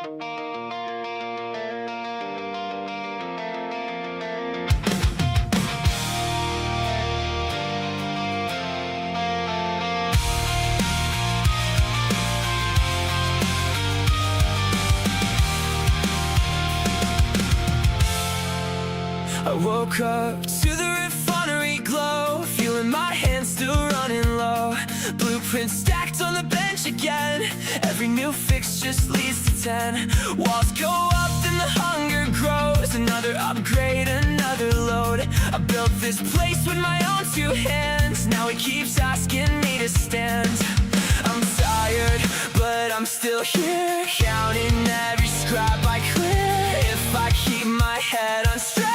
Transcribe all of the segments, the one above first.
I woke up to the refinery glow, feeling my hands still running low. Blueprints stacked on the bench again. Every new fix just leads to 10. Walls go up, then the hunger grows. Another upgrade, another load. I built this place with my own two hands. Now it keeps asking me to stand. I'm tired, but I'm still here, counting every scrap I clear. If I keep my head on straight,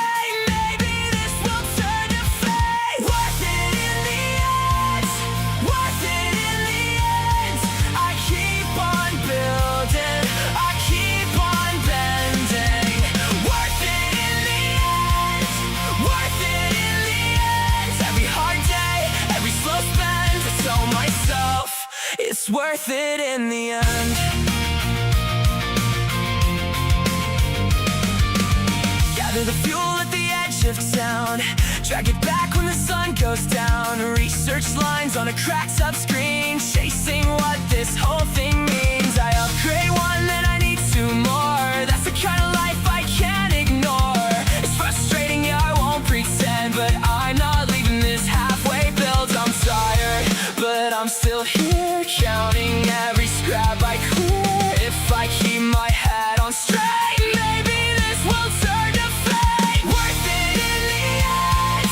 it's worth it in the end. Gather the fuel at the edge of town, drag it back when the sun goes down. Research lines on a cracked up screen, chasing what this whole thing means. I upgrade one, then I need two more. That's the kind of life I can't ignore. It's frustrating, yeah, I won't pretend, but I'm not leaving this halfway built. I'm tired, but I'm still here, counting every scrap I clear. If I keep my head on straight, maybe this will turn to fate. Worth it in the end,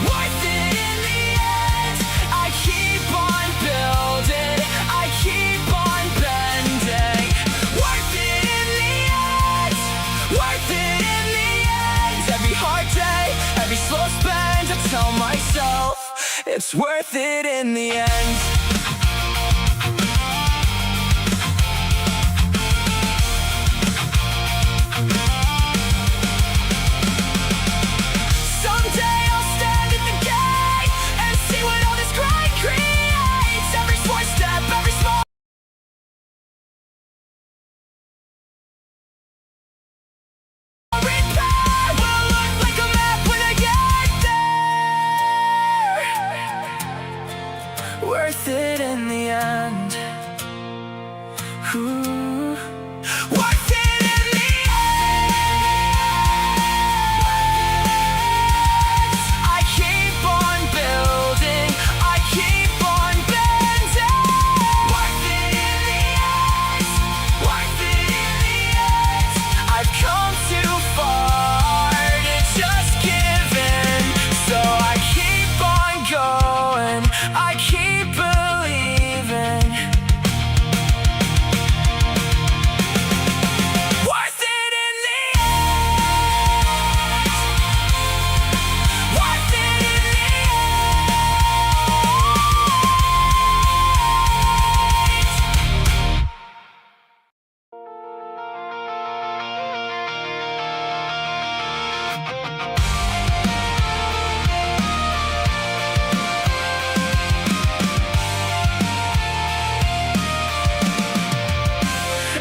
worth it in the end. I keep on building, I keep on bending. Worth it in the end, worth it in the end. Every hard day, every slow spend, I tell myself it's worth it in the end. Someday I'll stand at the gate and see what all this grind creates. Every small step, every small repair will look like a map when I get there. Worth it in the end. Ooh. Worth it in the end. I keep on building, I keep on bending. Worth it in the end, worth it in the end. I've come too far to just give in, so I keep on going, I keep believing. Worth it in the end, worth it in the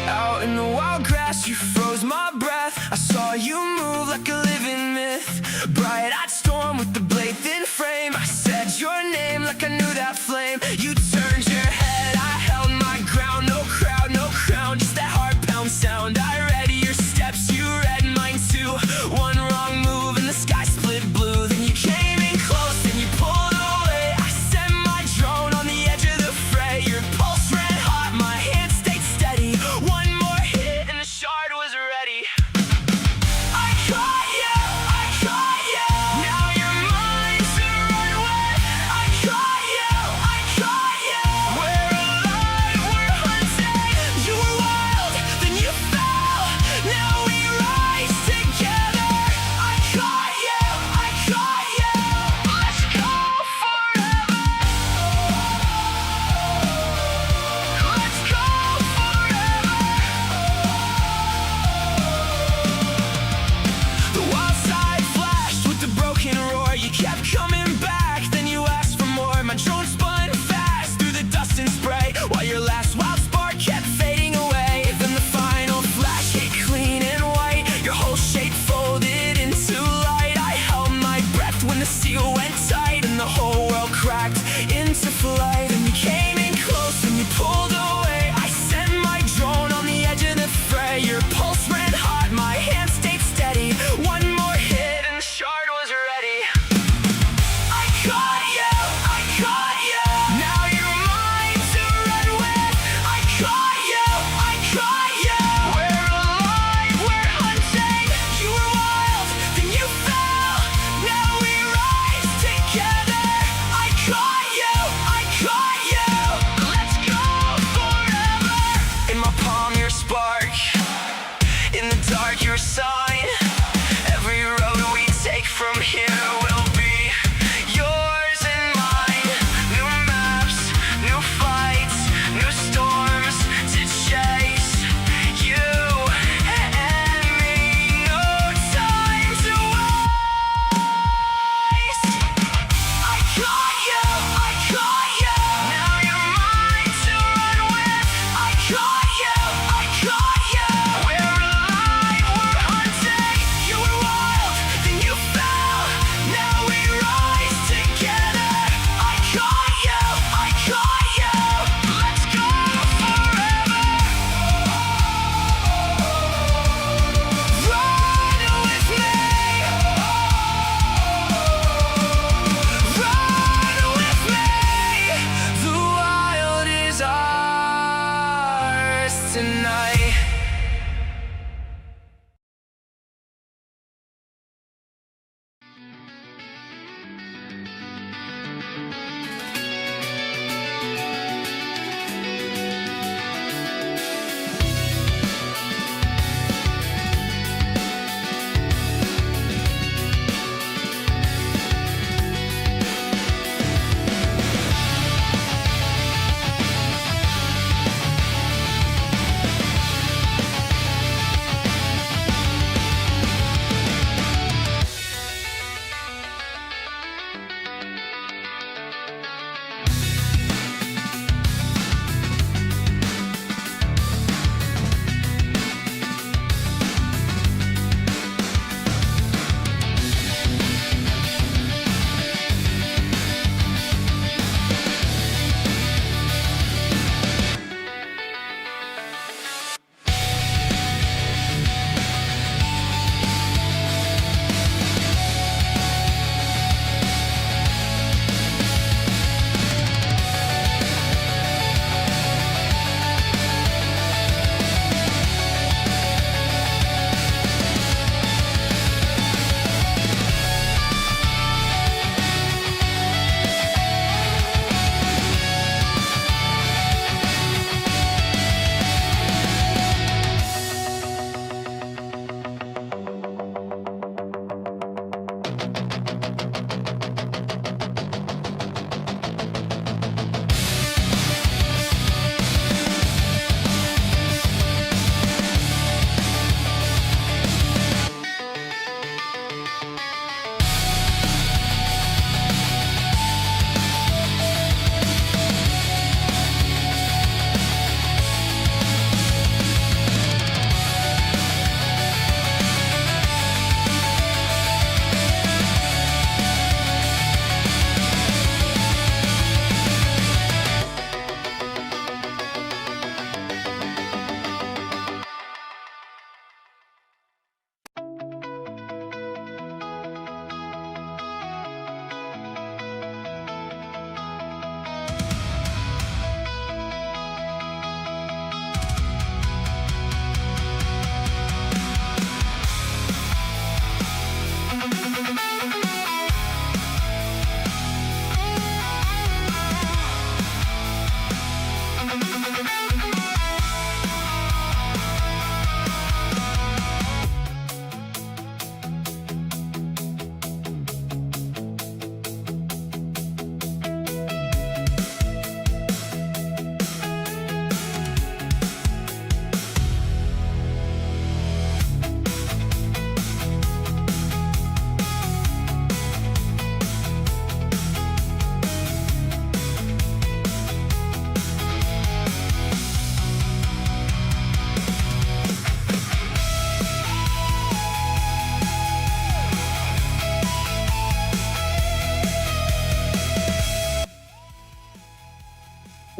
out in the wild grass, you froze my breath. I saw you move like a living myth. Bright-eyed storm with the blade thin frame. I said your name like I knew that flame. You turned your head, I held my ground. No crowd, no crown, just that heart pound sound. I read your steps, you read mine too. One wrong move and the sky split blue. Then you came in close and you pulled away. I sent my drone on the edge of the fray. Your pulse ran hot, my hand stayed steady. One more hit and the shard was ready. I caught you, I caught you. Now you're mine to run with. I caught you, I caught you.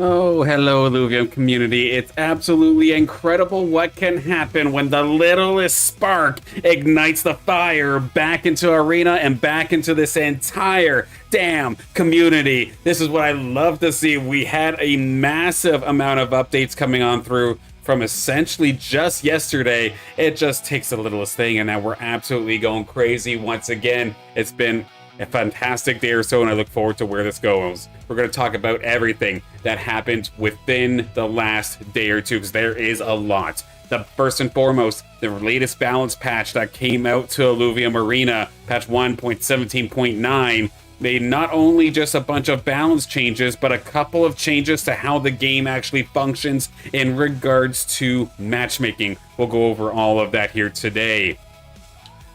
Oh, hello, Illuvium community. It's absolutely incredible what can happen when the littlest spark ignites the fire back into Arena and back into this entire damn community. This is what I love to see. We had a massive amount of updates coming on through from essentially just yesterday. It just takes the littlest thing, and now we're absolutely going crazy once again. It's been a fantastic day or so, and I look forward to where this goes. We're going to talk about everything that happened within the last day or two, because there is a lot. The first and foremost, the latest balance patch that came out to Illuvium Arena, patch 1.17.9, made not only just a bunch of balance changes, but a couple of changes to how the game actually functions in regards to matchmaking. We'll go over all of that here today.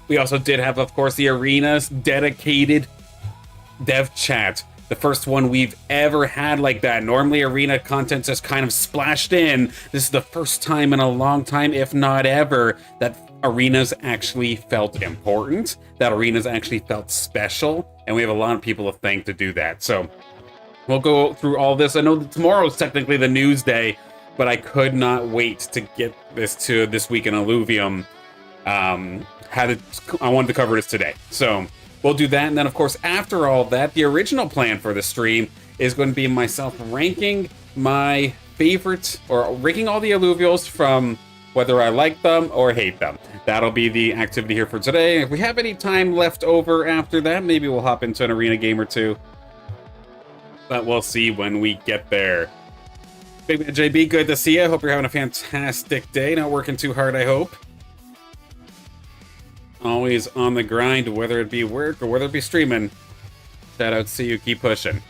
We also did have, of course, the Arena's dedicated dev chat. The first one we've ever had like that. Normally, Arena content just kind of splashed in. This is the first time in a long time, if not ever, that Arenas actually felt important, that Arenas actually felt special, and we have a lot of people to thank to do that. So we'll go through all this. I know that tomorrow's technically the news day, but I could not wait to get this to This Week in Illuvium. I wanted to cover this today, so we'll do that. And then, of course, after all that, the original plan for the stream is going to be myself ranking my favorite, or ranking all the Illuvials from whether I like them or hate them. That'll be the activity here for today. If we have any time left over after that, maybe we'll hop into an arena game or two, but we'll see when we get there. Big Man JB, good to see you. Hope you're having a fantastic day. Not working too hard, I hope. Always on the grind, whether it be work or whether it be streaming. Shout out to you, keep pushing.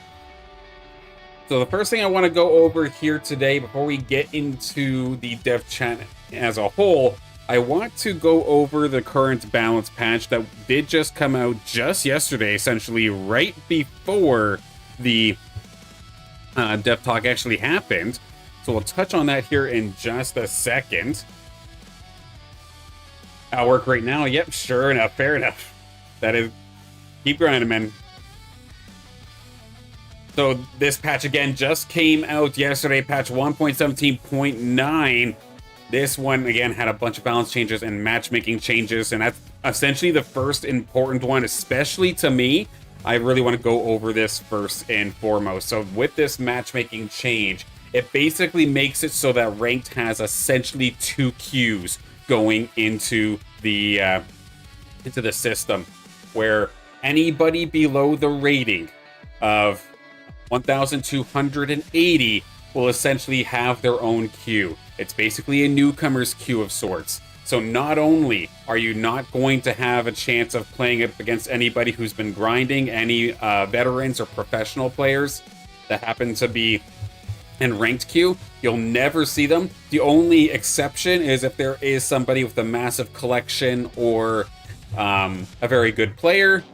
So the first thing I want to go over here today, before we get into the dev chat as a whole, I want to go over the current balance patch that did just come out just yesterday, essentially right before the dev talk actually happened. So we'll touch on that here in just a second. I'll work right now. Yep, sure enough, fair enough. That is, keep grinding, man. So this patch again just came out yesterday, patch 1.17.9. This one again had a bunch of balance changes and matchmaking changes, and that's essentially the first important one, especially to me. I really want to go over this first and foremost. So with this matchmaking change, it basically makes it so that ranked has essentially 2 queues going into the system, where anybody below the rating of 1,280 will essentially have their own queue. It's basically a newcomer's queue of sorts. So not only are you not going to have a chance of playing it against anybody who's been grinding, any veterans or professional players that happen to be in ranked queue, you'll never see them. The only exception is if there is somebody with a massive collection or a very good player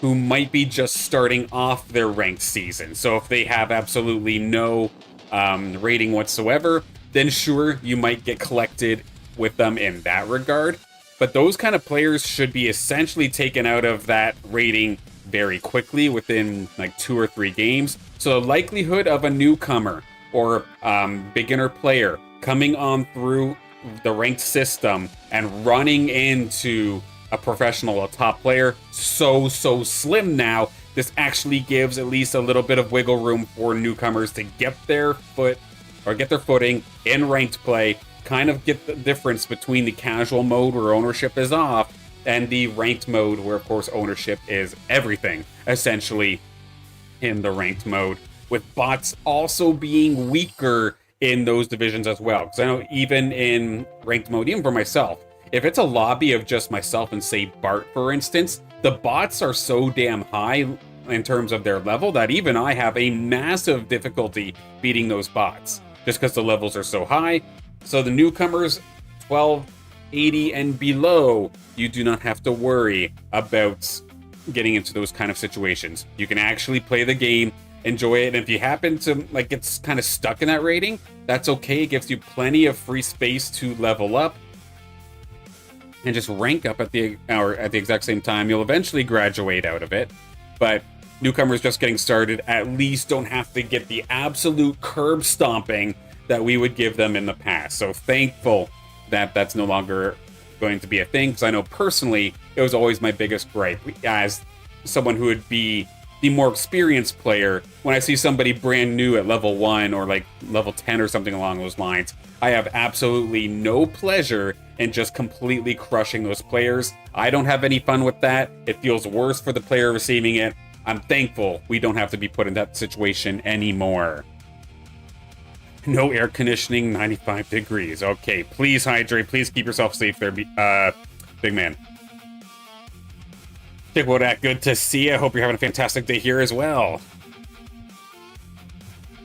who might be just starting off their ranked season. So if they have absolutely no rating whatsoever, then sure, you might get collected with them in that regard. But those kind of players should be essentially taken out of that rating very quickly, within like 2 or 3 games. So the likelihood of a newcomer or beginner player coming on through the ranked system and running into a professional, a top player, so slim now. This actually gives at least a little bit of wiggle room for newcomers to get their footing in ranked play, kind of get the difference between the casual mode where ownership is off and the ranked mode where, of course, ownership is everything, essentially, in the ranked mode, with bots also being weaker in those divisions as well. Because I know even in ranked mode, even for myself, if it's a lobby of just myself and, say, Bart, for instance, the bots are so damn high in terms of their level that even I have a massive difficulty beating those bots, just because the levels are so high. So the newcomers, 1280 and below, you do not have to worry about getting into those kind of situations. You can actually play the game, enjoy it, and if you happen to get kind of stuck in that rating, that's okay. It gives you plenty of free space to level up and just rank up at the exact same time. You'll eventually graduate out of it, but newcomers just getting started at least don't have to get the absolute curb stomping that we would give them in the past. So thankful that that's no longer going to be a thing, because I know personally it was always my biggest gripe as someone who would be the more experienced player. When I see somebody brand new at level 1 or like level 10 or something along those lines, I have absolutely no pleasure in just completely crushing those players. I don't have any fun with that. It feels worse for the player receiving it. I'm thankful we don't have to be put in that situation anymore. No air conditioning, 95 degrees. Okay, please hydrate. Please keep yourself safe there, big man. Dick Wodak, good to see you. I hope you're having a fantastic day here as well.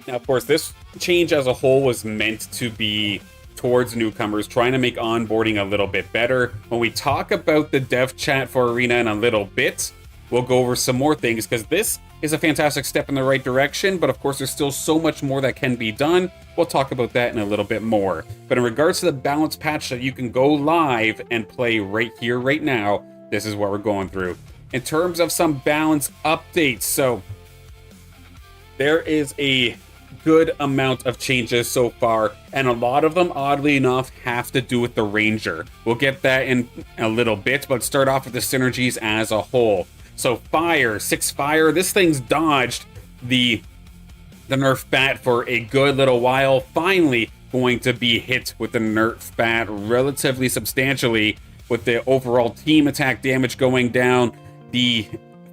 Now, of course, this change as a whole was meant to be towards newcomers, trying to make onboarding a little bit better. When we talk about the dev chat for Arena in a little bit, we'll go over some more things, because this is a fantastic step in the right direction, but of course there's still so much more that can be done. We'll talk about that in a little bit more. But in regards to the balance patch that you can go live and play right here, right now, this is what we're going through. In terms of some balance updates, so there is a good amount of changes so far, and a lot of them, oddly enough, have to do with the Ranger. We'll get that in a little bit, but start off with the synergies as a whole. So fire, 6 fire, this thing's dodged the nerf bat for a good little while. Finally going to be hit with the nerf bat relatively substantially, with the overall team attack damage going down, the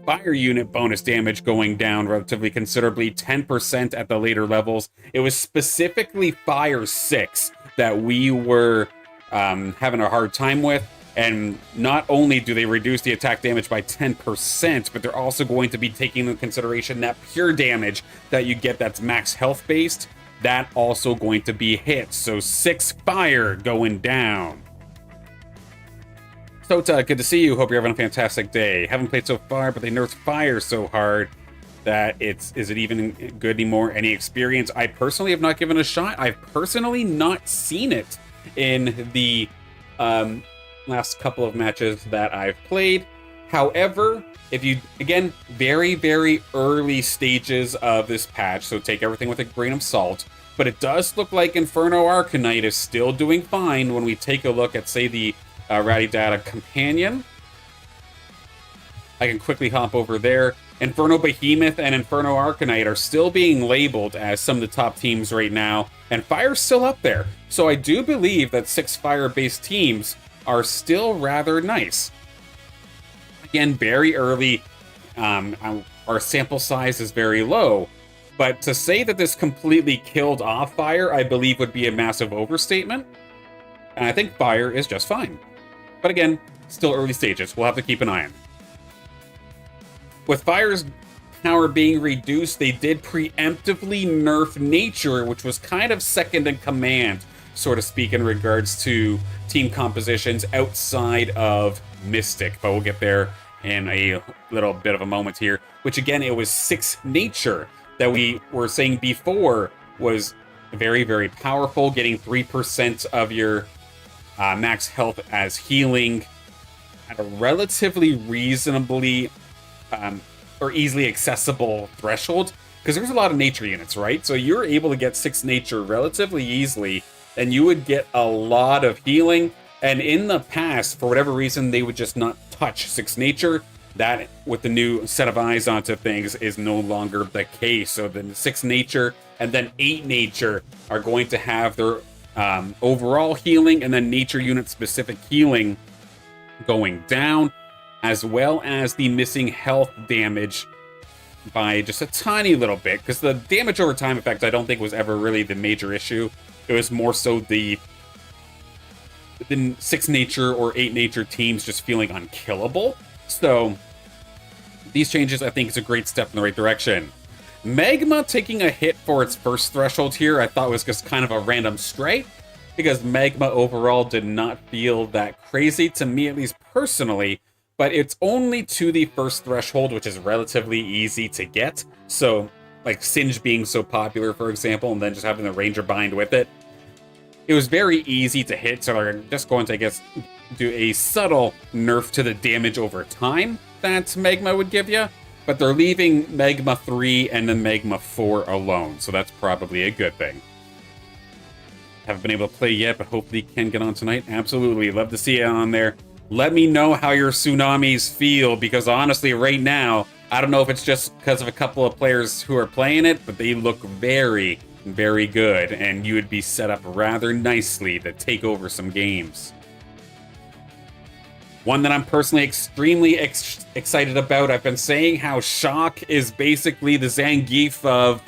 fire unit bonus damage going down relatively considerably, 10% at the later levels. It was specifically fire 6 that we were having a hard time with. And not only do they reduce the attack damage by 10%, but they're also going to be taking into consideration that pure damage that you get that's max health based, that also going to be hit. So 6 fire going down. Sota, good to see you. Hope you're having a fantastic day. Haven't played so far, but they nerfed fire so hard that is it even good anymore? Any experience? I personally have not given it a shot. I've personally not seen it in the last couple of matches that I've played. However, if you, again, very, very early stages of this patch, so take everything with a grain of salt, but it does look like Inferno Arcanite is still doing fine when we take a look at, say, the Ratidata Companion. I can quickly hop over there. Inferno Behemoth and Inferno Arcanite are still being labeled as some of the top teams right now, and Fire's still up there. So I do believe that 6 Fire-based teams are still rather nice. Again, very early, our sample size is very low, but to say that this completely killed off Fire, I believe would be a massive overstatement, and I think Fire is just fine. But again, still early stages, we'll have to keep an eye on. With Fire's power being reduced, they did preemptively nerf Nature, which was kind of second in command, so to speak, in regards to team compositions outside of Mystic, but we'll get there in a little bit of a moment here. Which again, it was 6 Nature that we were saying before was very, very powerful, getting 3% of your max health as healing at a relatively reasonably or easily accessible threshold, because there's a lot of Nature units, right? So you're able to get 6 Nature relatively easily, and you would get a lot of healing. And in the past, for whatever reason, they would just not touch 6 Nature. That, with the new set of eyes onto things, is no longer the case. So then 6 Nature and then 8 Nature are going to have their overall healing and then Nature unit specific healing going down, as well as the missing health damage by just a tiny little bit, because the damage over time effect I don't think was ever really the major issue. It was more so the 6 Nature or 8 Nature teams just feeling unkillable. So these changes, I think, is a great step in the right direction. Magma taking a hit for its first threshold here, I thought was just kind of a random strike, because Magma overall did not feel that crazy, to me at least personally, but it's only to the first threshold, which is relatively easy to get. So, like Singe being so popular, for example, and then just having the Ranger bind with it, it was very easy to hit, so they're just going to, I guess, do a subtle nerf to the damage over time that Magma would give you. but they're leaving Magma 3 and then Magma 4 alone, so that's probably a good thing. Haven't been able to play yet, but hopefully can get on tonight. Absolutely, love to see it on there. Let me know how your Tsunamis feel, because honestly, right now, I don't know if it's just because of a couple of players who are playing it, but they look very, very good, and you would be set up rather nicely to take over some games. One that I'm personally extremely excited about, I've been saying how Shock is basically the Zangief of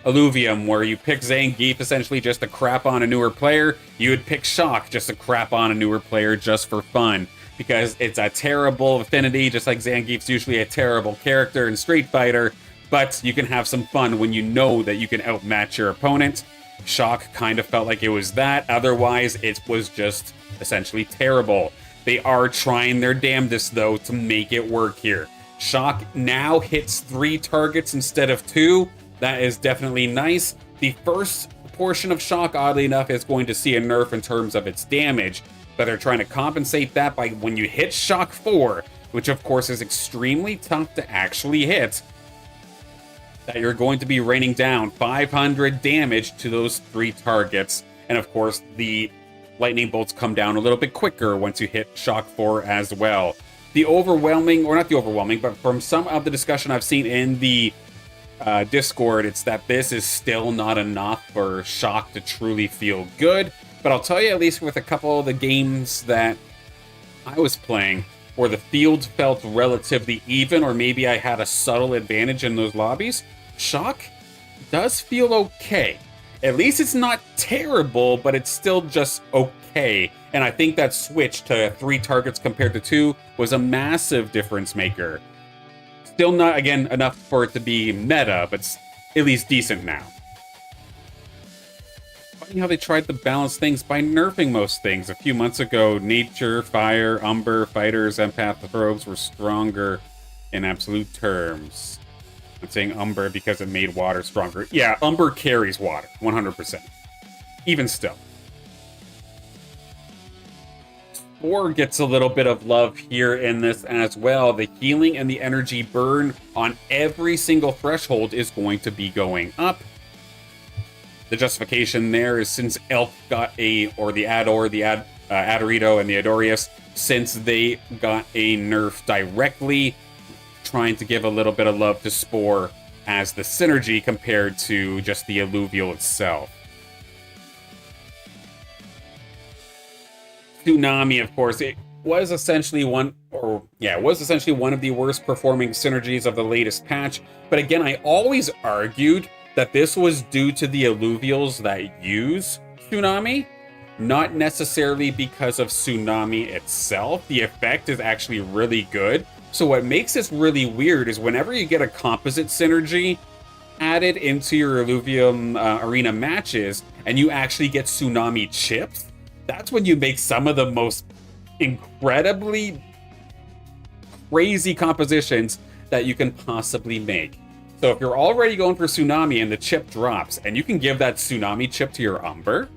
Illuvium, where you pick Zangief essentially just to crap on a newer player. You would pick Shock just to crap on a newer player just for fun, because it's a terrible affinity, just like Zangief's usually a terrible character in Street Fighter, but you can have some fun when you know that you can outmatch your opponent. Shock kind of felt like it was that, otherwise it was just essentially terrible. They are trying their damnedest, though, to make it work here. Shock now hits 3 targets instead of 2. That is definitely nice. The first portion of Shock, oddly enough, is going to see a nerf in terms of its damage, but they're trying to compensate that by when you hit Shock 4, which of course is extremely tough to actually hit, that you're going to be raining down 500 damage to those 3 targets. And of course, the lightning bolts come down a little bit quicker once you hit Shock 4 as well. The overwhelming, or not the overwhelming, but from some of the discussion I've seen in the Discord, it's that this is still not enough for Shock to truly feel good. But I'll tell you, at least with a couple of the games that I was playing, where the field felt relatively even, or maybe I had a subtle advantage in those lobbies, Shock does feel okay. At least it's not terrible, but it's still just okay. And I think that switch to 3 targets compared to 2 was a massive difference maker. Still not, again, enough for it to be meta, but at least decent now. Funny how they tried to balance things by nerfing most things. A few months ago, Nature, Fire, Umber, Fighters, Empathrogues were stronger in absolute terms. I'm saying Umber because it made water stronger. Yeah, Umber carries water, 100%. Even still. Spore gets a little bit of love here in this as well. The healing and the energy burn on every single threshold is going to be going up. The justification there is since Elk got or the Adorito and the Adorius, since they got a nerf directly, trying to give a little bit of love to Spore as the synergy compared to just the Illuvial itself. Tsunami, of course, it was essentially one of the worst performing synergies of the latest patch. But again, I always argued that this was due to the Illuvials that use Tsunami, not necessarily because of Tsunami itself. The effect is actually really good. So what makes this really weird is whenever you get a composite synergy added into your Illuvium Arena matches, and you actually get Tsunami chips, that's when you make some of the most incredibly crazy compositions that you can possibly make. So if you're already going for Tsunami and the chip drops, and you can give that Tsunami chip to your Umber,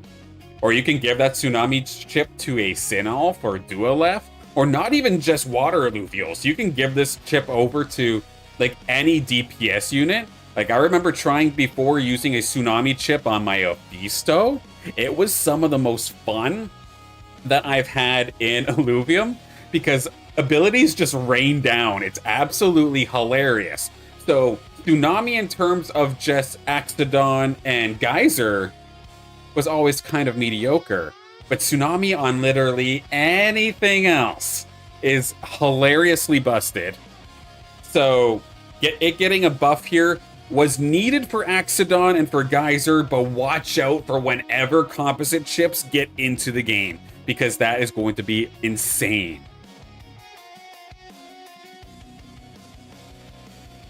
or you can give that Tsunami chip to a Sinolf or Dualef, or not even just water Illuvials. You can give this chip over to like any DPS unit. Like I remember trying before using a Tsunami chip on my Ophisto. It was some of the most fun that I've had in Illuvium because abilities just rain down. It's absolutely hilarious. So Tsunami in terms of just Axodon and Geyser was always kind of mediocre. But Tsunami on literally anything else is hilariously busted. So getting a buff here was needed for Axodon and for Geyser, but watch out for whenever composite chips get into the game, because that is going to be insane.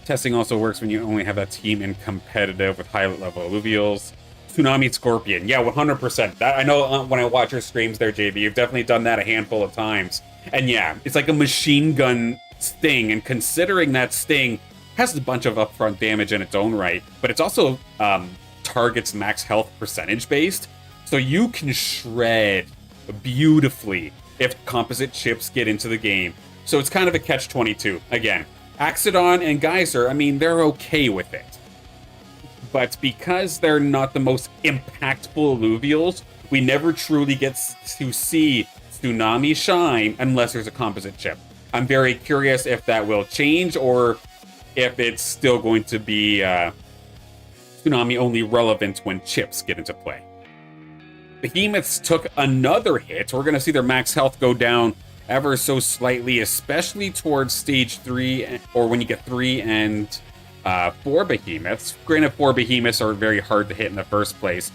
Testing also works when you only have that team in competitive with high level Illuvials. Tsunami Scorpion, yeah, 100%. That I know when I watch your streams there, JB, you've definitely done that a handful of times. And yeah, it's like a machine gun sting, and considering that sting has a bunch of upfront damage in its own right, but it's also targets max health percentage based, so you can shred beautifully if composite chips get into the game. So it's kind of a catch-22. Again, Axodon and Geyser, I mean, they're okay with it. But because they're not the most impactful Illuvials, we never truly get to see Tsunami shine unless there's a composite chip. I'm very curious if that will change or if it's still going to be Tsunami only relevant when chips get into play. Behemoths took another hit. We're going to see their max health go down ever so slightly, especially towards stage 3, or when you get 3 and 4 behemoths. Granted, 4 behemoths are very hard to hit in the first place,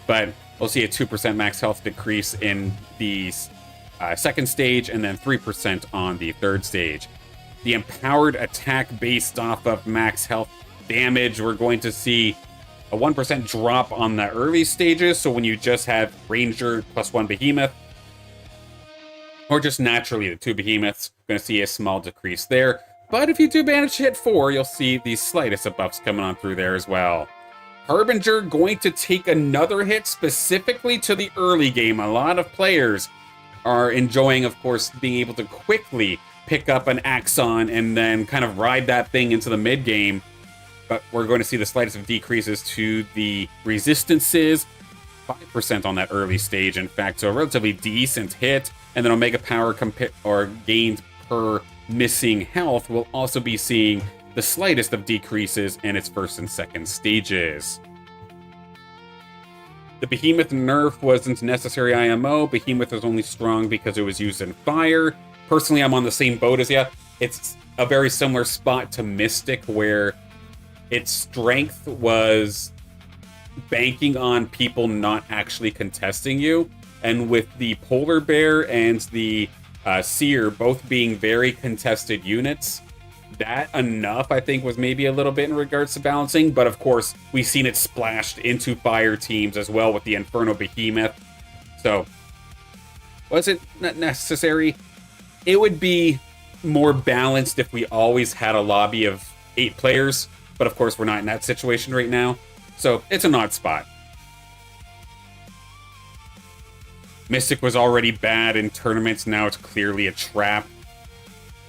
but we'll see a 2% max health decrease in the second stage, and then 3% on the third stage. The empowered attack based off of max health damage, we're going to see a 1% drop on the early stages, so when you just have Ranger plus 1 behemoth, or just naturally the 2 behemoths, going to see a small decrease there. But if you do manage to hit 4, you'll see the slightest of buffs coming on through there as well. Harbinger going to take another hit specifically to the early game. A lot of players are enjoying, of course, being able to quickly pick up an Axon and then kind of ride that thing into the mid game. But we're going to see the slightest of decreases to the resistances. 5% on that early stage, in fact, so a relatively decent hit. And then Omega Power gained per missing health will also be seeing the slightest of decreases in its first and second stages. The Behemoth nerf wasn't necessary IMO. Behemoth was only strong because it was used in fire. Personally, I'm on the same boat as you. It's a very similar spot to Mystic, where its strength was banking on people not actually contesting you. And with the Polar Bear and the Seer both being very contested units, that enough, I think, was maybe a little bit in regards to balancing. But of course, we've seen it splashed into fire teams as well with the Inferno Behemoth. So, was it not necessary? It would be more balanced if we always had a lobby of 8 players. But of course, we're not in that situation right now. So, it's an odd spot. Mystic was already bad in tournaments. Now it's clearly a trap.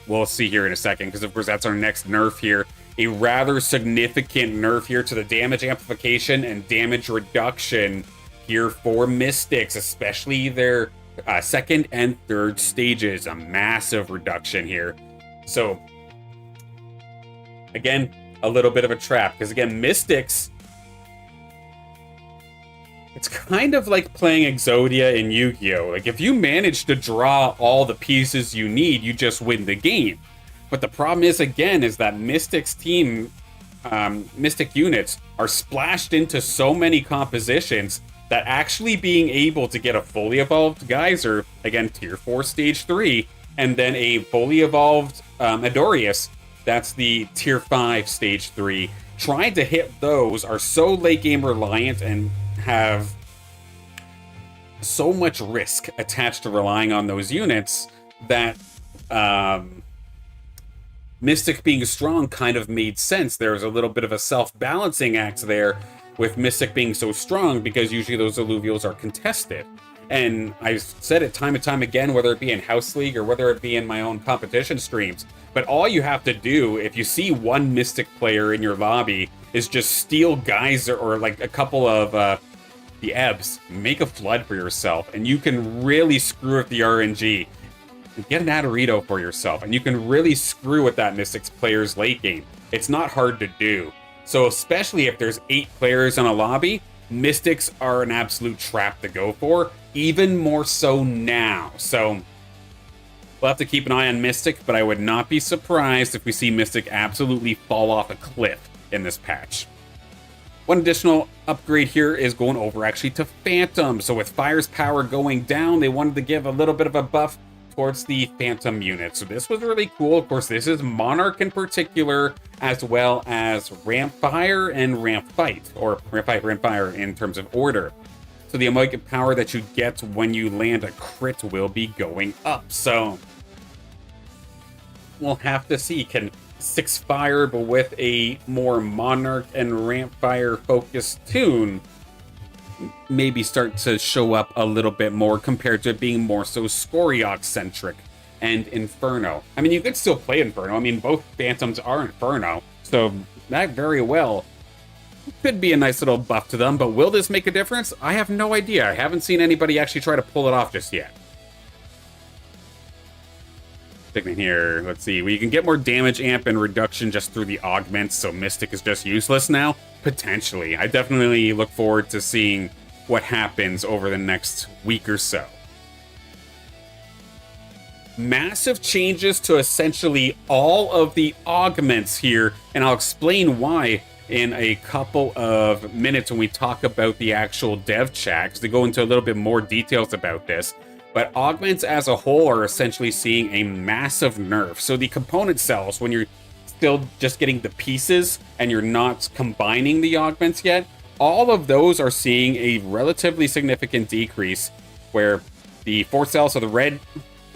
We'll see here in a second, because of course that's our next nerf here. A rather significant nerf here to the damage amplification and damage reduction here for Mystics, especially their second and third stages. A massive reduction here. So, again, a little bit of a trap, because again, Mystics, it's kind of like playing Exodia in Yu-Gi-Oh! Like, if you manage to draw all the pieces you need, you just win the game. But the problem is, again, is that Mystic's team, Mystic units, are splashed into so many compositions that actually being able to get a fully evolved Geyser, again, Tier 4 Stage 3, and then a fully evolved Adorius, that's the Tier 5 Stage 3, trying to hit those are so late game reliant and have so much risk attached to relying on those units that Mystic being strong kind of made sense. There was a little bit of a self-balancing act there with Mystic being so strong, because usually those Illuvials are contested. And I've said it time and time again, whether it be in House League or whether it be in my own competition streams, but all you have to do, if you see one Mystic player in your lobby, is just steal Geyser or like a couple of the Ebbs, make a flood for yourself, and you can really screw with the RNG. Get an Adorito for yourself, and you can really screw with that Mystics player's late game. It's not hard to do. So especially if there's 8 players in a lobby, Mystics are an absolute trap to go for, even more so now. So we'll have to keep an eye on Mystic, but I would not be surprised if we see Mystic absolutely fall off a cliff in this patch. One additional upgrade here is going over actually to Phantom. So with Fire's power going down, they wanted to give a little bit of a buff towards the Phantom unit. So this was really cool. Of course, this is Monarch in particular, as well as Ramp Fire and Ramp Fight, or Ramp Fight, Ramp Fire in terms of order. So the Omega power that you get when you land a crit will be going up. So we'll have to see, can 6 Fire, but with a more Monarch and Ramp Fire focused tune, maybe start to show up a little bit more compared to it being more so Skoriox centric. and Inferno. I mean, you could still play Inferno. I mean, both Phantoms are Inferno, so that very well could be a nice little buff to them, but will this make a difference? I have no idea. I haven't seen anybody actually try to pull it off just yet. Sticking here, let's see. We can get more damage amp and reduction just through the augments, so Mystic is just useless now? Potentially. I definitely look forward to seeing what happens over the next week or so. Massive changes to essentially all of the augments here, and I'll explain why in a couple of minutes when we talk about the actual dev chat, to go into a little bit more details about this. But augments as a whole are essentially seeing a massive nerf. So the component cells, when you're still just getting the pieces and you're not combining the augments yet, all of those are seeing a relatively significant decrease, where the 4 cells, so the red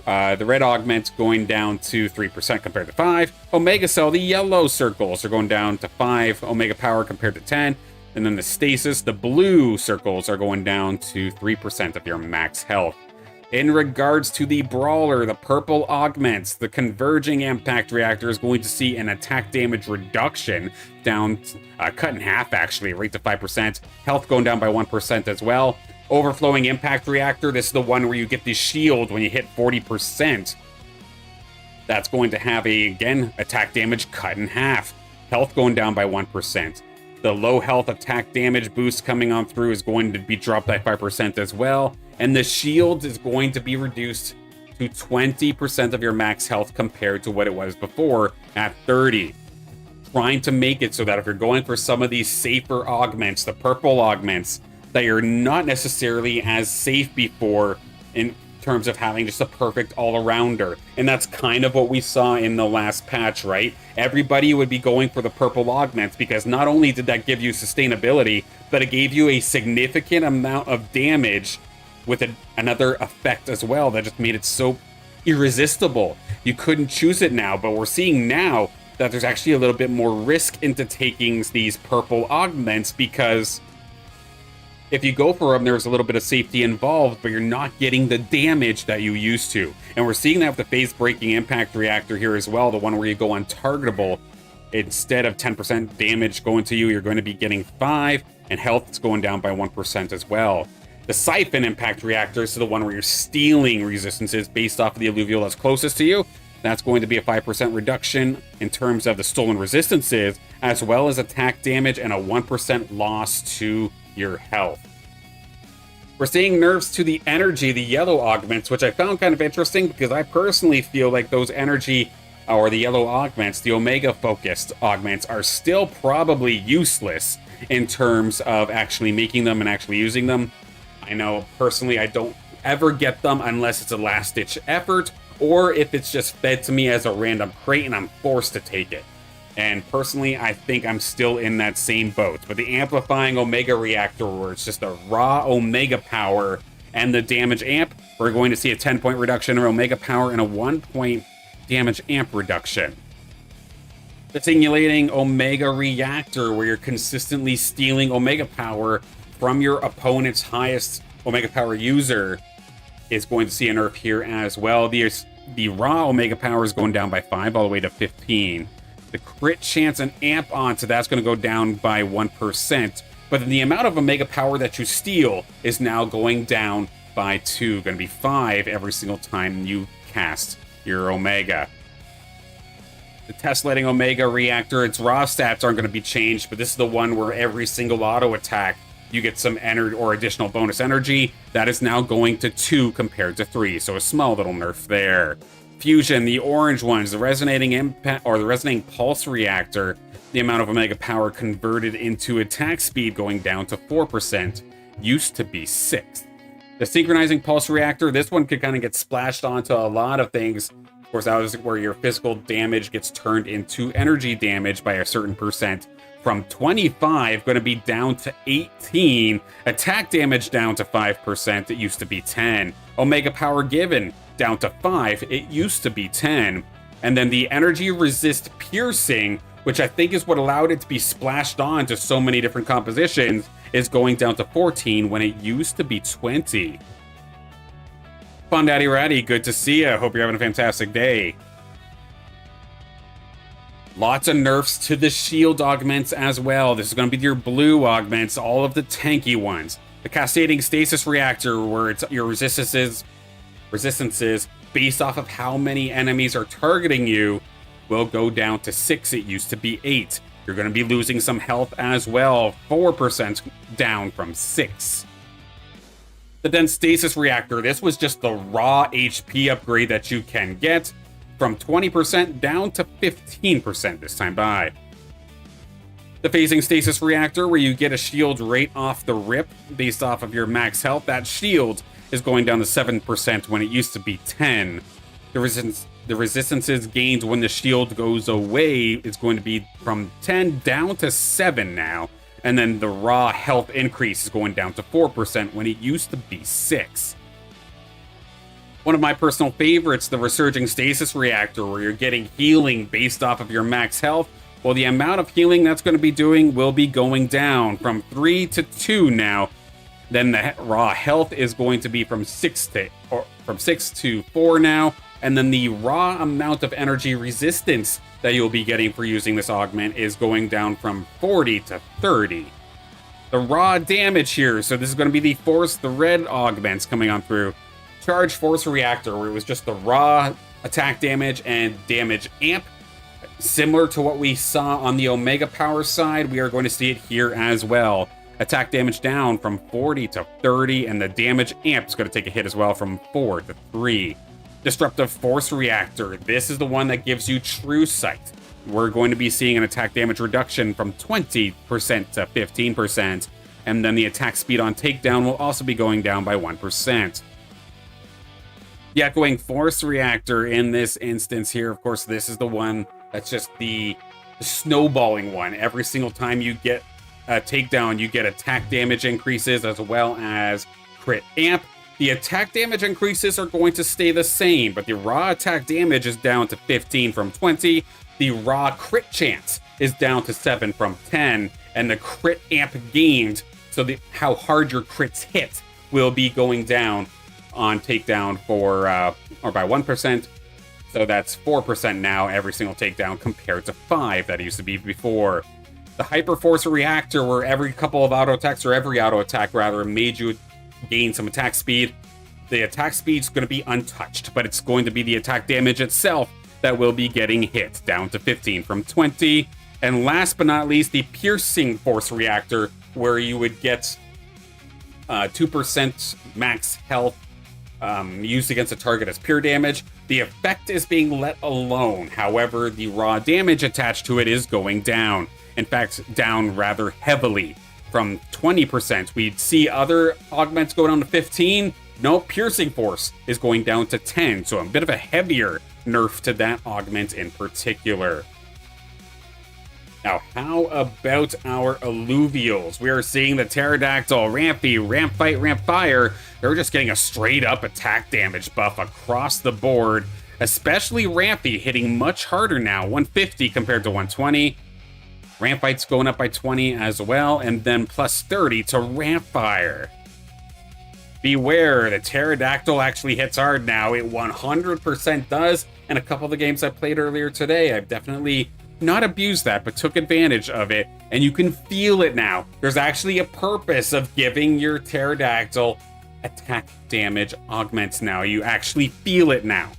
augment going down to 3% compared to 5. Omega cell, the yellow circles are going down to 5 Omega power compared to 10. And then the stasis, the blue circles are going down to 3% of your max health. In regards to the brawler, the purple augments, the converging impact reactor is going to see an attack damage reduction down, cut in half actually, right to 5%. Health going down by 1% as well. Overflowing impact reactor, this is the one where you get the shield when you hit 40%. That's going to have again, attack damage cut in half. Health going down by 1%. The low health attack damage boost coming on through is going to be dropped by 5% as well. And the shield is going to be reduced to 20% of your max health compared to what it was before at 30. Trying to make it so that if you're going for some of these safer augments, the purple augments, that you're not necessarily as safe before in terms of having just a perfect all-arounder. And that's kind of what we saw in the last patch, right? Everybody would be going for the purple augments because not only did that give you sustainability, but it gave you a significant amount of damage with another effect as well that just made it so irresistible. You couldn't choose it now, but we're seeing now that there's actually a little bit more risk into taking these purple augments, because if you go for them, there's a little bit of safety involved, but you're not getting the damage that you used to. And we're seeing that with the phase-breaking impact reactor here as well, the one where you go untargetable. Instead of 10% damage going to you, you're going to be getting 5, and health is going down by 1% as well. The siphon impact reactor is the one where you're stealing resistances based off of the alluvial that's closest to you. That's going to be a 5% reduction in terms of the stolen resistances, as well as attack damage and a 1% loss to your health. We're seeing nerfs to the energy, the yellow augments, which I found kind of interesting because I personally feel like those energy or the yellow augments, the omega focused augments, are still probably useless in terms of actually making them and actually using them. I know personally I don't ever get them unless it's a last ditch effort, or if it's just fed to me as a random crate and I'm forced to take it. And personally, I think I'm still in that same boat. But the amplifying Omega reactor, where it's just a raw Omega power and the damage amp, we're going to see a 10-point reduction in Omega power and a 1-point damage amp reduction. The stimulating Omega reactor, where you're consistently stealing Omega power from your opponent's highest Omega power user, is going to see a nerf here as well. The raw Omega power is going down by 5 all the way to 15. The crit chance and amp onto that's going to go down by 1%, but then the amount of Omega power that you steal is now going down by 2, going to be 5 every single time you cast your Omega. The test letting Omega reactor, its raw stats aren't going to be changed, but this is the one where every single auto attack you get some energy or additional bonus energy. That is now going to 2 compared to 3, so a small little nerf there. Fusion, the orange ones, the resonating impact or the resonating pulse reactor, the amount of Omega power converted into attack speed going down to 4%, used to be 6. The synchronizing pulse reactor, this one could kind of get splashed onto a lot of things. Of course, that was where your physical damage gets turned into energy damage by a certain percent. From 25, going to be down to 18. Attack damage down to 5%. It used to be 10. Omega power given down to 5. It used to be 10. And then the energy resist piercing, which I think is what allowed it to be splashed on to so many different compositions, is going down to 14 when it used to be 20. Fun Daddy Ratty, good to see you. Hope you're having a fantastic day. Lots of nerfs to the shield augments as well. This is going to be your blue augments, all of the tanky ones. The Cascading Stasis Reactor, where it's your resistances based off of how many enemies are targeting you, will go down to 6. It used to be 8. You're going to be losing some health as well, 4% down from 6. The Dense Stasis Reactor, this was just the raw HP upgrade that you can get, from 20% down to 15% this time by. The Phasing Stasis Reactor, where you get a shield right off the rip based off of your max health. That shield is going down to 7% when it used to be 10. The resistances gained when the shield goes away is going to be from 10 down to 7 now. And then the raw health increase is going down to 4% when it used to be 6. One of my personal favorites, the Resurging Stasis Reactor, where you're getting healing based off of your max health. Well, the amount of healing that's going to be doing will be going down from 3 to 2 now. Then the raw health is going to be from 6 to 4 now. And then the raw amount of energy resistance that you'll be getting for using this augment is going down from 40 to 30. The raw damage here, so this is going to be the red augments coming on through. Charge Force Reactor, where it was just the raw attack damage and damage amp. Similar to what we saw on the Omega Power side, we are going to see it here as well. Attack damage down from 40 to 30, and the damage amp is going to take a hit as well from 4 to 3. Disruptive Force Reactor, this is the one that gives you True Sight. We're going to be seeing an attack damage reduction from 20% to 15%, and then the attack speed on takedown will also be going down by 1%. The Echoing Force Reactor in this instance here, of course, this is the one that's just the snowballing one. Every single time you get a takedown, you get attack damage increases as well as crit amp. The attack damage increases are going to stay the same, but the raw attack damage is down to 15 from 20. The raw crit chance is down to 7 from 10, and the crit amp gained, so how hard your crits hit, will be going down on takedown or by 1%. So that's 4% now every single takedown compared to 5 that it used to be before. The Hyperforce Reactor, where every couple of auto attacks, or every auto attack rather, made you gain some attack speed. The attack speed is going to be untouched, but it's going to be the attack damage itself that will be getting hit, down to 15 from 20. And last but not least, the Piercing Force Reactor, where you would get 2% max health used against a target as pure damage. The effect is being let alone. However, the raw damage attached to it is going down. In fact, down rather heavily. From 20%, we'd see other augments go down to 15. No, Piercing Force is going down to 10, so a bit of a heavier nerf to that augment in particular. Now, how about our Illuvials? We are seeing the Pterodactyl, Rampy, Ramp Fight, Ramp Fire. They're just getting a straight up attack damage buff across the board, especially Rampy hitting much harder now, 150 compared to 120. Ramp Fight's going up by 20 as well, and then plus 30 to Ramp Fire. Beware, the Pterodactyl actually hits hard now. It 100% does, and a couple of the games I played earlier today, I've definitely not abused that, but took advantage of it, and you can feel it now. There's actually a purpose of giving your Pterodactyl attack damage augments now. You actually feel it now.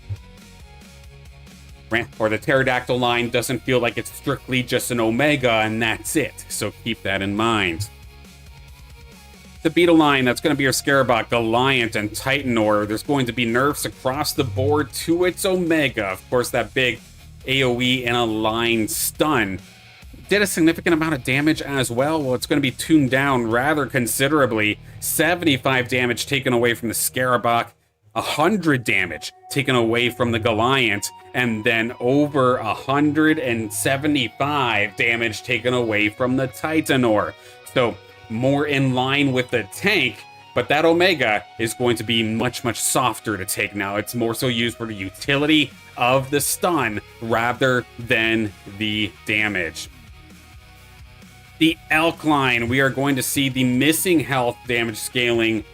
Or the Pterodactyl line doesn't feel like it's strictly just an Omega and that's it, so keep that in mind. The Beetle line, that's going to be your Scarabot, Goliath, and Titanor. There's going to be nerfs across the board to its Omega. Of course, that big AoE and a line stun did a significant amount of damage as well. Well, it's going to be tuned down rather considerably. 75 damage taken away from the Scarabot, 100 damage taken away from the Goliath, and then over 175 damage taken away from the Titanor. So more in line with the tank, but that Omega is going to be much, much softer to take now. It's more so used for the utility of the stun rather than the damage. The Elk line, we are going to see the missing health damage scaling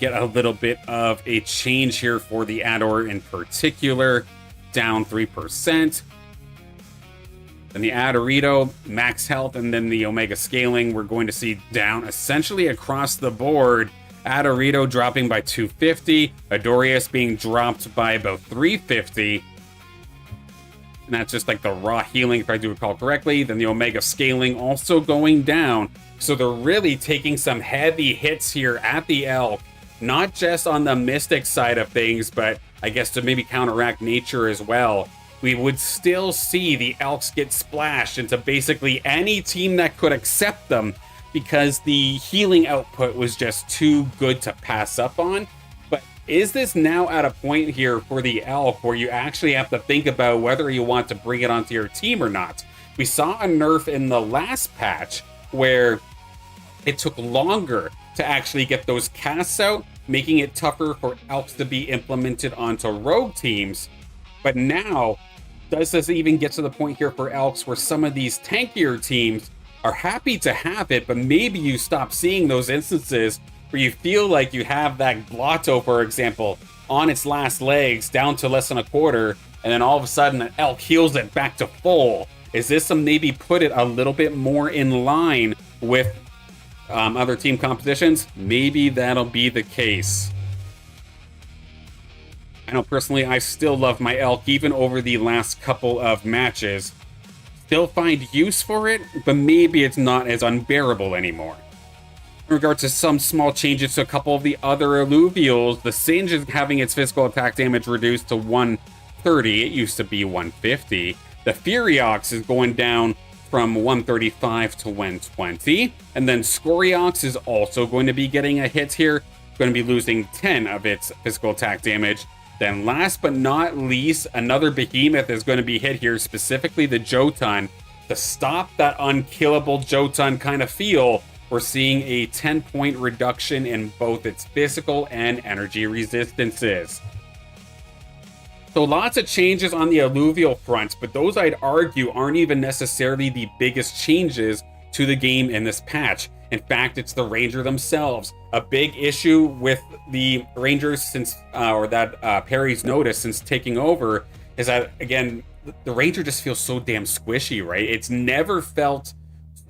get a little bit of a change here for the Ador in particular, down 3%. Then the Adorito, max health, and then the Omega scaling, we're going to see down essentially across the board. Adorito dropping by 250, Adorius being dropped by about 350. And that's just like the raw healing, if I do recall correctly. Then the Omega scaling also going down. So they're really taking some heavy hits here at the Elk, not just on the Mystic side of things, but I guess to maybe counteract nature as well. We would still see the Elks get splashed into basically any team that could accept them because the healing output was just too good to pass up on. But is this now at a point here for the Elk where you actually have to think about whether you want to bring it onto your team or not? We saw a nerf in the last patch where it took longer to actually get those casts out, making it tougher for Elks to be implemented onto rogue teams. But now, does this even get to the point here for Elks where some of these tankier teams are happy to have it, but maybe you stop seeing those instances where you feel like you have that Blotto, for example, on its last legs, down to less than a quarter, and then all of a sudden an Elk heals it back to full? Is this to maybe put it a little bit more in line with other team compositions? Maybe that'll be the case. I know personally I still love my Elk even over the last couple of matches. Still find use for it, but maybe it's not as unbearable anymore. In regard to some small changes to a couple of the other Illuvials, the Singe is having its physical attack damage reduced to 130. It used to be 150. The Furiox is going down from 135 to 120. And then Scoriox is also going to be getting a hit here. Going to be losing 10 of its physical attack damage. Then last but not least, another behemoth is going to be hit here, specifically the Jotun. To stop that unkillable Jotun kind of feel, we're seeing a 10-point reduction in both its physical and energy resistances. So lots of changes on the Illuvial front, but those I'd argue aren't even necessarily the biggest changes to the game in this patch. In fact, it's the Ranger themselves. A big issue with the Rangers since, Perry's noticed since taking over, is that, again, the Ranger just feels so damn squishy, right? It's never felt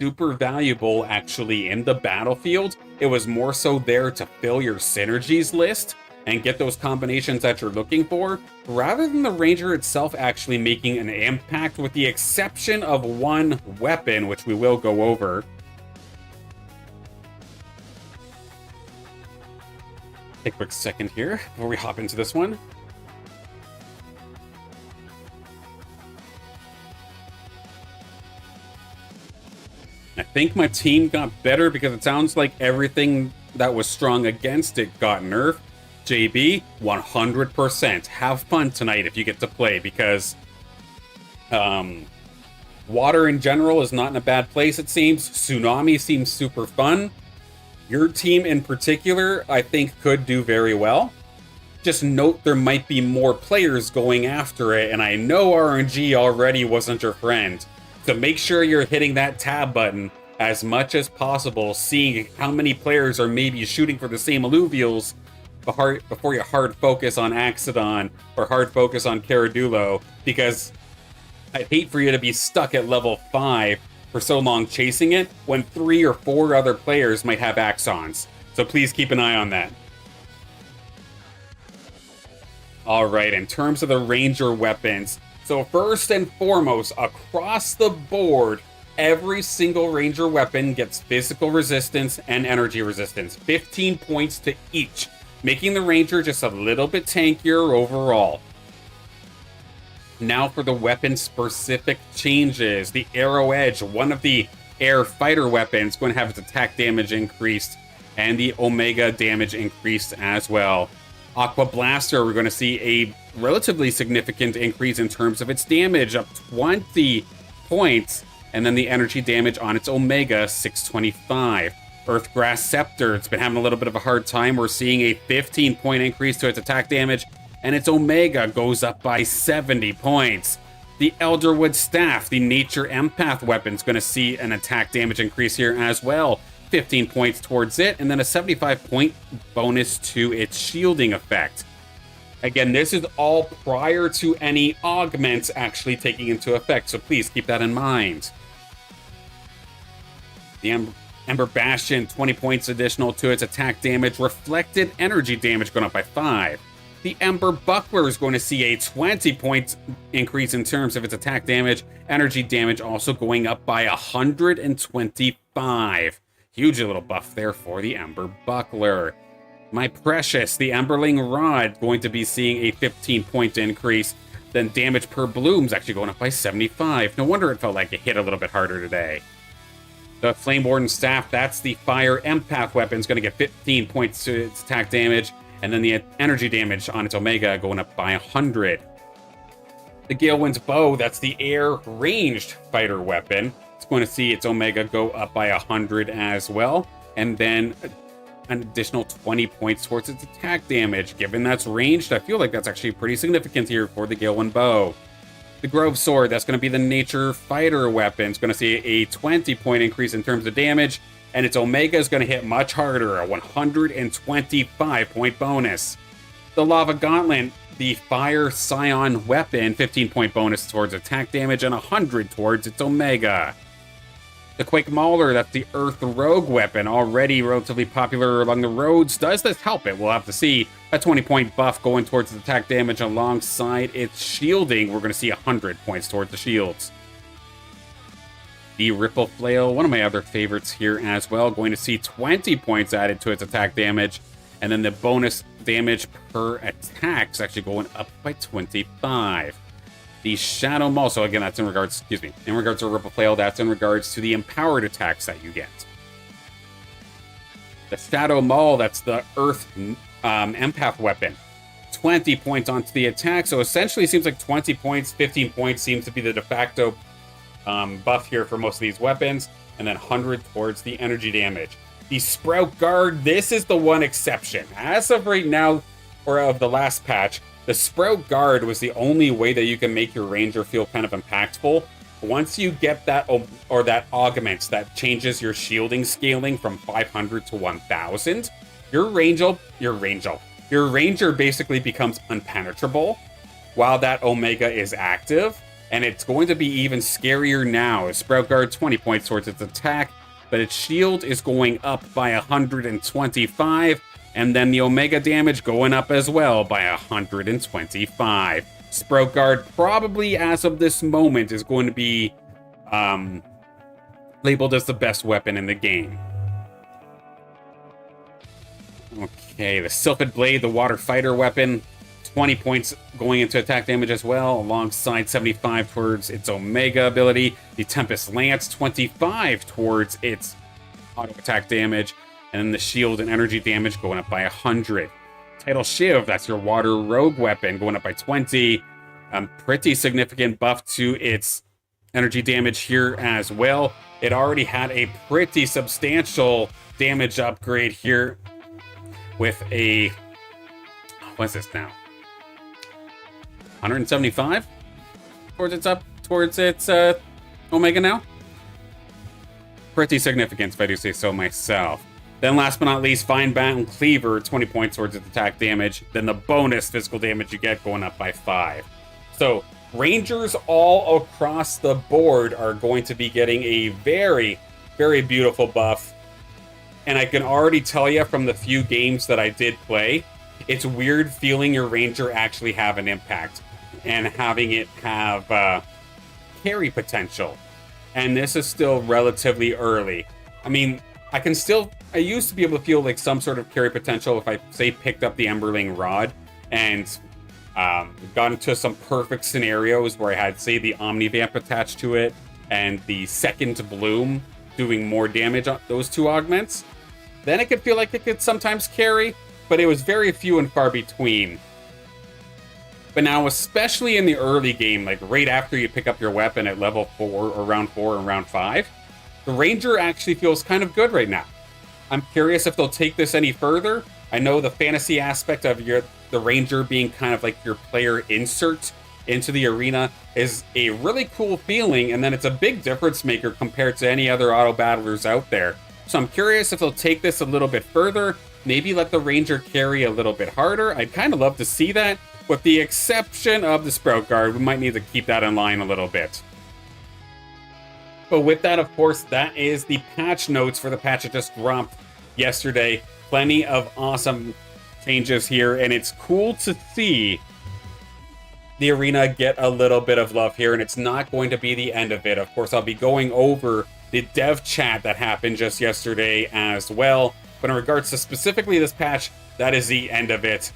super valuable actually in the battlefield. It was more so there to fill your synergies list and get those combinations that you're looking for, rather than the Ranger itself actually making an impact, with the exception of one weapon, which we will go over. Take a quick second here before we hop into this one. I think my team got better because it sounds like everything that was strong against it got nerfed. JB, 100%. Have fun tonight if you get to play, because water in general is not in a bad place, it seems. Tsunami seems super fun. Your team in particular, I think, could do very well. Just note there might be more players going after it, and I know RNG already wasn't your friend. So make sure you're hitting that tab button as much as possible, seeing how many players are maybe shooting for the same Illuvials before you hard focus on Axodon or hard focus on Caradulo, because I'd hate for you to be stuck at level 5 for so long chasing it when 3 or 4 other players might have Axons. So please keep an eye on that. Alright, in terms of the Ranger weapons, so first and foremost, across the board, every single Ranger weapon gets physical resistance and energy resistance, 15 points to each, making the Ranger just a little bit tankier overall. Now for the weapon-specific changes. The Arrow Edge, one of the air fighter weapons, going to have its attack damage increased, and the Omega damage increased as well. Aqua Blaster, we're going to see a relatively significant increase in terms of its damage, up 20 points, and then the energy damage on its Omega, 625. Earthgrass Scepter, it's been having a little bit of a hard time. We're seeing a 15-point increase to its attack damage, and its Omega goes up by 70 points. The Elderwood Staff, the Nature Empath weapon, is going to see an attack damage increase here as well. 15 points towards it, and then a 75-point bonus to its shielding effect. Again, this is all prior to any augments actually taking into effect, so please keep that in mind. The Ember Bastion, 20 points additional to its attack damage. Reflected energy damage going up by 5. The Ember Buckler is going to see a 20-point increase in terms of its attack damage. Energy damage also going up by 125. Huge little buff there for the Ember Buckler. My precious, the Emberling Rod going to be seeing a 15-point increase. Then damage per bloom is actually going up by 75. No wonder it felt like it hit a little bit harder today. The Flame Warden Staff, that's the Fire Empath weapon, is going to get 15 points to its attack damage. And then the energy damage on its Omega going up by 100. The Galewind's Bow, that's the air ranged fighter weapon. It's going to see its Omega go up by 100 as well. And then an additional 20 points towards its attack damage. Given that's ranged, I feel like that's actually pretty significant here for the Galewind Bow. The Grove Sword, that's going to be the nature fighter weapon. It's going to see a 20-point increase in terms of damage. And its Omega is going to hit much harder, a 125-point bonus. The Lava Gauntlet, the Fire Scion weapon, 15-point bonus towards attack damage and 100 towards its Omega. The Quake Mauler, that's the Earth Rogue weapon, already relatively popular along the roads. Does this help it? We'll have to see. A 20-point buff going towards its attack damage alongside its shielding. We're going to see 100 points towards the shields. The Ripple Flail, one of my other favorites here as well, going to see 20 points added to its attack damage, and then the bonus damage per attack is actually going up by 25. The Shadow Maul, so again, that's in regards, in regards to Ripple Flail, that's in regards to the empowered attacks that you get. The Shadow Maul, that's the Earth Empath weapon. 20 points onto the attack, so essentially it seems like 20 points, 15 points seems to be the de facto buff here for most of these weapons, and then 100 towards the energy damage. The Sprout Guard, this is the one exception. As of right now, or of the last patch, the Sprout Guard was the only way that you can make your Ranger feel kind of impactful. Once you get that, or that augment that changes your shielding scaling from 500 to 1000, your Ranger basically becomes impenetrable while that Omega is active. And it's going to be even scarier now. Sprout Guard, 20 points towards its attack, but its shield is going up by 125, and then the Omega damage going up as well by 125. Sprout Guard probably, as of this moment, is going to be labeled as the best weapon in the game. Okay, the Sylphid Blade, the water fighter weapon, 20 points going into attack damage as well, alongside 75 towards its Omega ability. The Tempest Lance, 25 towards its auto attack damage, and then the shield and energy damage going up by 100. Tidal Shiv, that's your water rogue weapon, going up by 20. Pretty significant buff to its energy damage here as well. It already had a pretty substantial damage upgrade here with a... what's this now? 175 towards its Omega now. Pretty significant, if I do say so myself. Then last but not least, Fine Bound Cleaver, 20 points towards its attack damage. Then the bonus physical damage you get going up by 5. So Rangers all across the board are going to be getting a very, very beautiful buff. And I can already tell you from the few games that I did play, it's weird feeling your Ranger actually have an impact and having it have carry potential. And this is still relatively early. I mean, I used to be able to feel like some sort of carry potential if I, say, picked up the Emberling Rod and got into some perfect scenarios where I had, say, the Omnivamp attached to it and the second Bloom doing more damage on those two augments. Then it could feel like it could sometimes carry, but it was very few and far between. But now, especially in the early game, like right after you pick up your weapon at level 4 or round 4 and round 5, the Ranger actually feels kind of good right now. I'm curious if they'll take this any further. I know the fantasy aspect of the Ranger being kind of like your player insert into the arena is a really cool feeling, and then it's a big difference maker compared to any other auto battlers out there. So I'm curious if they'll take this a little bit further, maybe let the Ranger carry a little bit harder. I'd kind of love to see that. With the exception of the Sprout Guard, we might need to keep that in line a little bit. But with that, of course, that is the patch notes for the patch that just dropped yesterday. Plenty of awesome changes here, and it's cool to see the arena get a little bit of love here, and it's not going to be the end of it. Of course, I'll be going over the dev chat that happened just yesterday as well. But in regards to specifically this patch, that is the end of it.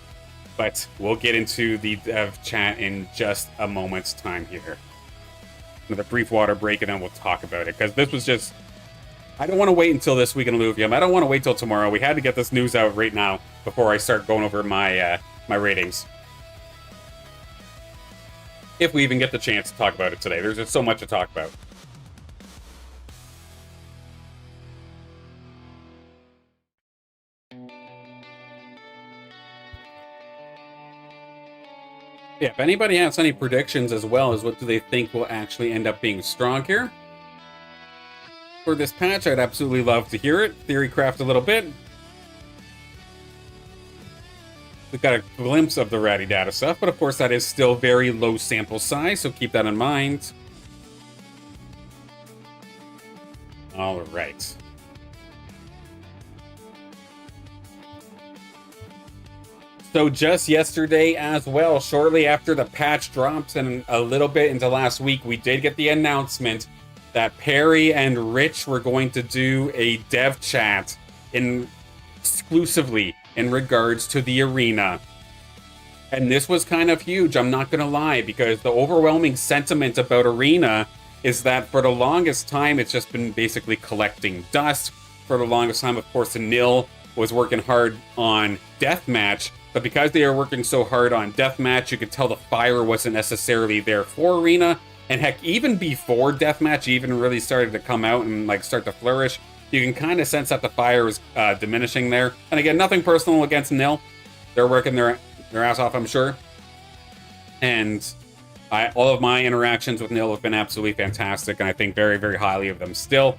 But we'll get into the dev chat in just a moment's time here. Another brief water break, and then we'll talk about it. Because this was just... I don't want to wait until this week in Illuvium. I don't want to wait till tomorrow. We had to get this news out right now before I start going over my my ratings. If we even get the chance to talk about it today. There's just so much to talk about. Yeah, if anybody has any predictions as well as what do they think will actually end up being strong here for this patch, I'd absolutely love to hear it. Theorycraft a little bit. We've got a glimpse of the ratty data stuff, but of course that is still very low sample size, so keep that in mind. All right. So just yesterday as well, shortly after the patch drops and a little bit into last week, we did get the announcement that Perry and Rich were going to do a dev chat exclusively in regards to the arena. And this was kind of huge, I'm not gonna lie, because the overwhelming sentiment about arena is that for the longest time, it's just been basically collecting dust. For the longest time, of course, Nil was working hard on deathmatch, but because they were working so hard on deathmatch, you could tell the fire wasn't necessarily there for arena. And heck, even before deathmatch even really started to come out and like start to flourish, you can kind of sense that the fire is diminishing there. And again, nothing personal against Nil. They're working their ass off, I'm sure. And all of my interactions with Nil have been absolutely fantastic, and I think very, very highly of them still.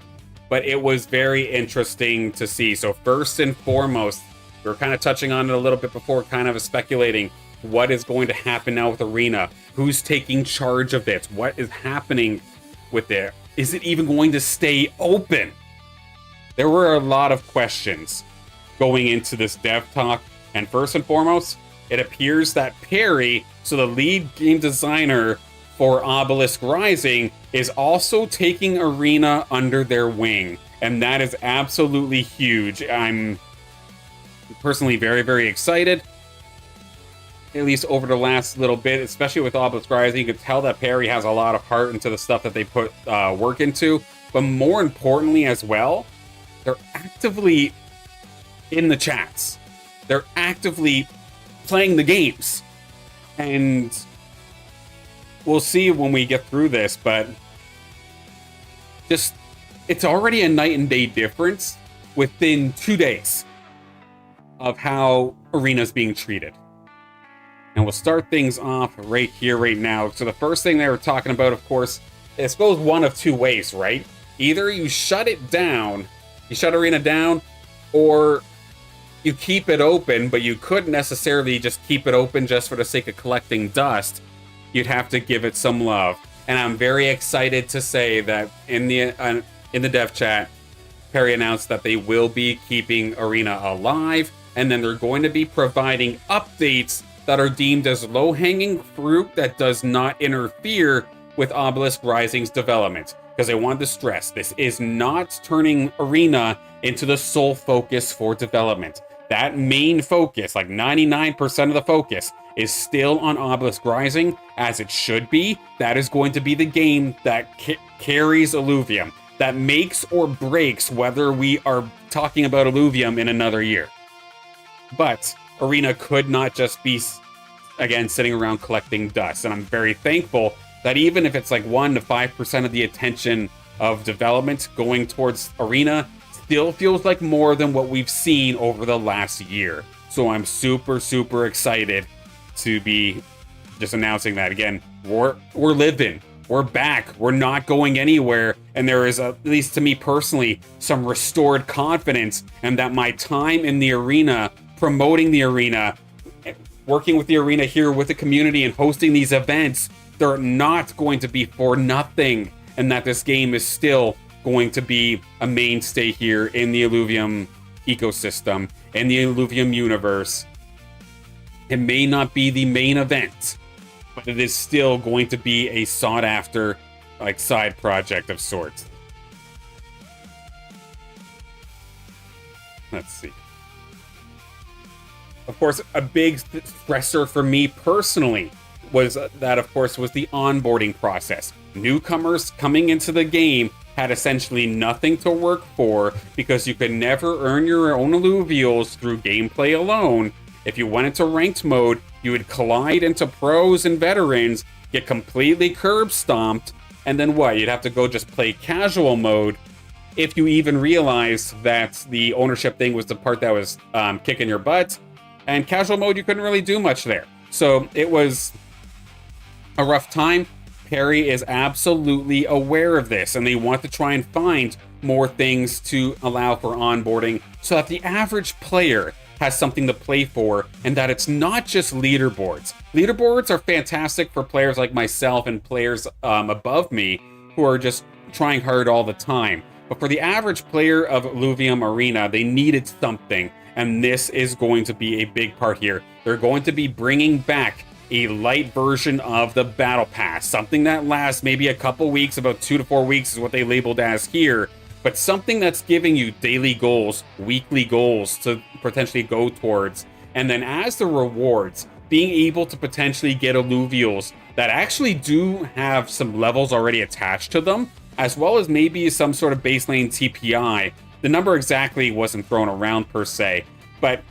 But it was very interesting to see. So first and foremost, we were kind of touching on it a little bit before, kind of speculating what is going to happen now with Arena. Who's taking charge of it? What is happening with it? Is it even going to stay open? There were a lot of questions going into this dev talk. And first and foremost, it appears that Perry, so the lead game designer for Obelisk Rising, is also taking Arena under their wing. And that is absolutely huge. I'm personally very, very excited. At least over the last little bit, especially with Obelisk Rising, you can tell that Perry has a lot of heart into the stuff that they put work into. But more importantly as well, they're actively in the chats. They're actively playing the games. And we'll see when we get through this, but just, it's already a night and day difference within 2 days of how Arena's being treated. And we'll start things off right here, right now. So the first thing they were talking about, of course, it goes one of two ways, right? Either you shut it down, you shut Arena down, or you keep it open, but you couldn't necessarily just keep it open just for the sake of collecting dust. You'd have to give it some love. And I'm very excited to say that in the dev chat, Perry announced that they will be keeping Arena alive, and then they're going to be providing updates that are deemed as low-hanging fruit that does not interfere with Obelisk Rising's development. Because I want to stress, this is not turning Arena into the sole focus for development. That main focus, like 99% of the focus, is still on Obelisk Rising, as it should be. That is going to be the game that carries Illuvium, that makes or breaks whether we are talking about Illuvium in another year. But Arena could not just be, again, sitting around collecting dust. And I'm very thankful that even if it's like 1 to 5% of the attention of development going towards Arena, still feels like more than what we've seen over the last year. So I'm super, super excited to be just announcing that. Again, we're living we're back. We're not going anywhere. And there is, at least to me personally, some restored confidence, and that my time in the arena, promoting the arena, working with the arena here with the community and hosting these events, they're not going to be for nothing. And that this game is still going to be a mainstay here in the Illuvium ecosystem, in the Illuvium universe. It may not be the main event, but it is still going to be a sought-after, like, side project of sorts. Let's see. Of course, a big stressor for me personally was that, of course, was the onboarding process. Newcomers coming into the game had essentially nothing to work for because you could never earn your own Illuvials through gameplay alone. If you went into ranked mode, you would collide into pros and veterans, get completely curb stomped, and then what? You'd have to go just play casual mode if you even realized that the ownership thing was the part that was kicking your butt. And casual mode, you couldn't really do much there. So it was a rough time. Perry is absolutely aware of this, and they want to try and find more things to allow for onboarding so that the average player has something to play for, and that it's not just leaderboards. Leaderboards are fantastic for players like myself and players above me who are just trying hard all the time. But for the average player of Illuvium Arena, they needed something, and this is going to be a big part here. They're going to be bringing back a light version of the Battle Pass, something that lasts maybe a couple weeks, about 2 to 4 weeks is what they labeled as here, but something that's giving you daily goals, weekly goals to potentially go towards. And then as the rewards, being able to potentially get Illuvials that actually do have some levels already attached to them, as well as maybe some sort of base lane TPI. The number exactly wasn't thrown around per se, but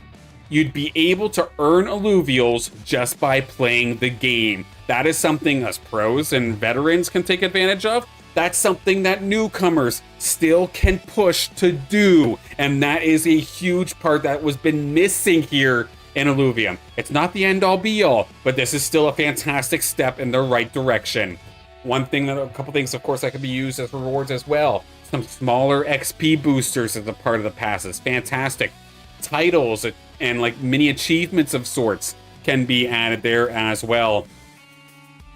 you'd be able to earn Illuvials just by playing the game. That is something us pros and veterans can take advantage of. That's something that newcomers still can push to do. And that is a huge part that was been missing here in Illuvium. It's not the end-all be-all, but this is still a fantastic step in the right direction. A couple things, of course, that could be used as rewards as well. Some smaller XP boosters as a part of the passes. Fantastic. Titles and like mini achievements of sorts can be added there as well.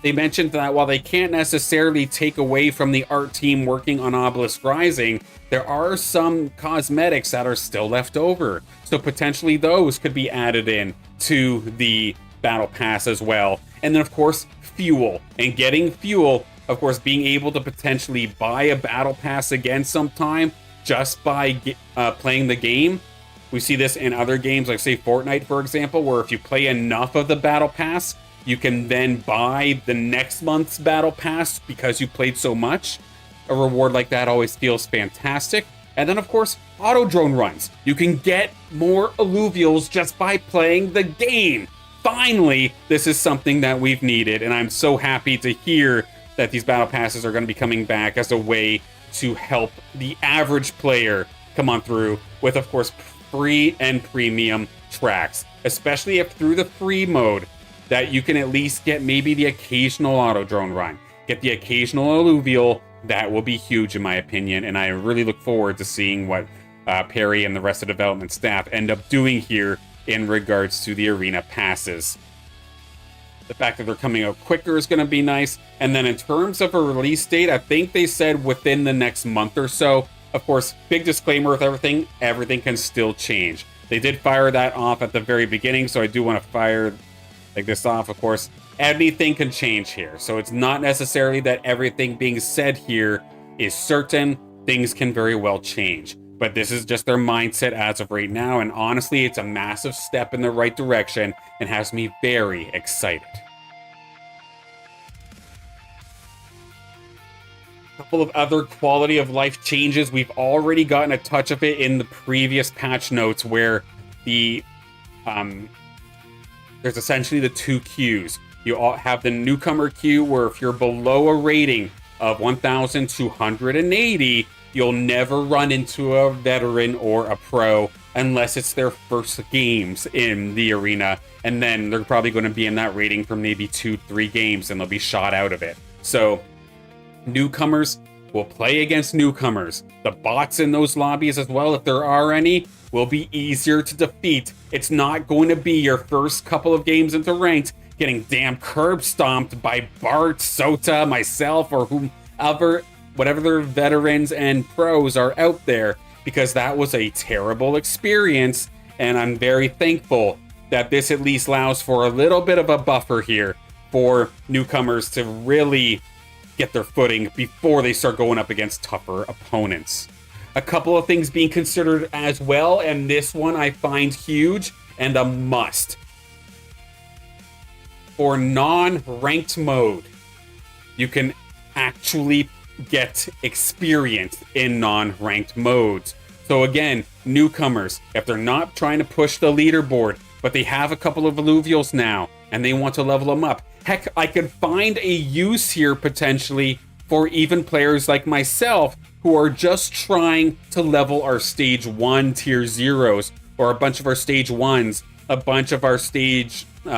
They mentioned that while they can't necessarily take away from the art team working on Obelisk Rising, there are some cosmetics that are still left over. So potentially those could be added in to the Battle Pass as well. And then, of course, fuel. And getting fuel, of course, being able to potentially buy a Battle Pass again sometime just by playing the game. We see this in other games, like say Fortnite, for example, where if you play enough of the Battle Pass, you can then buy the next month's Battle Pass because you played so much. A reward like that always feels fantastic. And then, of course, auto drone runs. You can get more Illuvials just by playing the game. Finally, this is something that we've needed, and I'm so happy to hear that these Battle Passes are going to be coming back as a way to help the average player come on through with, of course, free and premium tracks, especially if through the free mode that you can at least get maybe the occasional auto drone run, get the occasional Illuvial. That will be huge in my opinion, and I really look forward to seeing what Perry and the rest of the development staff end up doing here in regards to the arena passes. The fact that they're coming out quicker is going to be nice. And then in terms of a release date, I think they said within the next month or so. Of course, big disclaimer with everything can still change. They did fire that off at the very beginning, so I do want to fire this off. Of course, anything can change here. So it's not necessarily that everything being said here is certain. Things can very well change. But this is just their mindset as of right now, and honestly, it's a massive step in the right direction and has me very excited. A couple of other quality of life changes. We've already gotten a touch of it in the previous patch notes where the there's essentially the two queues. You all have the newcomer queue where if you're below a rating of 1,280, you'll never run into a veteran or a pro unless it's their first games in the arena. And then they're probably going to be in that rating for maybe 2-3 games and they'll be shot out of it. So Newcomers will play against newcomers. The bots in those lobbies as well, if there are any, will be easier to defeat. It's not going to be your first couple of games into ranked getting damn curb stomped by Bart, Sota, myself, or whomever, whatever their veterans and pros are out there, because that was a terrible experience, and I'm very thankful that this at least allows for a little bit of a buffer here for newcomers to really get their footing before they start going up against tougher opponents. A couple of things being considered as well, and this one I find huge and a must. For non-ranked mode, you can actually get experience in non-ranked modes. So again, newcomers, if they're not trying to push the leaderboard, but they have a couple of Illuvials now, and they want to level them up, heck, I could find a use here potentially for even players like myself who are just trying to level our stage 1 tier 0s, or a bunch of our stage 1s, a bunch of our stage 3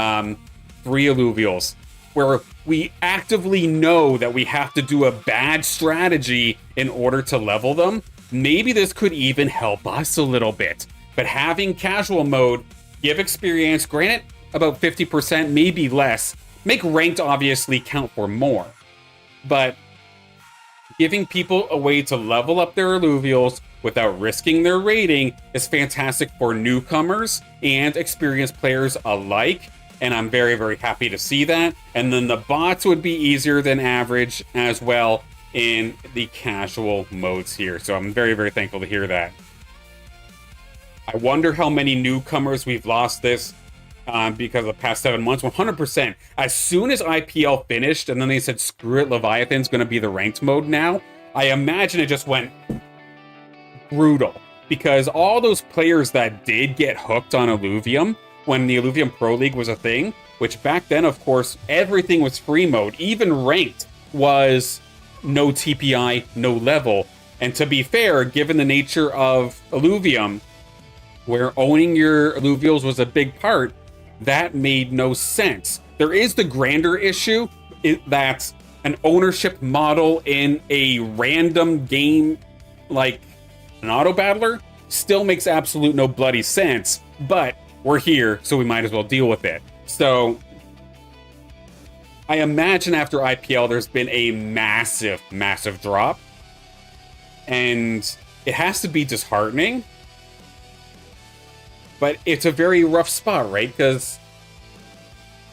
Illuvials, where we actively know that we have to do a bad strategy in order to level them. Maybe this could even help us a little bit. But having casual mode, give experience, granted about 50%, maybe less, make ranked obviously count for more. But giving people a way to level up their Illuvials without risking their rating is fantastic for newcomers and experienced players alike. And I'm very, very happy to see that. And then the bots would be easier than average as well in the casual modes here. So I'm very, very thankful to hear that. I wonder how many newcomers we've lost this because of the past 7 months. 100%. As soon as IPL finished and then they said, screw it, Leviathan's going to be the ranked mode now, I imagine it just went brutal. Because all those players that did get hooked on Illuvium, when the Illuvium Pro League was a thing, which back then, of course, everything was free mode. Even ranked was no TPI, no level. And to be fair, given the nature of Illuvium, where owning your Illuvials was a big part, that made no sense. There is the grander issue that an ownership model in a random game like an auto battler still makes absolute no bloody sense, but we're here, so we might as well deal with it. So I imagine after IPL, there's been a massive, massive drop. And it has to be disheartening. But it's a very rough spot, right? Because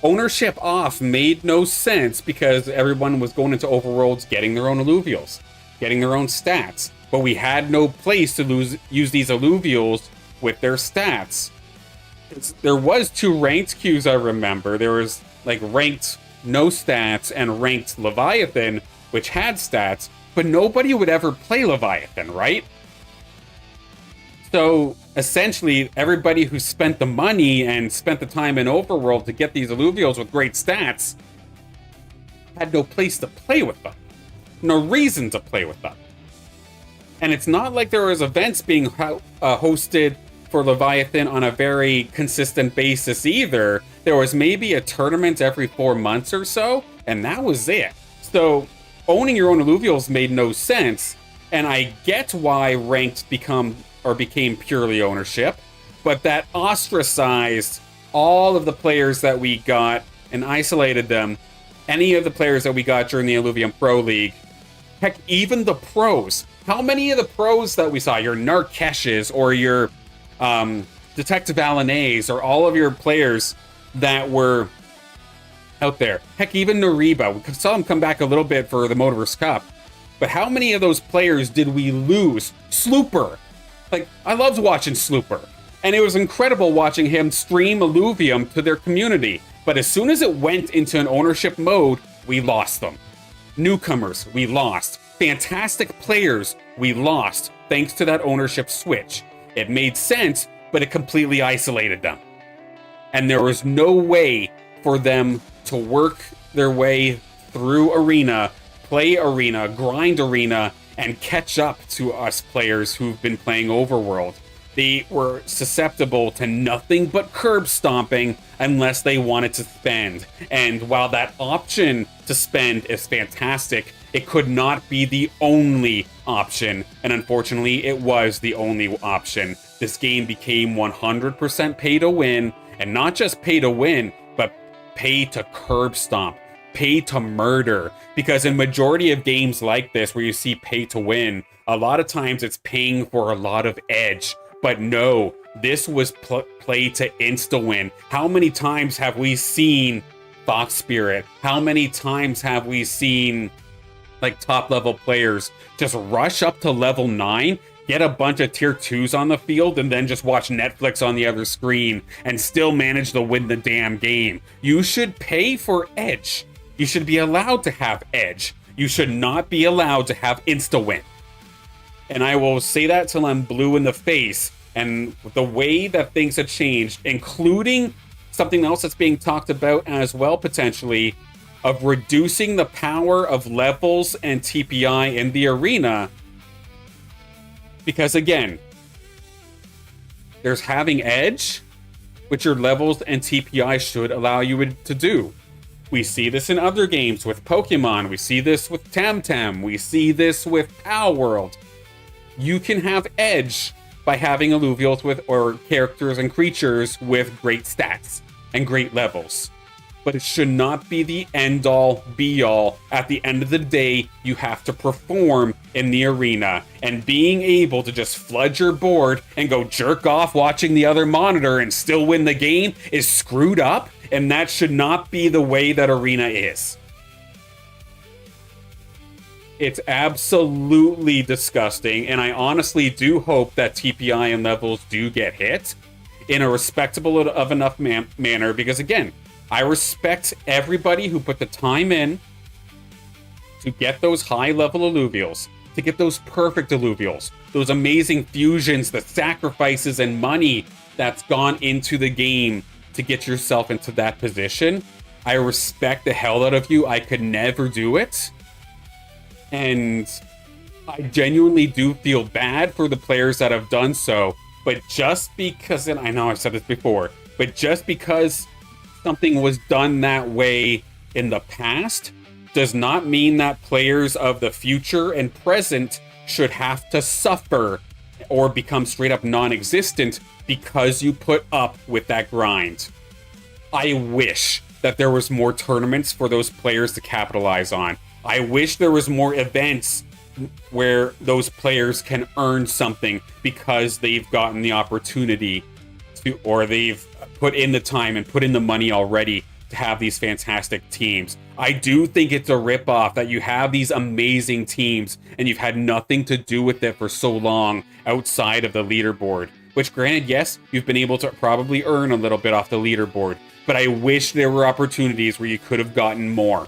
ownership off made no sense because everyone was going into overworlds getting their own Illuvials, getting their own stats. But we had no place to use these Illuvials with their stats. There was 2 ranked queues, I remember. There was like ranked no stats and ranked Leviathan, which had stats, but nobody would ever play Leviathan, right? So essentially, everybody who spent the money and spent the time in Overworld to get these Illuvials with great stats had no place to play with them. No reason to play with them. And it's not like there was events being hosted for Leviathan on a very consistent basis either. There was maybe a tournament every 4 months or so, and that was it. So owning your own Illuvials made no sense, and I get why ranked became purely ownership, but that ostracized all of the players that we got and isolated them. Any of the players that we got during the Illuvium Pro League, heck, even the pros. How many of the pros that we saw, your Narkeshes or your Detective Alanés, or all of your players that were out there. Heck, even Nariba. We saw him come back a little bit for the Motorverse Cup. But how many of those players did we lose? Slooper. Like, I loved watching Slooper. And it was incredible watching him stream Illuvium to their community. But as soon as it went into an ownership mode, we lost them. Newcomers, we lost. Fantastic players, we lost, thanks to that ownership switch. It made sense, but it completely isolated them. And there was no way for them to work their way through Arena, play Arena, grind Arena, and catch up to us players who've been playing Overworld. They were susceptible to nothing but curb stomping unless they wanted to spend. And while that option to spend is fantastic. It could not be the only option, and unfortunately, it was the only option. This game became 100% pay to win, and not just pay to win, but pay to curb stomp, pay to murder. Because in majority of games like this, where you see pay to win, a lot of times it's paying for a lot of edge. But no, this was play to insta-win. How many times have we seen Fox Spirit? How many times have we seen like top level players just rush up to level 9, get a bunch of tier 2s on the field, and then just watch Netflix on the other screen and still manage to win the damn game? You should pay for edge. You should be allowed to have edge. You should not be allowed to have insta-win. And I will say that till I'm blue in the face. And the way that things have changed, including something else that's being talked about as well, potentially, of reducing the power of levels and TPI in the arena. Because again, there's having edge, which your levels and TPI should allow you to do. We see this in other games with Pokemon. We see this with Temtem. We see this with Power World. You can have edge by having Illuvials with, or characters and creatures with great stats and great levels. But it should not be the end-all, be-all. At the end of the day, you have to perform in the arena. And being able to just flood your board and go jerk off watching the other monitor and still win the game is screwed up, and that should not be the way that arena is. It's absolutely disgusting, and I honestly do hope that TPI and levels do get hit in a respectable of enough manner, because again, I respect everybody who put the time in to get those high-level Illuvials, to get those perfect Illuvials, those amazing fusions, the sacrifices and money that's gone into the game to get yourself into that position. I respect the hell out of you. I could never do it. And I genuinely do feel bad for the players that have done so. But just because, and I know I've said this before, but just because something was done that way in the past does not mean that players of the future and present should have to suffer or become straight up non-existent because you put up with that grind. I wish that there was more tournaments for those players to capitalize on. I wish there was more events where those players can earn something because they've gotten the opportunity to, or they've put in the time and put in the money already to have these fantastic teams. I do think it's a ripoff that you have these amazing teams and you've had nothing to do with it for so long outside of the leaderboard. Which, granted, yes, you've been able to probably earn a little bit off the leaderboard, but I wish there were opportunities where you could have gotten more.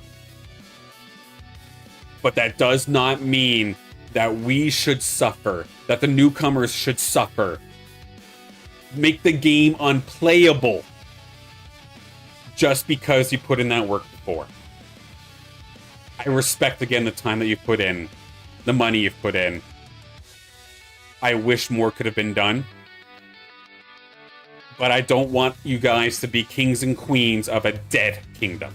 But that does not mean that we should suffer, that the newcomers should suffer. Make the game unplayable just because you put in that work before. I respect, again, the time that you've put in, the money you've put in. I wish more could have been done. But I don't want you guys to be kings and queens of a dead kingdom.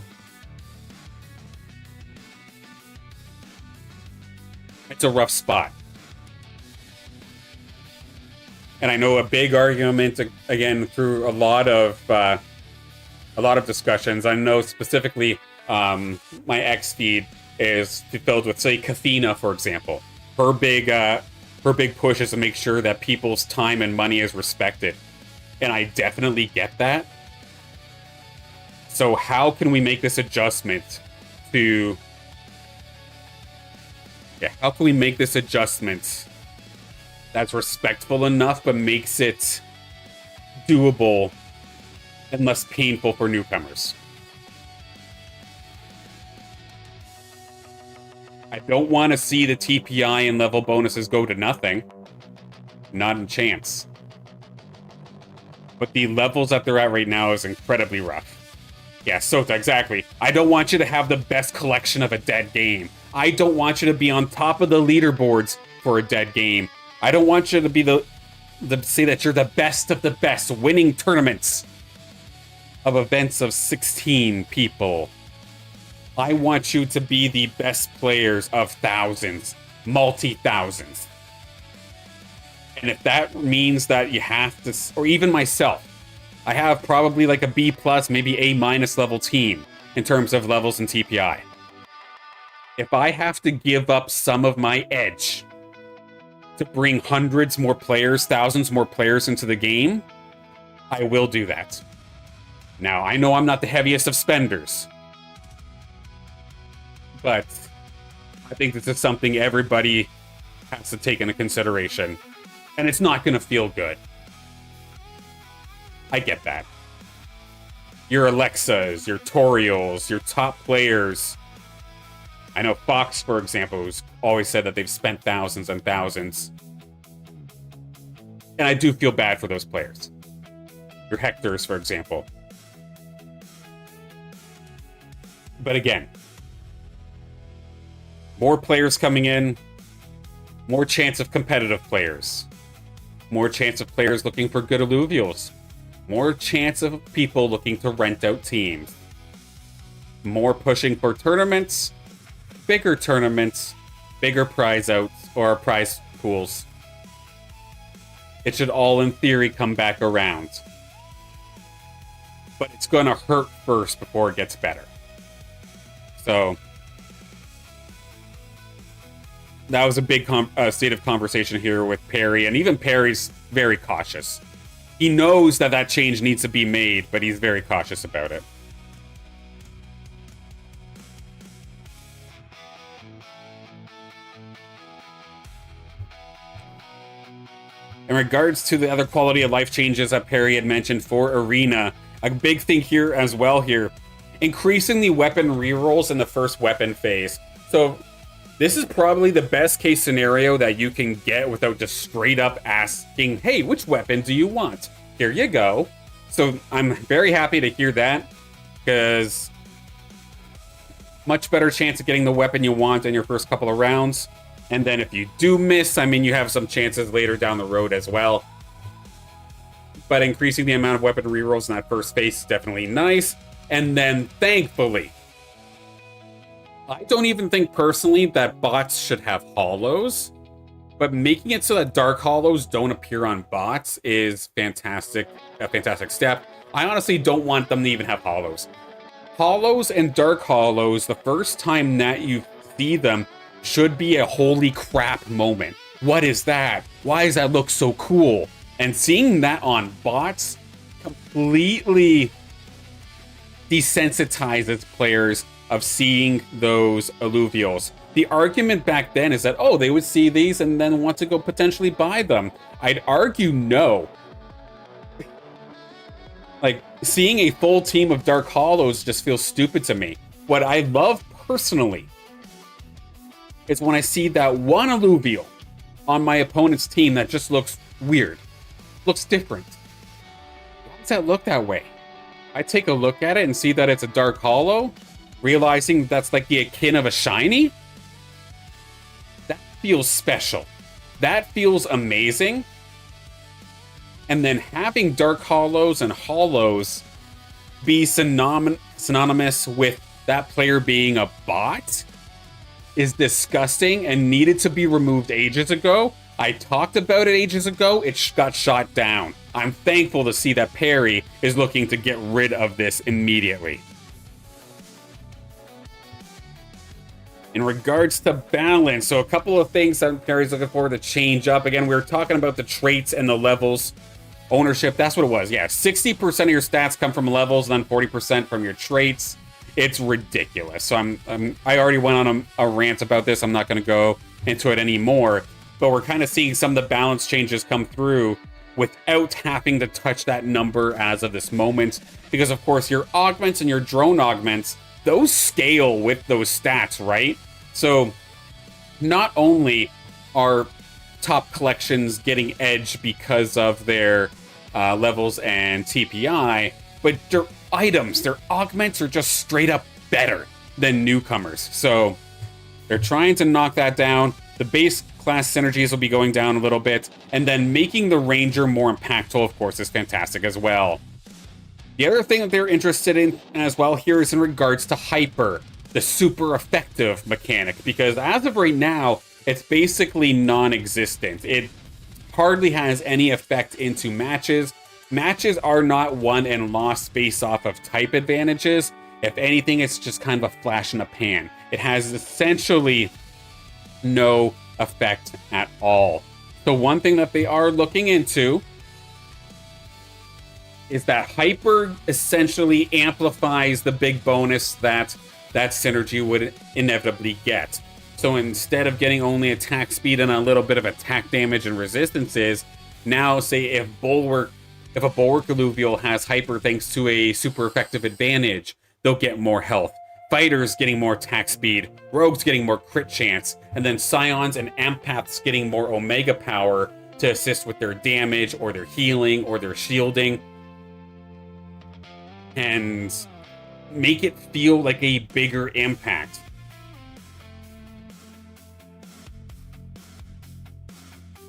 It's a rough spot. And I know a big argument, again, through a lot of discussions. I know specifically my X feed is filled with, say, Kathina, for example. Her big push is to make sure that people's time and money is respected. And I definitely get that. So how can we make this adjustment to... Yeah, how can we make this adjustment that's respectful enough but makes it doable and less painful for newcomers? I don't want to see the TPI and level bonuses go to nothing. Not a chance. But the levels that they're at right now is incredibly rough. Yeah, Sota, exactly. I don't want you to have the best collection of a dead game. I don't want you to be on top of the leaderboards for a dead game. I don't want you to be say that you're the best of the best, winning tournaments of events of 16 people. I want you to be the best players of thousands, multi-thousands. And if that means that you have to, or even myself, I have probably like a B+, maybe A- level team in terms of levels and TPI. If I have to give up some of my edge to bring hundreds more players, thousands more players into the game, I will do that. Now, I know I'm not the heaviest of spenders, but I think this is something everybody has to take into consideration. And it's not going to feel good. I get that. Your Alexas, your Toriels, your top players. I know Fox, for example, who's always said that they've spent thousands and thousands. And I do feel bad for those players. Your Hectors, for example. But again, more players coming in, more chance of competitive players, more chance of players looking for good Illuvials, more chance of people looking to rent out teams, more pushing for tournaments, bigger prize outs or prize pools. It should all, in theory, come back around. But it's going to hurt first before it gets better. So that was a big state of conversation here with Perry, and even Perry's very cautious. He knows that that change needs to be made, but he's very cautious about it. In regards to the other quality of life changes that Perry had mentioned for Arena, a big thing here as well here, increasing the weapon rerolls in the first weapon phase. So this is probably the best case scenario that you can get without just straight up asking, hey, which weapon do you want? Here you go. So I'm very happy to hear that, because much better chance of getting the weapon you want in your first couple of rounds. And then if you do miss, I mean, you have some chances later down the road as well. But increasing the amount of weapon rerolls in that first phase is definitely nice. And then, thankfully, I don't even think personally that bots should have hollows, but making it so that dark hollows don't appear on bots is fantastic, a fantastic step. I honestly don't want them to even have hollows. Hollows and dark hollows, the first time that you see them, should be a holy crap moment. What is that? Why does that look so cool? And seeing that on bots completely desensitizes players of seeing those Illuvials. The argument back then is that, oh, they would see these and then want to go potentially buy them. I'd argue no. Like, seeing a full team of Dark Hollows just feels stupid to me. What I love personally is when I see that one Illuvial on my opponent's team that just looks weird, looks different. Why does that look that way? I take a look at it and see that it's a Dark Hollow, realizing that's like the akin of a shiny. That feels special. That feels amazing. And then having Dark Hollows and Hollows be synonymous with that player being a bot is disgusting and needed to be removed ages ago. I talked about it ages ago. It got shot down. I'm thankful to see that Perry is looking to get rid of this immediately. In regards to balance, so a couple of things that Perry's looking for to change up. Again, we were talking about the traits and the levels. Ownership, that's what it was. Yeah, 60% of your stats come from levels, and then 40% from your traits. It's ridiculous. So I already went on a rant about this. I'm not going to go into it anymore. But we're kind of seeing some of the balance changes come through without having to touch that number as of this moment. Because, of course, your augments and your drone augments, those scale with those stats, right? So not only are top collections getting edge because of their levels and TPI, but their items, their augments are just straight up better than newcomers. So they're trying to knock that down. The base class synergies will be going down a little bit, and then making the ranger more impactful, of course, is fantastic as well. The other thing that they're interested in as well here is in regards to hyper. the super effective mechanic, because as of right now, it's basically non-existent. It hardly has any effect into matches. Matches are not won and lost based off of type advantages. If anything, it's just kind of a flash in the pan. It has essentially no effect at all. So one thing that they are looking into is that Hyper essentially amplifies the big bonus that that synergy would inevitably get. So instead of getting only attack speed and a little bit of attack damage and resistances, now say if a Bulwark Illuvial has Hyper thanks to a super effective advantage, they'll get more health. Fighters getting more attack speed, Rogues getting more crit chance, and then Scions and Empaths getting more Omega power to assist with their damage or their healing or their shielding. And make it feel like a bigger impact.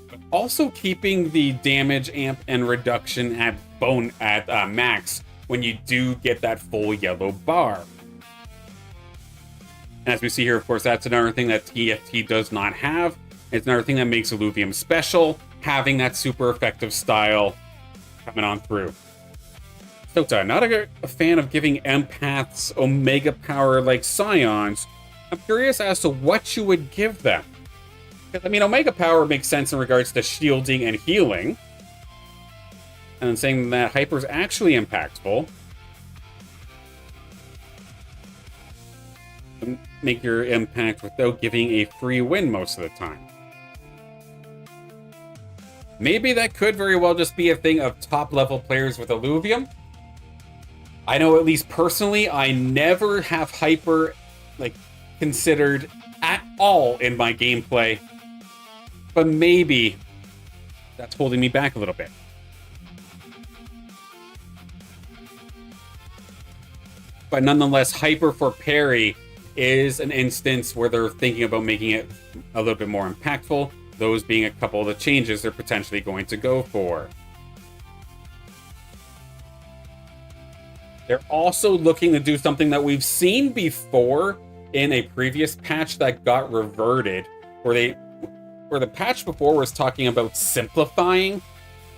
But also keeping the damage amp and reduction at max when you do get that full yellow bar. And as we see here, of course, that's another thing that TFT does not have. It's another thing that makes Illuvium special, having that super effective style coming on through. So, not a fan of giving empaths Omega power like Scions. I'm curious as to what you would give them. Because, I mean, Omega power makes sense in regards to shielding and healing. And saying that Hyper is actually impactful. Make your impact without giving a free win most of the time. Maybe that could very well just be a thing of top-level players with Illuvium. I know, at least personally, I never have Hyper considered at all in my gameplay. But maybe that's holding me back a little bit. But nonetheless, Hyper for parry is an instance where they're thinking about making it a little bit more impactful. Those being a couple of the changes they're potentially going to go for. They're also looking to do something that we've seen before in a previous patch that got reverted, where the patch before was talking about simplifying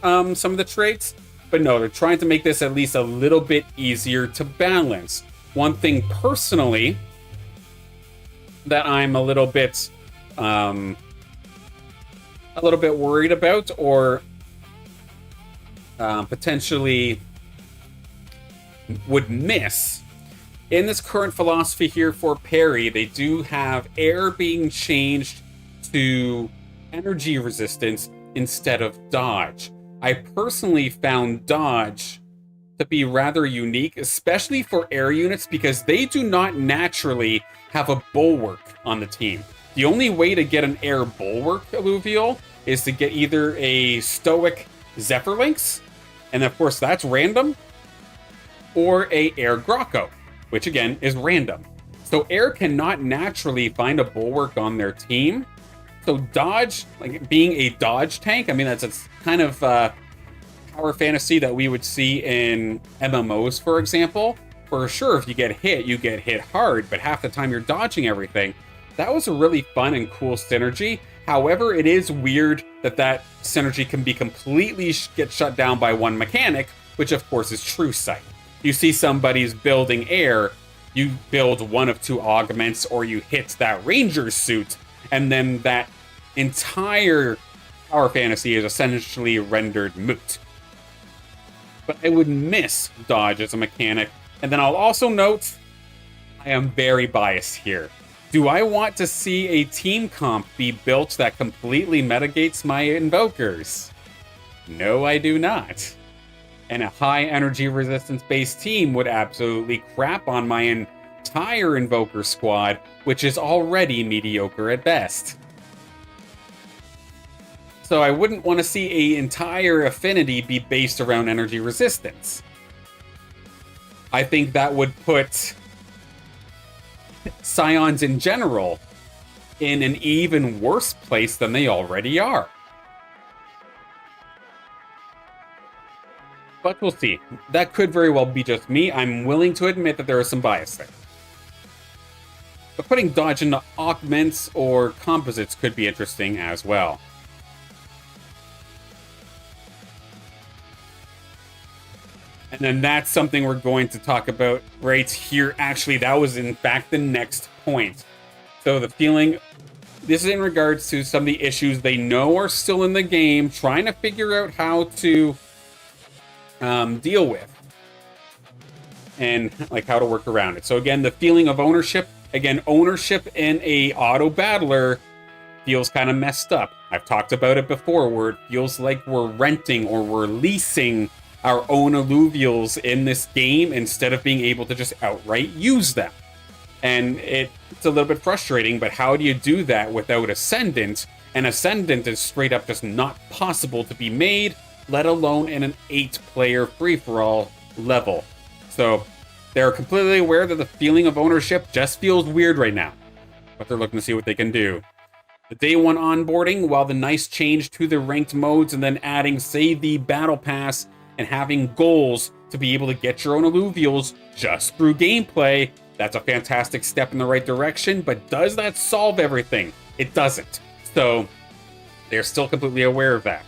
some of the traits, but no, they're trying to make this at least a little bit easier to balance. One thing personally that I'm a little bit worried about, or potentially would miss in this current philosophy here for parry, they do have air being changed to energy resistance instead of dodge. I personally found dodge to be rather unique, especially for air units, because they do not naturally have a bulwark on the team. The only way to get an air bulwark Illuvial is to get either a stoic Zephyrlynx, and of course that's random, or a air Grocko, which again is random. So air cannot naturally find a bulwark on their team. So dodge, being a dodge tank, I mean, that's a kind of power fantasy that we would see in MMOs, for example. For sure, if you get hit hard, but half the time you're dodging everything. That was a really fun and cool synergy. However, it is weird that synergy can be completely get shut down by one mechanic, which of course is True Sight. You see somebody's building air, you build one of two augments, or you hit that ranger suit, and then that entire power fantasy is essentially rendered moot. But I would miss dodge as a mechanic. And then I'll also note, I am very biased here. Do I want to see a team comp be built that completely mitigates my invokers? No, I do not. And a high energy resistance based team would absolutely crap on my entire invoker squad, which is already mediocre at best. So I wouldn't want to see an entire affinity be based around energy resistance. I think that would put Scions in general in an even worse place than they already are. But we'll see. That could very well be just me. I'm willing to admit that there is some bias there. But putting dodge into augments or composites could be interesting as well. And then that's something we're going to talk about right here. Actually, that was in fact the next point. So the feeling, this is in regards to some of the issues they know are still in the game, trying to figure out how to deal with. And like how to work around it. So again, the feeling of ownership. Again, ownership in a auto battler feels kind of messed up. I've talked about it before, where it feels like we're renting or we're leasing our own Illuvials in this game instead of being able to just outright use them. And it's a little bit frustrating, but how do you do that without Ascendant? And Ascendant is straight up just not possible to be made, let alone in an 8-player free-for-all level. So they're completely aware that the feeling of ownership just feels weird right now, but they're looking to see what they can do. The day one onboarding, while the nice change to the ranked modes and then adding, say, the battle pass and having goals to be able to get your own Illuvials just through gameplay, that's a fantastic step in the right direction, but does that solve everything? It doesn't. So they're still completely aware of that.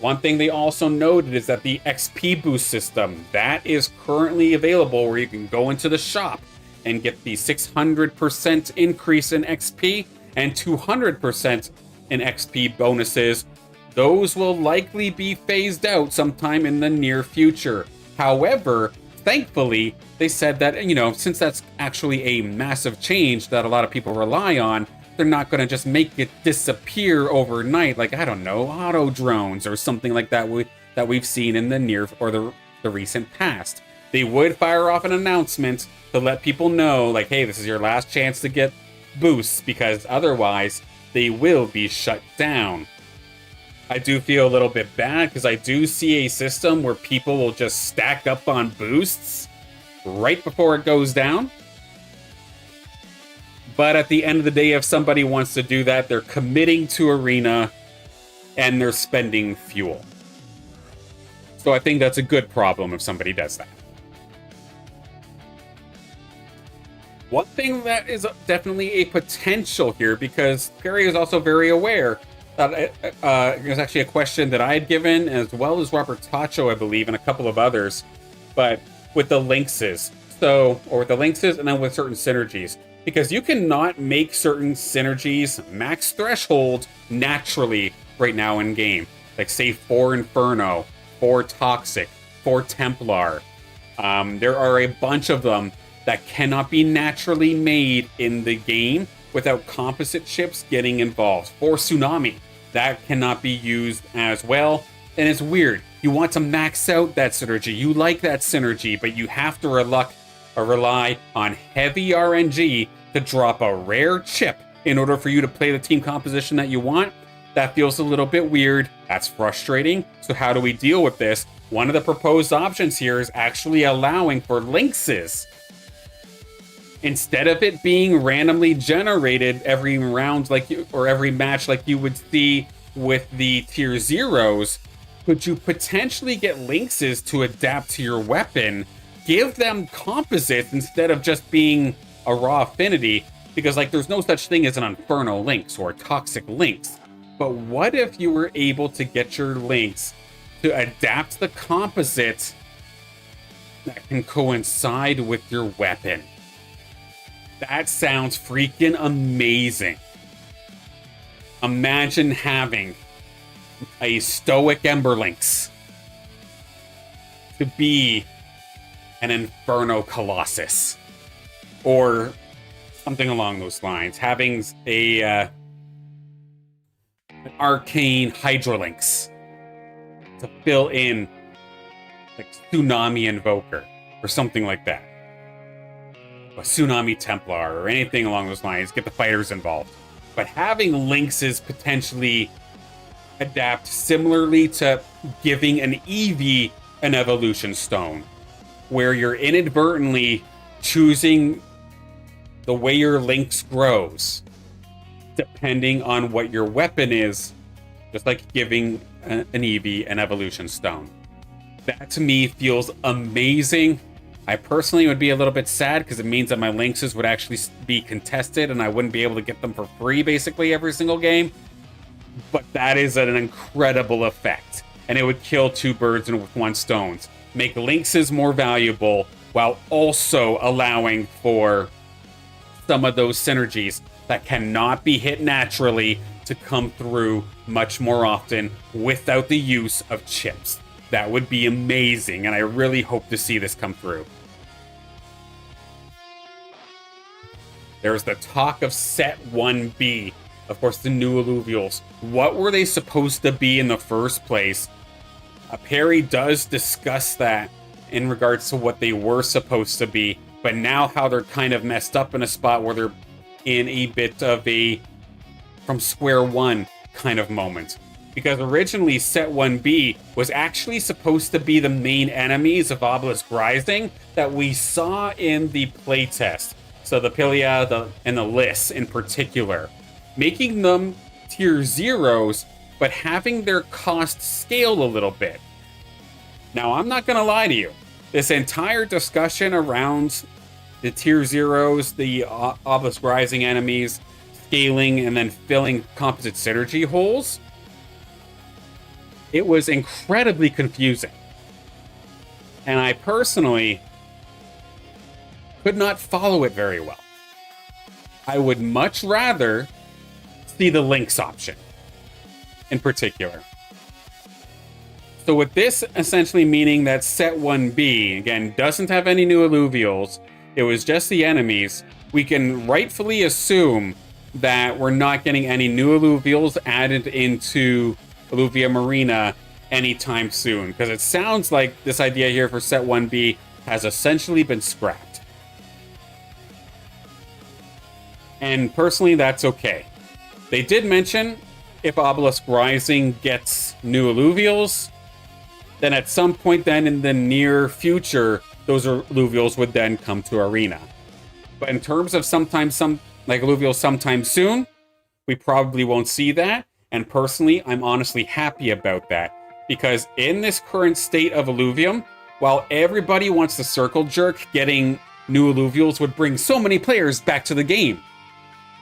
One thing they also noted is that the XP boost system, that is currently available where you can go into the shop and get the 600% increase in XP and 200% in XP bonuses. Those will likely be phased out sometime in the near future. However, thankfully, they said that, you know, since that's actually a massive change that a lot of people rely on, they're not going to just make it disappear overnight, like, I don't know, auto drones or something like that that we've seen in the near or the recent past. They would fire off an announcement to let people know, like, hey, this is your last chance to get boosts, because otherwise they will be shut down. I do feel a little bit bad because I do see a system where people will just stack up on boosts right before it goes down. But at the end of the day, if somebody wants to do that, they're committing to Arena and they're spending fuel. So I think that's a good problem if somebody does that. One thing that is definitely a potential here, because Perry is also very aware that there's actually a question that I had given, as well as Robert Tacho, I believe, and a couple of others, but with the Lynxes. So, or with the Lynxes and then with certain synergies. Because you cannot make certain synergies max threshold naturally right now in game. Like, say, 4 Inferno, 4 Toxic, 4 Templar. There are a bunch of them that cannot be naturally made in the game without composite chips getting involved. 4 Tsunami, that cannot be used as well. And it's weird. You want to max out that synergy. You like that synergy, but you have to rely on heavy RNG to drop a rare chip in order for you to play the team composition that you want. That feels a little bit weird. That's frustrating. So how do we deal with this? One of the proposed options here is actually allowing for Lynxes. Instead of it being randomly generated every round or every match like you would see with the tier 0s, could you potentially get Lynxes to adapt to your weapon? Give them composites instead of just being a raw affinity, because like there's no such thing as an Inferno Lynx or a Toxic Lynx. But what if you were able to get your Lynx to adapt the composite that can coincide with your weapon? That sounds freaking amazing. Imagine having a Stoic Ember Lynx to be an Inferno Colossus, or something along those lines. Having an Arcane Hydrolynx to fill in like Tsunami Invoker or something like that. A Tsunami Templar or anything along those lines. Get the fighters involved. But having Lynxes potentially adapt similarly to giving an Eevee an evolution stone, where you're inadvertently choosing the way your Lynx grows, depending on what your weapon is, just like giving an Eevee an evolution stone. That to me feels amazing, I personally would be a little bit sad because it means that my Lynxes would actually be contested and I wouldn't be able to get them for free basically every single game. But that is an incredible effect, and it would kill two birds with one stone. Make Lynxes more valuable while also allowing for some of those synergies that cannot be hit naturally to come through much more often without the use of chips. That would be amazing, and I really hope to see this come through. There's the talk of Set 1B. Of course, the new Illuvials. What were they supposed to be in the first place? Perry does discuss that in regards to what they were supposed to be, but now how they're kind of messed up in a spot where they're in a bit of a from square one kind of moment. Because originally Set 1B was actually supposed to be the main enemies of Obelisk Rising that we saw in the playtest. So the Pilia and the Lys in particular. Making them tier 0s, but having their cost scale a little bit. Now, I'm not going to lie to you. This entire discussion around the tier 0s, the Obelisk Rising enemies, scaling, and then filling composite synergy holes, it was incredibly confusing. And I personally could not follow it very well. I would much rather see the Lynx option in particular. So with this essentially meaning that Set 1B, again, doesn't have any new Illuvials, it was just the enemies, we can rightfully assume that we're not getting any new Illuvials added into Illuvium Arena anytime soon, because it sounds like this idea here for Set 1B has essentially been scrapped. And personally, that's okay. They did mention if Obelisk Rising gets new Illuvials, then at some point then in the near future, those Illuvials would then come to Arena. But in terms of like Illuvials sometime soon, we probably won't see that. And personally, I'm honestly happy about that. Because in this current state of Illuvium, while everybody wants to circle jerk, getting new Illuvials would bring so many players back to the game.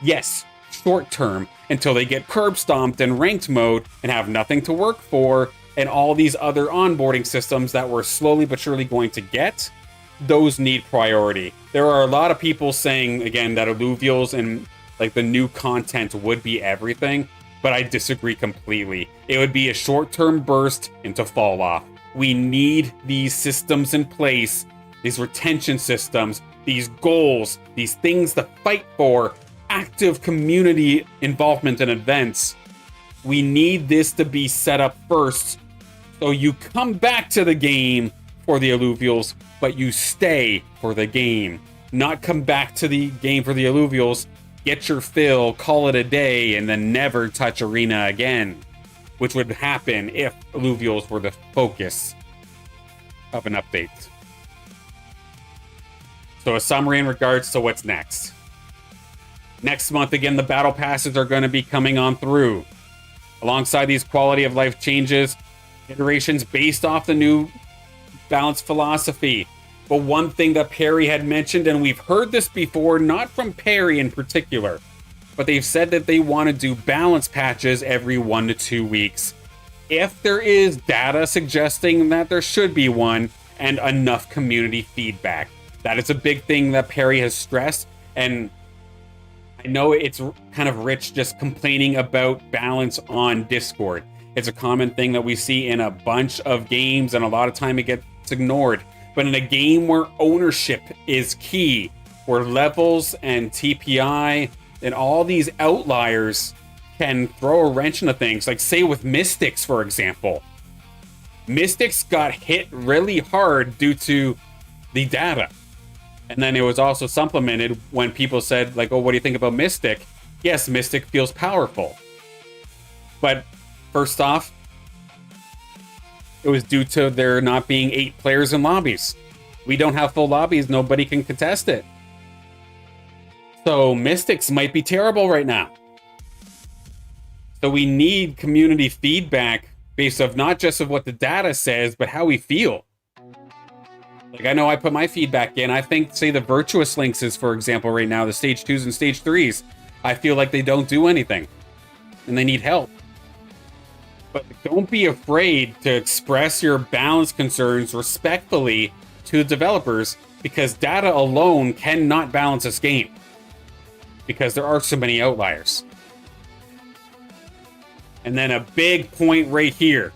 Yes, short term, until they get curb stomped in ranked mode and have nothing to work for, and all these other onboarding systems that we're slowly but surely going to get, those need priority. There are a lot of people saying, again, that Illuvials and like the new content would be everything, but I disagree completely. It would be a short-term burst into fall off. We need these systems in place, these retention systems, these goals, these things to fight for, active community involvement in events. We need this to be set up first, so you come back to the game for the Illuvials, but you stay for the game. Not come back to the game for the Illuvials, get your fill, call it a day, and then never touch Arena again. Which would happen if Illuvials were the focus of an update. So a summary in regards to what's next. Next month, again, the battle passes are going to be coming on through. Alongside these quality of life changes, iterations based off the new balance philosophy. But one thing that Perry had mentioned, and we've heard this before, not from Perry in particular, but they've said that they want to do balance patches every 1 to 2 weeks. If there is data suggesting that there should be one, and enough community feedback. That is a big thing that Perry has stressed, and I know it's kind of rich just complaining about balance on Discord. It's a common thing that we see in a bunch of games, and a lot of time it gets ignored. But in a game where ownership is key, where levels and TPI and all these outliers can throw a wrench into things, like say with Mystics, for example. Mystics got hit really hard due to the data. And then it was also supplemented when people said, like, oh, what do you think about Mystic? Yes, Mystic feels powerful. But first off, it was due to there not being 8 players in lobbies. We don't have full lobbies. Nobody can contest it. So Mystics might be terrible right now. So we need community feedback based off not just of what the data says, but how we feel. Like, I know I put my feedback in. I think, say, the Virtuous Links is, for example, right now, the Stage 2s and Stage 3s, I feel like they don't do anything. And they need help. But don't be afraid to express your balance concerns respectfully to the developers, because data alone cannot balance this game. Because there are so many outliers. And then a big point right here.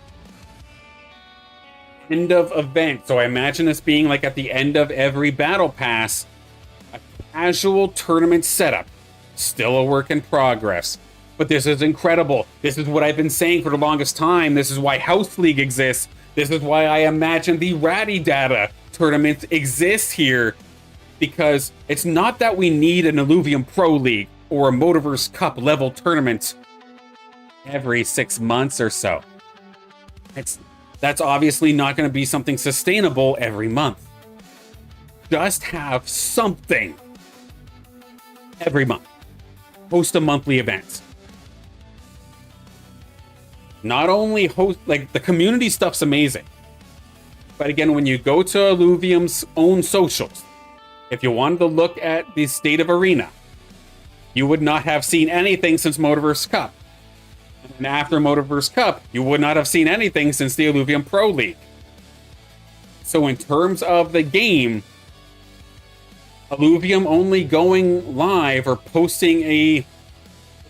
End of event. So I imagine this being like at the end of every battle pass. A casual tournament setup. Still a work in progress. But this is incredible. This is what I've been saying for the longest time. This is why House League exists. This is why I imagine the Ratty Data tournament exists here. Because it's not that we need an Illuvium Pro League or a Motiverse Cup level tournament every 6 months or so. That's obviously not going to be something sustainable every month. Just have something every month. Host a monthly event. Not only host, like, the community stuff's amazing. But again, when you go to Illuvium's own socials, if you wanted to look at the state of Arena, you would not have seen anything since Motiverse Cup. And after Motiverse Cup, you would not have seen anything since the Illuvium Pro League. So in terms of the game, Illuvium only going live or posting a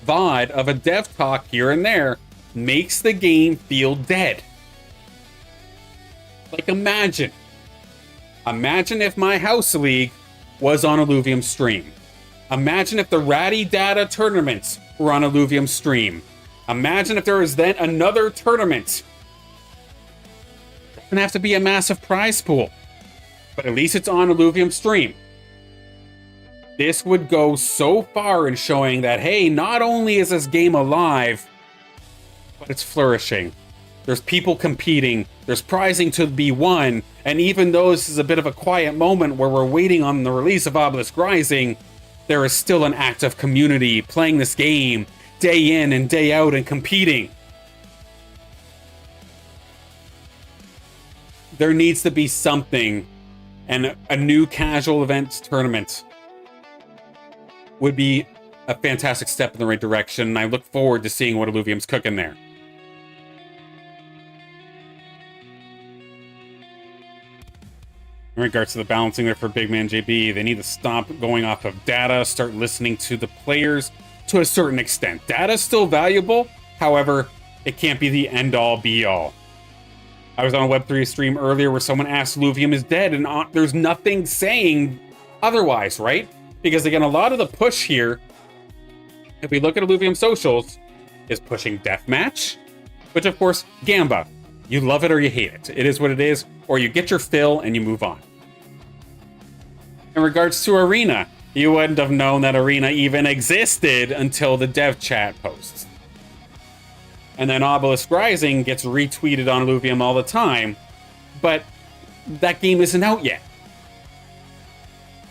VOD of a dev talk here and there makes the game feel dead. Like, imagine if my House League was on Illuvium stream. Imagine if the Ratty Data tournaments were on Illuvium stream. Imagine if there was then another tournament. It doesn't have to be a massive prize pool, but at least it's on Illuvium stream. This would go so far in showing that, hey, not only is this game alive, but it's flourishing. There's people competing, there's prizing to be won, and even though this is a bit of a quiet moment where we're waiting on the release of Obelisk Rising, there is still an active community playing this game day in and day out and competing. There needs to be something, and a new casual events tournament would be a fantastic step in the right direction, and I look forward to seeing what Illuvium's cooking there. In regards to the balancing there for Big Man JB, they need to stop going off of data, start listening to the players to a certain extent. Data's still valuable, however, it can't be the end-all, be-all. I was on a Web3 stream earlier where someone asked Illuvium is dead, and there's nothing saying otherwise, right? Because again, a lot of the push here, if we look at Illuvium socials, is pushing Deathmatch, which of course, Gamba. You love it or you hate it. It is what it is, or you get your fill and you move on. In regards to Arena, you wouldn't have known that Arena even existed until the dev chat posts. And then Obelisk Rising gets retweeted on Illuvium all the time, but that game isn't out yet.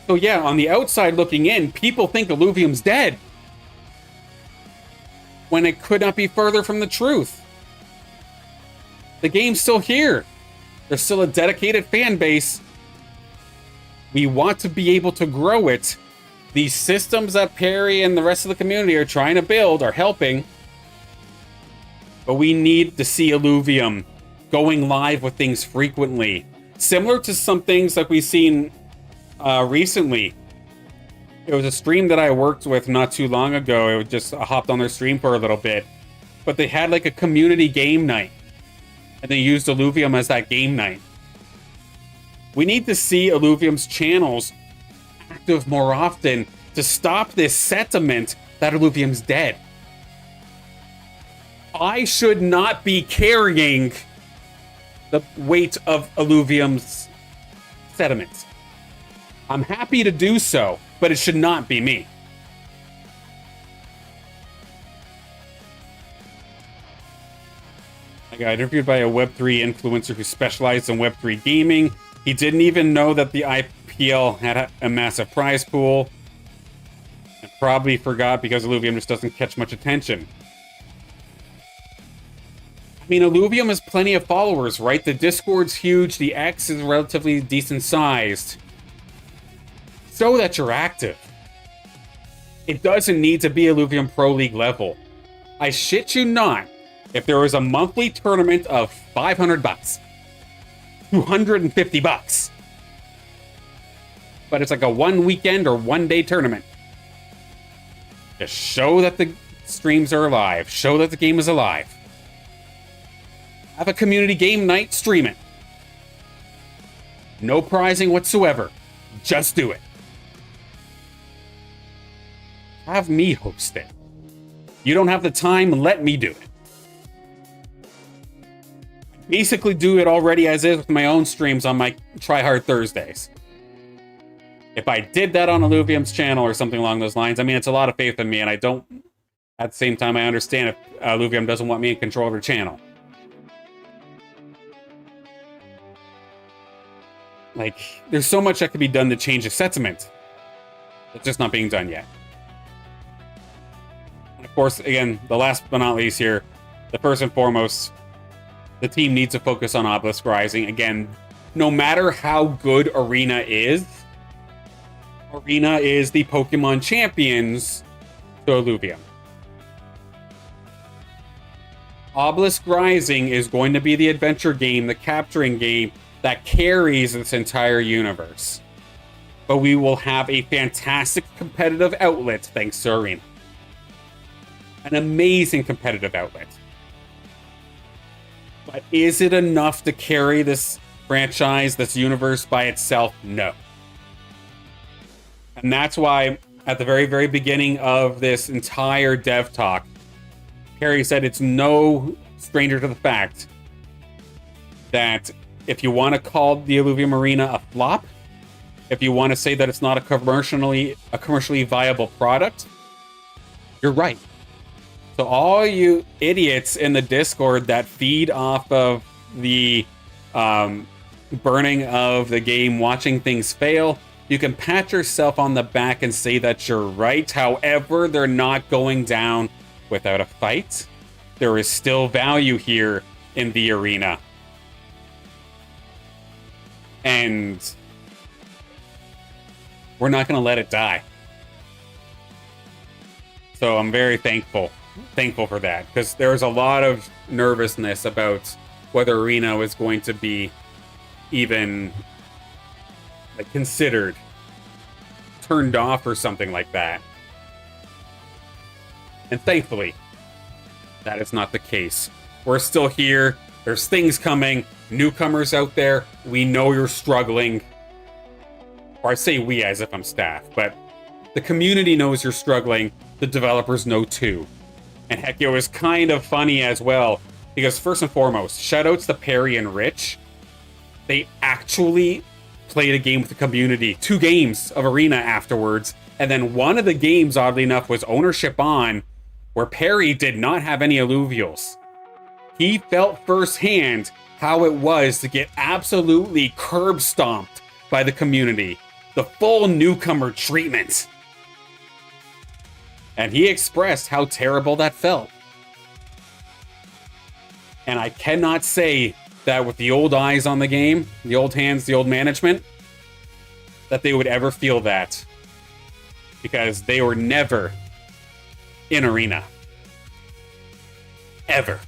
So yeah, on the outside looking in, people think Illuvium's dead, when it could not be further from the truth. The game's still here. There's still a dedicated fan base. We want to be able to grow it. These systems that Perry and the rest of the community are trying to build are helping. But we need to see Illuvium going live with things frequently. Similar to some things that we've seen recently. It was a stream that I worked with not too long ago. I just hopped on their stream for a little bit. But they had like a community game night. And they used Illuvium as that game night. We need to see Illuvium's channels active more often to stop this sentiment that Illuvium's dead. I should not be carrying the weight of Illuvium's sentiments. I'm happy to do so, but it should not be me. I got interviewed by a Web3 influencer who specialized in Web3 gaming. He didn't even know that the IPL had a massive prize pool. And probably forgot because Illuvium just doesn't catch much attention. I mean, Illuvium has plenty of followers, right? The Discord's huge, the X is relatively decent sized. So that you're active. It doesn't need to be Illuvium Pro League level. I shit you not, if there was a monthly tournament of $500, $250, but it's like a 1 weekend or 1 day tournament. Just show that the streams are alive. Show that the game is alive. Have a community game night, stream it. No prizing whatsoever. Just do it. Have me host it. You don't have the time, let me do it. Basically do it already as is with my own streams on my Try Hard Thursdays. If I did that on Illuvium's channel or something along those lines, I mean, it's a lot of faith in me, and I don't... At the same time, I understand if Illuvium doesn't want me in control of their channel. Like, there's so much that could be done to change the sentiment. It's just not being done yet. And of course, again, the last but not least here, the first and foremost, the team needs to focus on Obelisk Rising. Again, no matter how good Arena is the Pokemon champions to Illuvium. Obelisk Rising is going to be the adventure game, the capturing game that carries this entire universe. But we will have a fantastic competitive outlet thanks to Arena. An amazing competitive outlet. But is it enough to carry this franchise, this universe by itself? No. And that's why at the very, very beginning of this entire dev talk, Perry said it's no stranger to the fact that if you want to call the Illuvium Arena a flop, if you want to say that it's not a commercially viable product, you're right. So all you idiots in the Discord that feed off of the burning of the game, watching things fail, you can pat yourself on the back and say that you're right. However, they're not going down without a fight. There is still value here in the arena. And we're not going to let it die. So I'm very thankful for that, because there's a lot of nervousness about whether Arena was going to be even like considered turned off or something like that. And thankfully, that is not the case. We're still here. There's things coming. Newcomers out there. We know you're struggling. Or I say we as if I'm staff, but the community knows you're struggling. The developers know too. And heck, it was kind of funny as well, because first and foremost, shoutouts to Perry and Rich. They actually played a game with the community. 2 games of Arena afterwards. And then one of the games, oddly enough, was Ownership On, where Perry did not have any Illuvials. He felt firsthand how it was to get absolutely curb stomped by the community. The full newcomer treatment. And he expressed how terrible that felt. And I cannot say that with the old eyes on the game, the old hands, the old management, that they would ever feel that. Because they were never in Arena. Ever.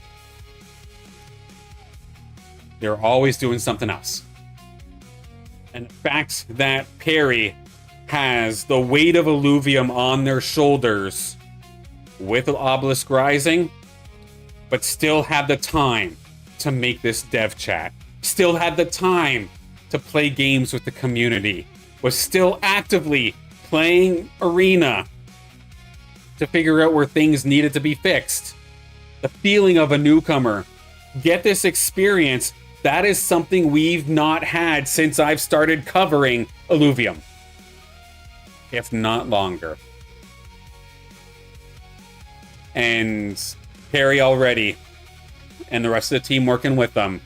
They're always doing something else. And the fact that Perry has the weight of Illuvium on their shoulders with Obelisk Rising, but still have the time to make this dev chat, still had the time to play games with the community, was still actively playing Arena to figure out where things needed to be fixed. The feeling of a newcomer, get this experience, that is something we've not had since I've started covering Illuvium. If not longer. And Perry already, and the rest of the team working with them,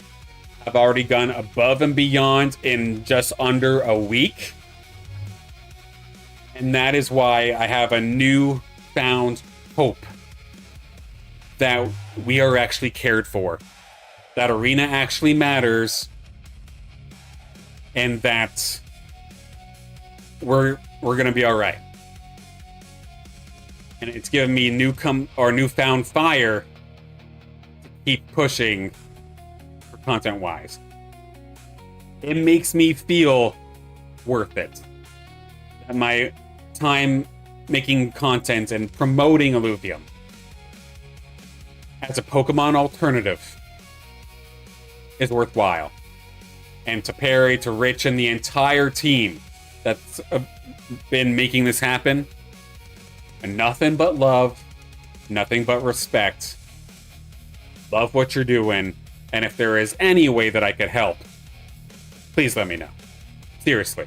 have already gone above and beyond in just under a week. And that is why I have a newfound hope that we are actually cared for that arena actually matters, and that we're gonna be all right. And it's given me newfound fire to keep pushing for content-wise. It makes me feel worth it. That my time making content and promoting Illuvium as a Pokemon alternative is worthwhile. And to Perry, to Rich, and the entire team that's been making this happen, and nothing but love, nothing but respect. Love what you're doing, and if there is any way that I could help, please let me know. Seriously.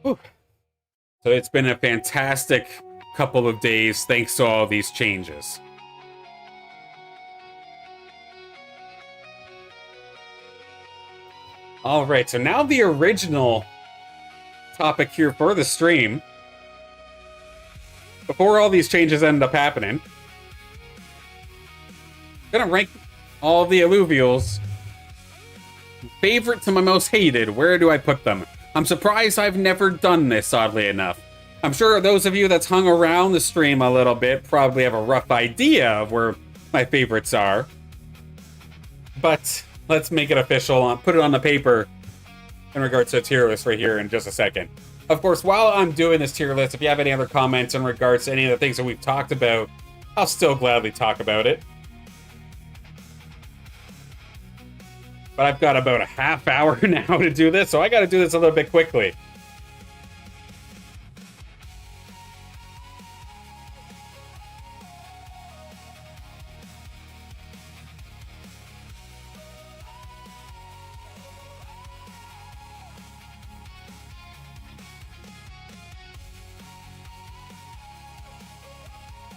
Whew. So it's been a fantastic couple of days thanks to all these changes. Alright, so now the original topic here for the stream. Before all these changes end up happening, I'm gonna rank all the Illuvials favorite to my most hated. Where do I put them? I'm surprised I've never done this, oddly enough. I'm sure those of you that's hung around the stream a little bit probably have a rough idea of where my favorites are. But let's make it official. Put it on the paper in regards to a tier list right here in just a second. Of course, while I'm doing this tier list, if you have any other comments in regards to any of the things that we've talked about, I'll still gladly talk about it. But I've got about a half hour now to do this, so I gotta do this a little bit quickly.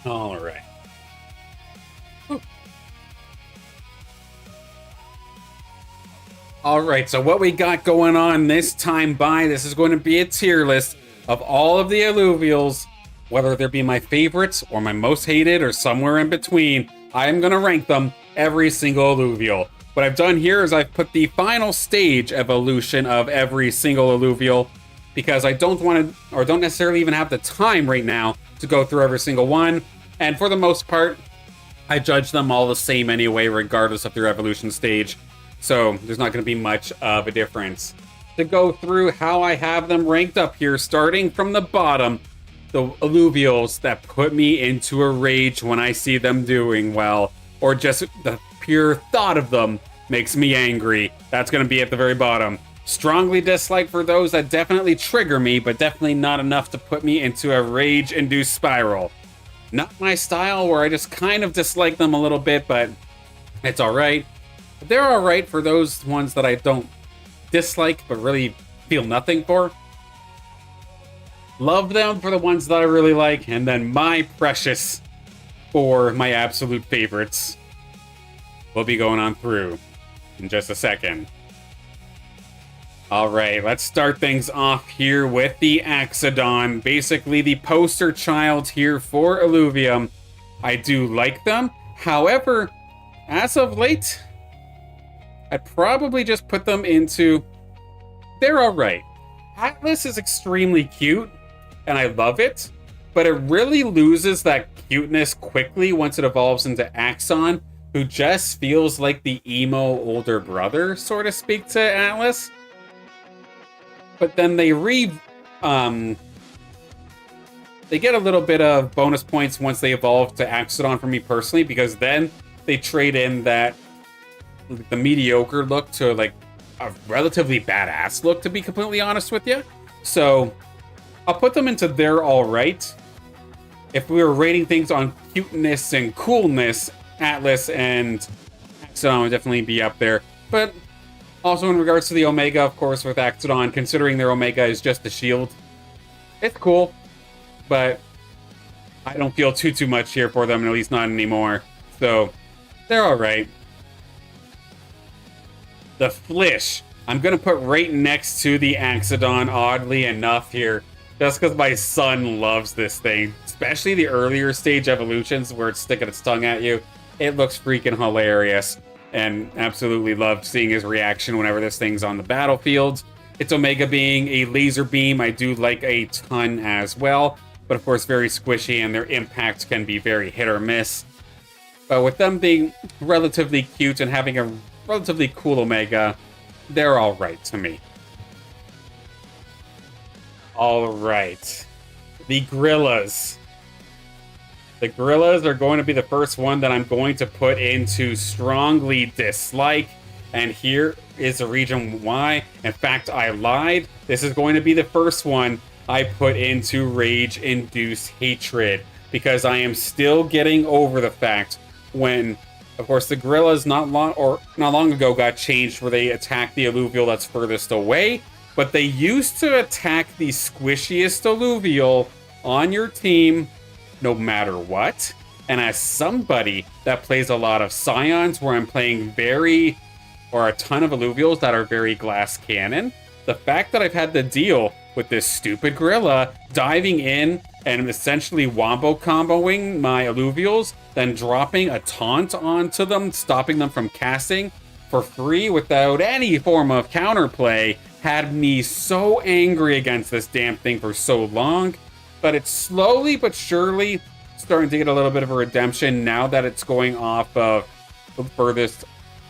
All right. All right, so what we got going on this time this is going to be a tier list of all of the Illuvials, whether they be my favorites or my most hated or somewhere in between. I'm going to rank them every single Illuvial. What I've done here is I've put the final stage evolution of every single Illuvial because I don't want to, or don't necessarily even have the time right now to go through every single one. And for the most part, I judge them all the same anyway, regardless of their evolution stage. So there's not going to be much of a difference. To go through how I have them ranked up here, starting from the bottom, the Illuvials that put me into a rage when I see them doing well, or just the pure thought of them makes me angry. That's going to be at the very bottom. Strongly dislike for those that definitely trigger me, but definitely not enough to put me into a rage-induced spiral. Not my style, where I just kind of dislike them a little bit, but it's alright. They're alright for those ones that I don't dislike, but really feel nothing for. Love them for the ones that I really like, and then my precious for my absolute favorites. We'll be going on through in just a second. Alright, let's start things off here with the Axodon. Basically the poster child here for Illuvium. I do like them. However, as of late, I'd probably just put them into... They're alright. Atlas is extremely cute, and I love it, but it really loses that cuteness quickly once it evolves into Axon, who just feels like the emo older brother, so to speak, to Atlas. But then they get a little bit of bonus points once they evolve to Axodon for me personally, because then they trade in that the mediocre look to like a relatively badass look, to be completely honest with you. So I'll put them into they're alright. If we were rating things on cuteness and coolness, Atlas and Axodon would definitely be up there. But also in regards to the Omega, of course, with Axodon, considering their Omega is just a shield, it's cool, but I don't feel too much here for them, at least not anymore. So they're alright. The Flish, I'm going to put right next to the Axodon, oddly enough here, just because my son loves this thing, especially the earlier stage evolutions where it's sticking its tongue at you. It looks freaking hilarious, and absolutely love seeing his reaction whenever this thing's on the battlefield. Its Omega being a laser beam, I do like a ton as well, but of course very squishy, and their impact can be very hit or miss. But with them being relatively cute and having a relatively cool Omega, they're alright to me. Alright. The Gorillas. The Gorillas are going to be the first one that I'm going to put into strongly dislike. And here is the reason why. In fact, I lied. This is going to be the first one I put into rage-induced hatred. Because I am still getting over the fact when, of course, the Gorillas not long ago got changed where they attack the Illuvial that's furthest away. But they used to attack the squishiest Illuvial on your team no matter what. And as somebody that plays a lot of Scions where I'm playing a ton of Illuvials that are very glass cannon, the fact that I've had to deal with this stupid gorilla diving in and essentially wombo comboing my Illuvials, then dropping a taunt onto them, stopping them from casting for free without any form of counterplay, had me so angry against this damn thing for so long. But it's slowly but surely starting to get a little bit of a redemption now that it's going off of the furthest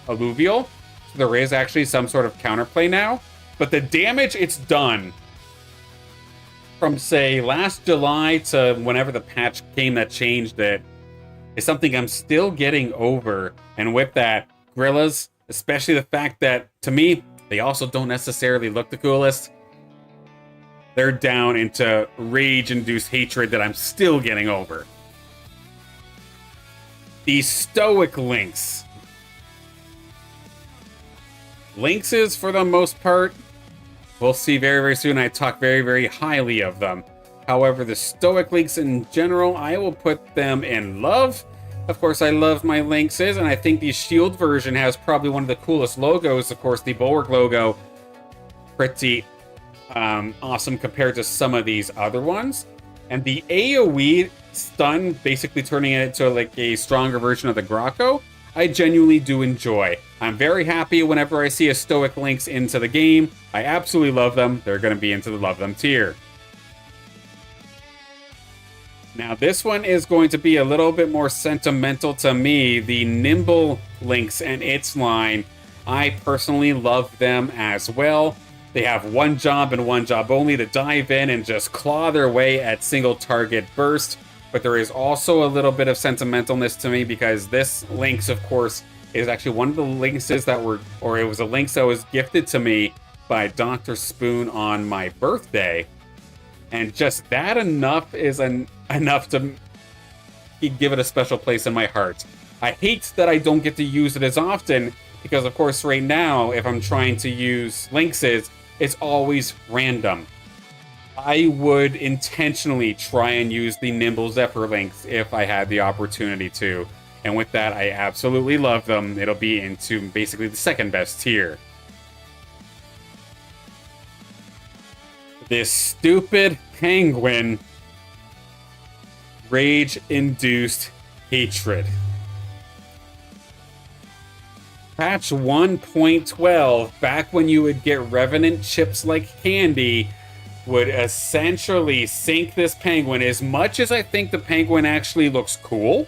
Illuvial. So there is actually some sort of counterplay now. But the damage it's done from, say, last July to whenever the patch came that changed it is something I'm still getting over. And with that, Gorillas, especially the fact that, to me, they also don't necessarily look the coolest. They're down into rage-induced hatred that I'm still getting over. The Stoic Lynx. Lynxes, for the most part, we'll see very, very soon. I talk very, very highly of them. However, the Stoic Lynx in general, I will put them in love. Of course, I love my Lynxes, and I think the Shield version has probably one of the coolest logos. Of course, the Bulwark logo, pretty awesome compared to some of these other ones. And the AoE stun, basically turning it into like a stronger version of the Graco, I genuinely do enjoy. I'm very happy whenever I see a Stoic Lynx into the game. I absolutely love them. They're going to be into the love them tier. Now this one is going to be a little bit more sentimental to me. The Nimble Lynx and its line, I personally love them as well. They have one job and one job only, to dive in and just claw their way at single target burst. But there is also a little bit of sentimentalness to me because this Lynx, of course, is actually one of the Lynxes that were, or it was a Lynx that was gifted to me by Dr. Spoon on my birthday. And just that enough is enough to give it a special place in my heart. I hate that I don't get to use it as often because, of course, right now, if I'm trying to use Lynxes, it's always random. I would intentionally try and use the Nimble Zephyr Lynx if I had the opportunity to. And with that, I absolutely love them. It'll be into basically the second best tier. This stupid penguin, rage-induced hatred. Patch 1.12, back when you would get Revenant chips like candy, would essentially sink this penguin. As much as I think the penguin actually looks cool,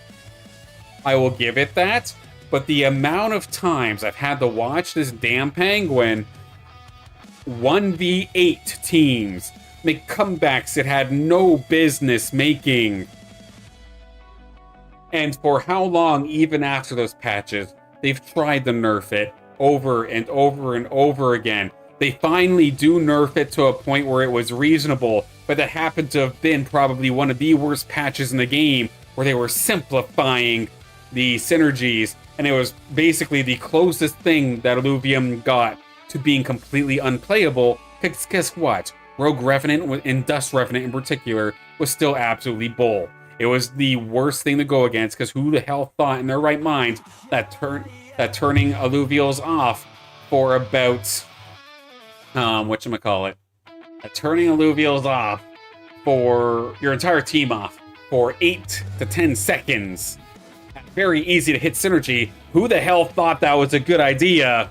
I will give it that. But the amount of times I've had to watch this damn penguin 1v8 teams make comebacks it had no business making. And for how long, even after those patches, they've tried to nerf it over and over and over again. They finally do nerf it to a point where it was reasonable, but that happened to have been probably one of the worst patches in the game, where they were simplifying the synergies, and it was basically the closest thing that Illuvium got to being completely unplayable. Because guess what? Rogue Revenant and Dust Revenant in particular was still absolutely bull. It was the worst thing to go against, because who the hell thought in their right mind that turning Illuvials off for about turning Illuvials off for your entire team off for 8 to 10 seconds very easy to hit synergy. Who the hell thought that was a good idea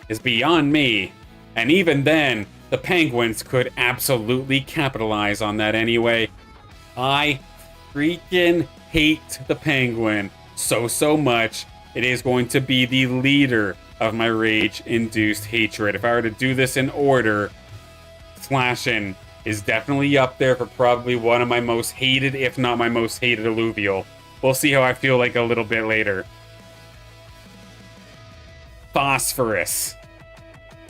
is beyond me. And even then, the Penguins could absolutely capitalize on that anyway. I freaking hate the Penguin so much. It is going to be the leader of my rage-induced hatred. If I were to do this in order, Slashin is definitely up there for probably one of my most hated, if not my most hated Illuvial. We'll see how I feel like a little bit later. Phosphorus.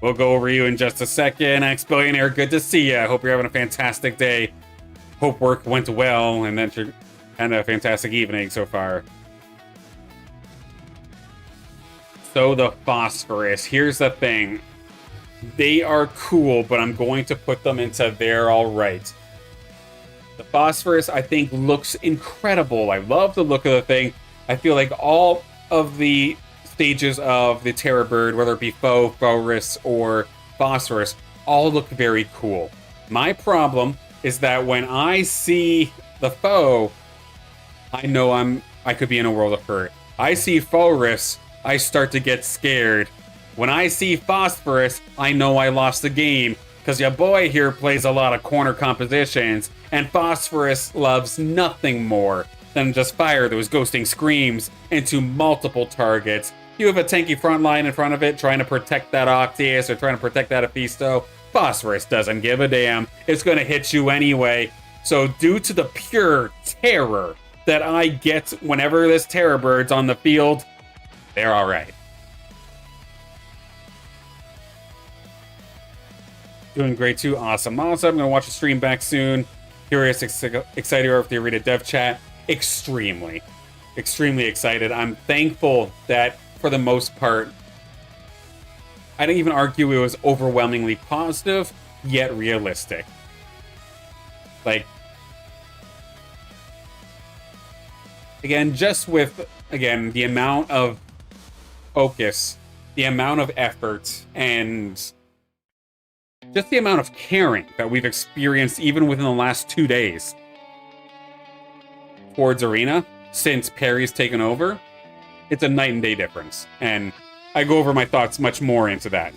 We'll go over you in just a second. Ex-Billionaire, good to see you. I hope you're having a fantastic day. Hope work went well, and that you're having a fantastic evening so far. So the Phosphorus, here's the thing. They are cool, but I'm going to put them into they're alright. The Phosphorus, I think, looks incredible. I love the look of the thing. I feel like all of the stages of the Terror Bird, whether it be Foe, Phosphorus, or Phosphorus, all look very cool. My problem is that when I see the Foe, I know I could be in a world of hurt. I see Phosphorus, I start to get scared. When I see Phosphorus, I know I lost the game, because your boy here plays a lot of corner compositions, and Phosphorus loves nothing more than just fire those ghosting screams into multiple targets. You have a tanky front line in front of it trying to protect that Octius or trying to protect that Aphisto. Phosphorus doesn't give a damn. It's going to hit you anyway. So due to the pure terror that I get whenever this Terror Bird's on the field, they're alright. Doing great too. Awesome. I'm going to watch the stream back soon. Curious, excited over the Arena Dev Chat. Extremely excited. I'm thankful that, for the most part, I don't even argue it was overwhelmingly positive, yet realistic. Like, again, just with, again, the amount of focus, the amount of effort, and just the amount of caring that we've experienced even within the last 2 days towards Arena, since Perry's taken over, it's a night and day difference. And I go over my thoughts much more into that.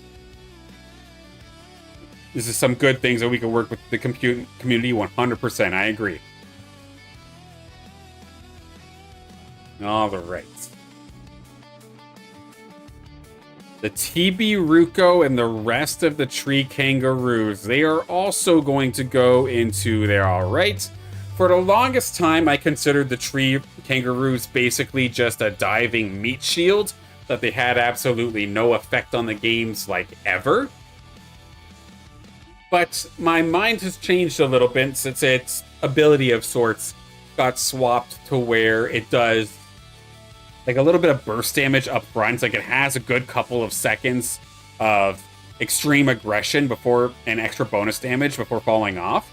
This is some good things that we can work with the community 100%. I agree. All right. The TB Ruko and the rest of the Tree Kangaroos, they are also going to go into they're alright. For the longest time, I considered the Tree Kangaroos basically just a diving meat shield, that they had absolutely no effect on the games, like, ever. But my mind has changed a little bit since its ability of sorts got swapped to where it does like a little bit of burst damage up front. Like, it has a good couple of seconds of extreme aggression before an extra bonus damage before falling off.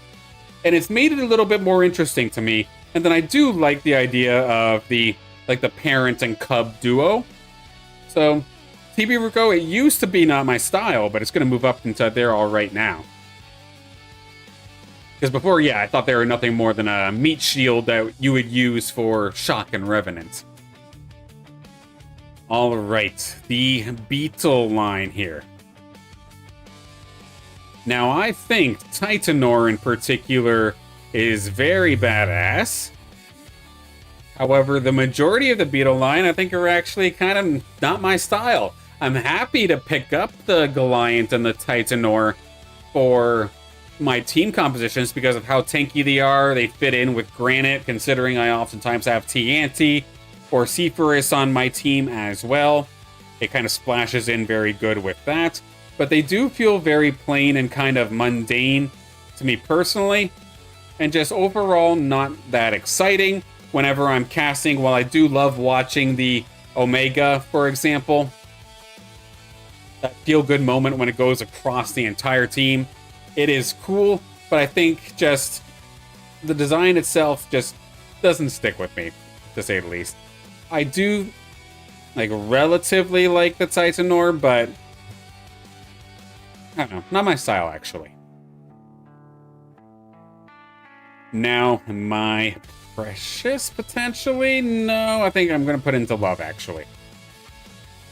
And it's made it a little bit more interesting to me. And then I do like the idea of the parent and cub duo. So, TB Ruko, it used to be not my style, but it's going to move up into they're alright now. Because before, yeah, I thought they were nothing more than a meat shield that you would use for Shock and Revenant. Alright, the Beetle line here. Now, I think Titanor in particular is very badass. However, the majority of the Beetle line, I think, are actually kind of not my style. I'm happy to pick up the Goliath and the Titanor for my team compositions because of how tanky they are. They fit in with Granite, considering I oftentimes have T-Anti or Cephorus on my team as well. It kind of splashes in very good with that. But they do feel very plain and kind of mundane to me personally, and just overall not that exciting whenever I'm casting. While I do love watching the Omega, for example, that feel-good moment when it goes across the entire team, it is cool, but I think just the design itself just doesn't stick with me, to say the least. I do, like, relatively like the Titanor, but I don't know, not my style, actually. Now, my precious, potentially? No, I think I'm going to put into love, actually.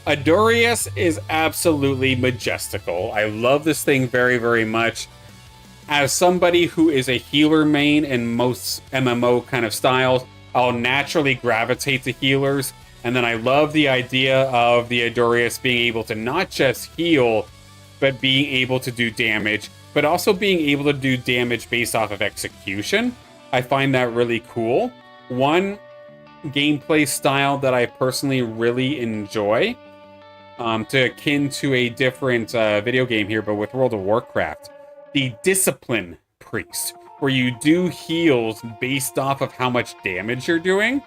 Adorius is absolutely majestical. I love this thing very, very much. As somebody who is a healer main in most MMO kind of styles, I'll naturally gravitate to healers. And then I love the idea of the Adorius being able to not just heal, but being able to do damage, but also being able to do damage based off of execution. I find that really cool. One gameplay style that I personally really enjoy, to akin to a different video game here, but with World of Warcraft, the Discipline Priest, where you do heals based off of how much damage you're doing.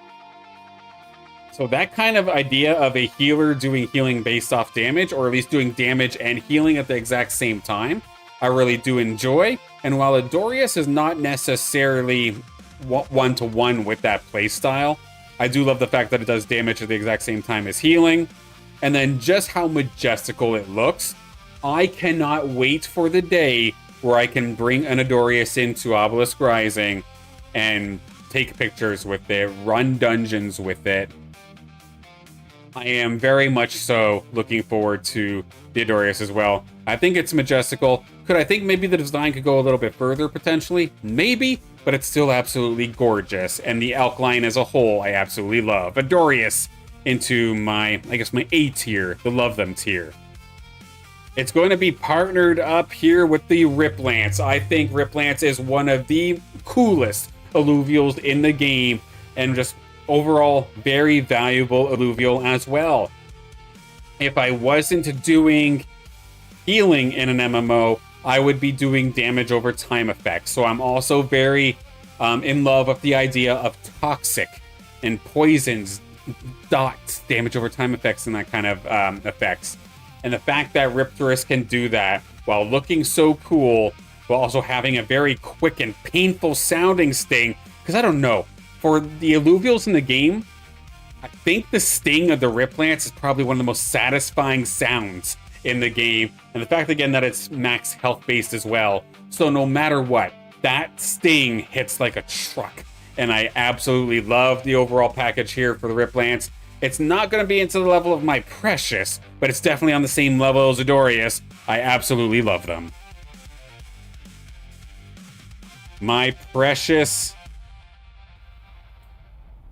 So that kind of idea of a healer doing healing based off damage, or at least doing damage and healing at the exact same time, I really do enjoy. And while Adorius is not necessarily one-to-one with that playstyle, I do love the fact that it does damage at the exact same time as healing. And then just how majestical it looks. I cannot wait for the day where I can bring an Adorius into Obelisk Rising and take pictures with it, run dungeons with it. I am very much so looking forward to the Adorius as well. I think it's majestical. Could I think maybe the design could go a little bit further, potentially? Maybe, but it's still absolutely gorgeous. And the Elk line as a whole, I absolutely love. Adorius into my, I guess, my A tier, the Love Them tier. It's going to be partnered up here with the Riplance. I think Riplance is one of the coolest Illuvials in the game, and just overall very valuable Illuvial as well. If I wasn't doing healing in an MMO, I would be doing damage over time effects. So I'm also very in love with the idea of toxic and poisons, dots, damage over time effects, and that kind of effects. And the fact that Riptorus can do that while looking so cool, while also having a very quick and painful sounding sting, because I don't know, for the Illuvials in the game, I think the sting of the Riplance is probably one of the most satisfying sounds in the game. And the fact, again, that it's max health based as well. So no matter what, that sting hits like a truck. And I absolutely love the overall package here for the Riplance. It's not going to be into the level of my Precious, but it's definitely on the same level as Adorius. I absolutely love them. My Precious,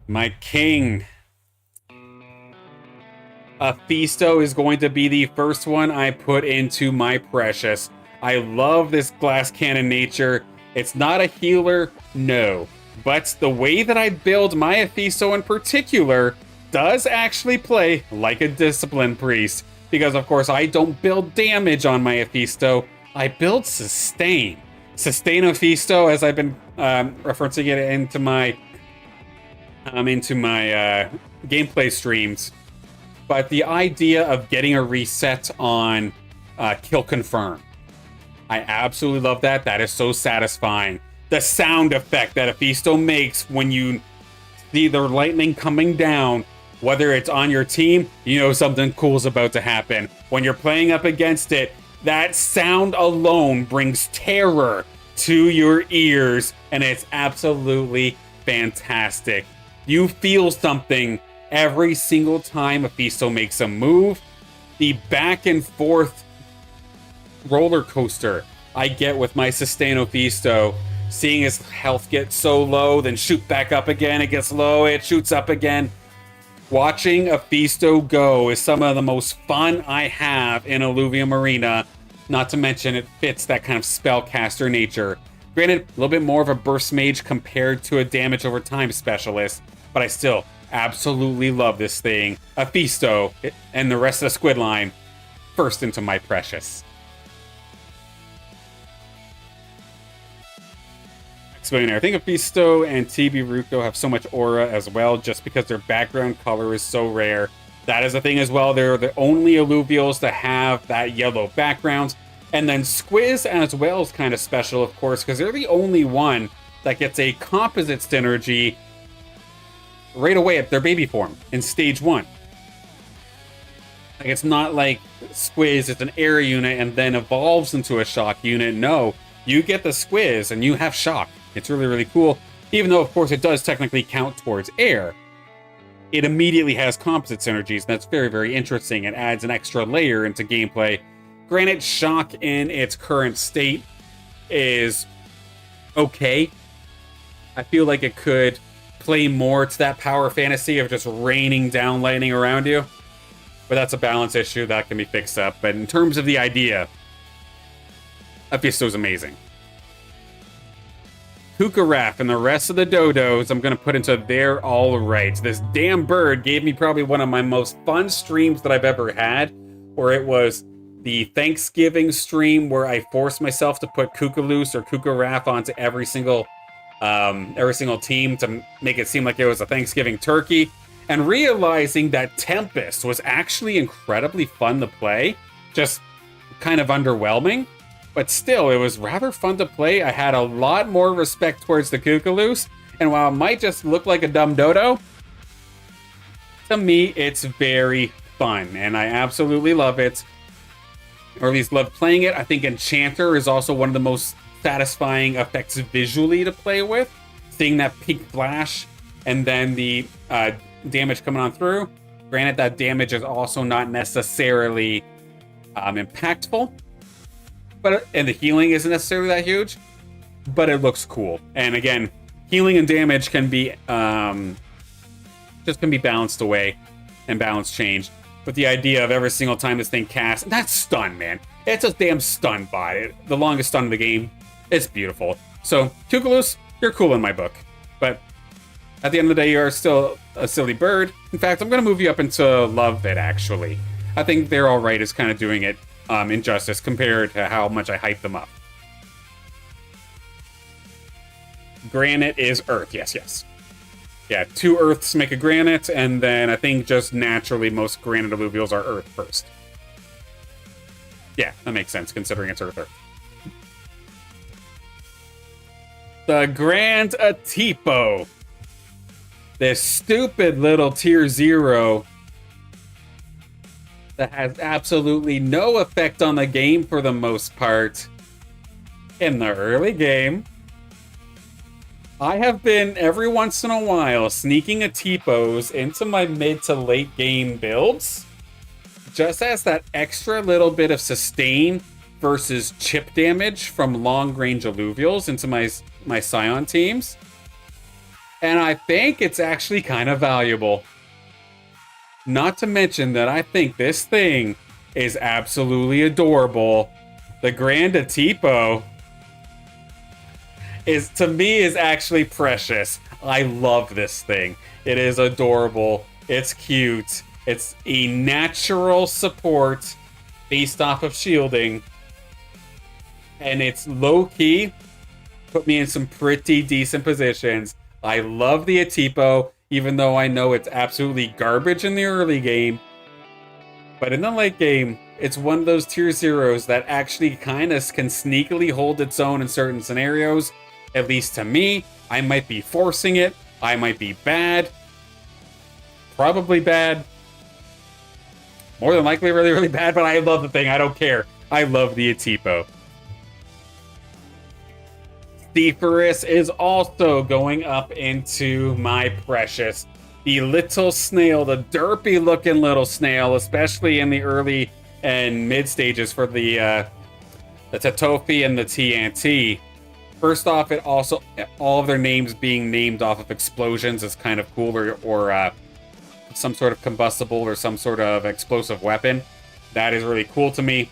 my King. Aphisto is going to be the first one I put into my Precious. I love this glass cannon nature. It's not a healer, no. But the way that I build my Aphisto in particular does actually play like a Discipline Priest. Because, of course, I don't build damage on my Aphisto. I build sustain. Sustain Aphisto, as I've been referencing it into my gameplay streams. But the idea of getting a reset on kill confirm, I absolutely love that. That is so satisfying. The sound effect that Aphisto makes when you see the lightning coming down, whether it's on your team, you know something cool is about to happen. When you're playing up against it, that sound alone brings terror to your ears, and it's absolutely fantastic. You feel something every single time Aphisto makes a move. The back and forth roller coaster I get with my Sustain Aphisto, seeing his health get so low, then shoot back up again, it gets low, it shoots up again. Watching Aphisto go is some of the most fun I have in Illuvium Arena, not to mention it fits that kind of spellcaster nature. Granted, a little bit more of a burst mage compared to a damage over time specialist, but I still absolutely love this thing. Aphisto and the rest of the squid line, first into my Precious. I think Aphisto and TB Ruko have so much aura as well, just because their background color is so rare. That is a thing as well. They're the only Illuvials to have that yellow background. And then Squiz as well is kind of special, of course, because they're the only one that gets a composite synergy right away at their baby form in stage 1. Like, it's not like Squiz is an air unit and then evolves into a shock unit. No, you get the Squiz and you have shock It's really, really cool. Even though, of course, it does technically count towards air, it immediately has composite synergies. That's very, very interesting. It adds an extra layer into gameplay. Granted, shock in its current state is okay. I feel like it could play more to that power fantasy of just raining down lightning around you. But that's a balance issue that can be fixed up. But in terms of the idea, Mephisto's amazing. Kukaraf and the rest of the dodos I'm going to put into their all right. This damn bird gave me probably one of my most fun streams that I've ever had, where it was the Thanksgiving stream where I forced myself to put Kukalus or Kukaraf onto every single team to make it seem like it was a Thanksgiving turkey, and realizing that Tempest was actually incredibly fun to play, just kind of underwhelming. But still, it was rather fun to play. I had a lot more respect towards the Kukalus, and while it might just look like a dumb dodo, to me, it's very fun, and I absolutely love it. Or at least love playing it. I think Enchanter is also one of the most satisfying effects visually to play with. Seeing that pink flash, and then the damage coming on through. Granted, that damage is also not necessarily impactful. And the healing isn't necessarily that huge, but it looks cool. And again, healing and damage can be just can be balanced away and balance changed. But the idea of every single time this thing casts, that's stun, man. It's a damn stun bot. The longest stun in the game. It's beautiful. So, Kukalus, you're cool in my book. But at the end of the day, you are still a silly bird. In fact, I'm going to move you up into love it, actually. I think they're all right is kind of doing it injustice compared to how much I hype them up. Granite is Earth. Yes, yes. Yeah, 2 Earths make a Granite, and then I think just naturally most Granite Illuvials are Earth first. Yeah, that makes sense considering it's Earth. The Grand Atipo. This stupid little tier 0 that has absolutely no effect on the game for the most part. In the early game, I have been every once in a while sneaking Atipos into my mid to late game builds, just as that extra little bit of sustain versus chip damage from long range Illuvials into my Scion teams. And I think it's actually kind of valuable. Not to mention that I think this thing is absolutely adorable. The Grand Atipo to me is actually precious. I love this thing. It is adorable. It's cute. It's a natural support based off of shielding. And it's low-key. Put me in some pretty decent positions. I love the Atipo, even though I know it's absolutely garbage in the early game. But in the late game, it's one of those tier 0s that actually kind of can sneakily hold its own in certain scenarios. At least to me. I might be forcing it. I might be bad. Probably bad. More than likely really, really bad, but I love the thing. I don't care. I love the Atipo. Zephyrus is also going up into my precious. The little snail, the derpy looking little snail, especially in the early and mid stages for the Tatofi and the TNT. First off, it also, all of their names being named off of explosions is kind of cool, or some sort of combustible or some sort of explosive weapon. That is really cool to me.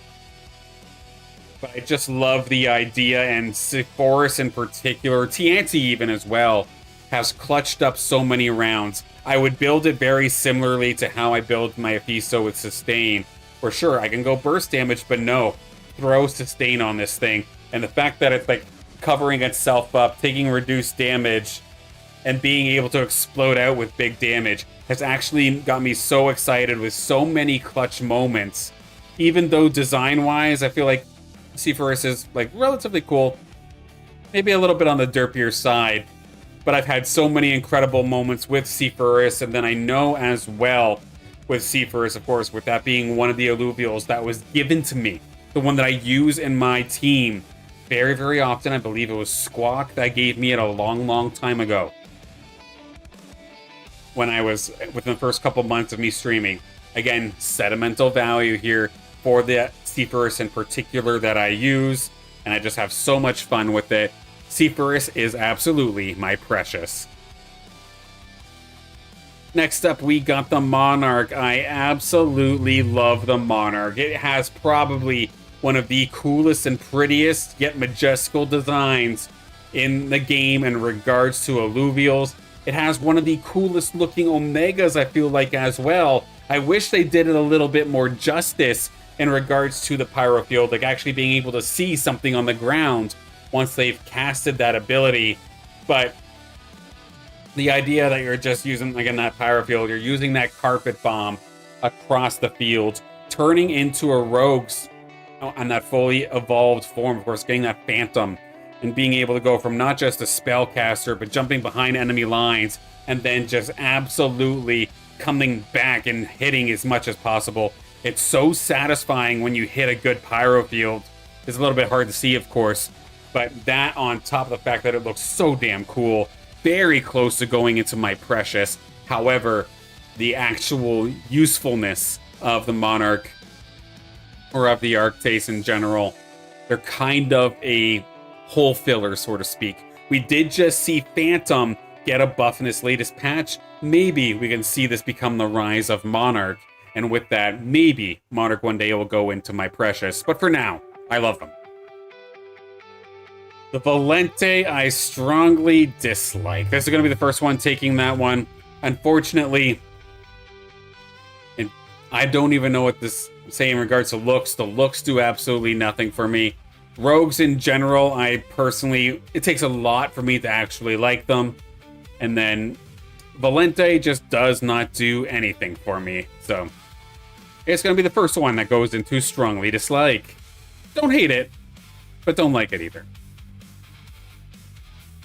But I just love the idea, and Zephyrus in particular, TNT even as well, has clutched up so many rounds. I would build it very similarly to how I build my Mephisto with Sustain. For sure, I can go burst damage, but no, throw Sustain on this thing. And the fact that it's like covering itself up, taking reduced damage, and being able to explode out with big damage has actually got me so excited with so many clutch moments. Even though design-wise, I feel like Zephyrus is like relatively cool, maybe a little bit on the derpier side, but I've had so many incredible moments with Zephyrus, and then I know as well with Zephyrus, of course, with that being one of the Illuvials that was given to me, the one that I use in my team very, very often. I believe it was Squawk that gave me it a long, long time ago. When I was within the first couple months of me streaming. Again, sentimental value here for the Seaforus in particular that I use, and I just have so much fun with it. Seaforus is absolutely my precious. Next up, we got the Monarch. I absolutely love the Monarch. It has probably one of the coolest and prettiest, yet majestical designs in the game in regards to Illuvials. It has one of the coolest looking Omegas, I feel like, as well. I wish they did it a little bit more justice in regards to the Pyro Field, like actually being able to see something on the ground once they've casted that ability. But the idea that you're just using, again, that Pyro Field, you're using that Carpet Bomb across the field, turning into a Rogue's on that fully evolved form, of course, getting that Phantom, and being able to go from not just a spellcaster, but jumping behind enemy lines, and then just absolutely coming back and hitting as much as possible. It's so satisfying when you hit a good Pyro Field. It's a little bit hard to see, of course, but that on top of the fact that it looks so damn cool, very close to going into my precious. However, the actual usefulness of the Monarch, or of the Arctace in general, they're kind of a hole filler, so to speak. We did just see Phantom get a buff in this latest patch. Maybe we can see this become the rise of Monarch, and with that, maybe Monarch one day will go into my precious. But for now, I love them. The Valente, I strongly dislike. This is going to be the first one taking that one. Unfortunately, and I don't even know what this say in regards to looks. The looks do absolutely nothing for me. Rogues in general, I personally, it takes a lot for me to actually like them. And then Valente just does not do anything for me. So it's going to be the first one that goes into strongly dislike. Don't hate it, but don't like it either.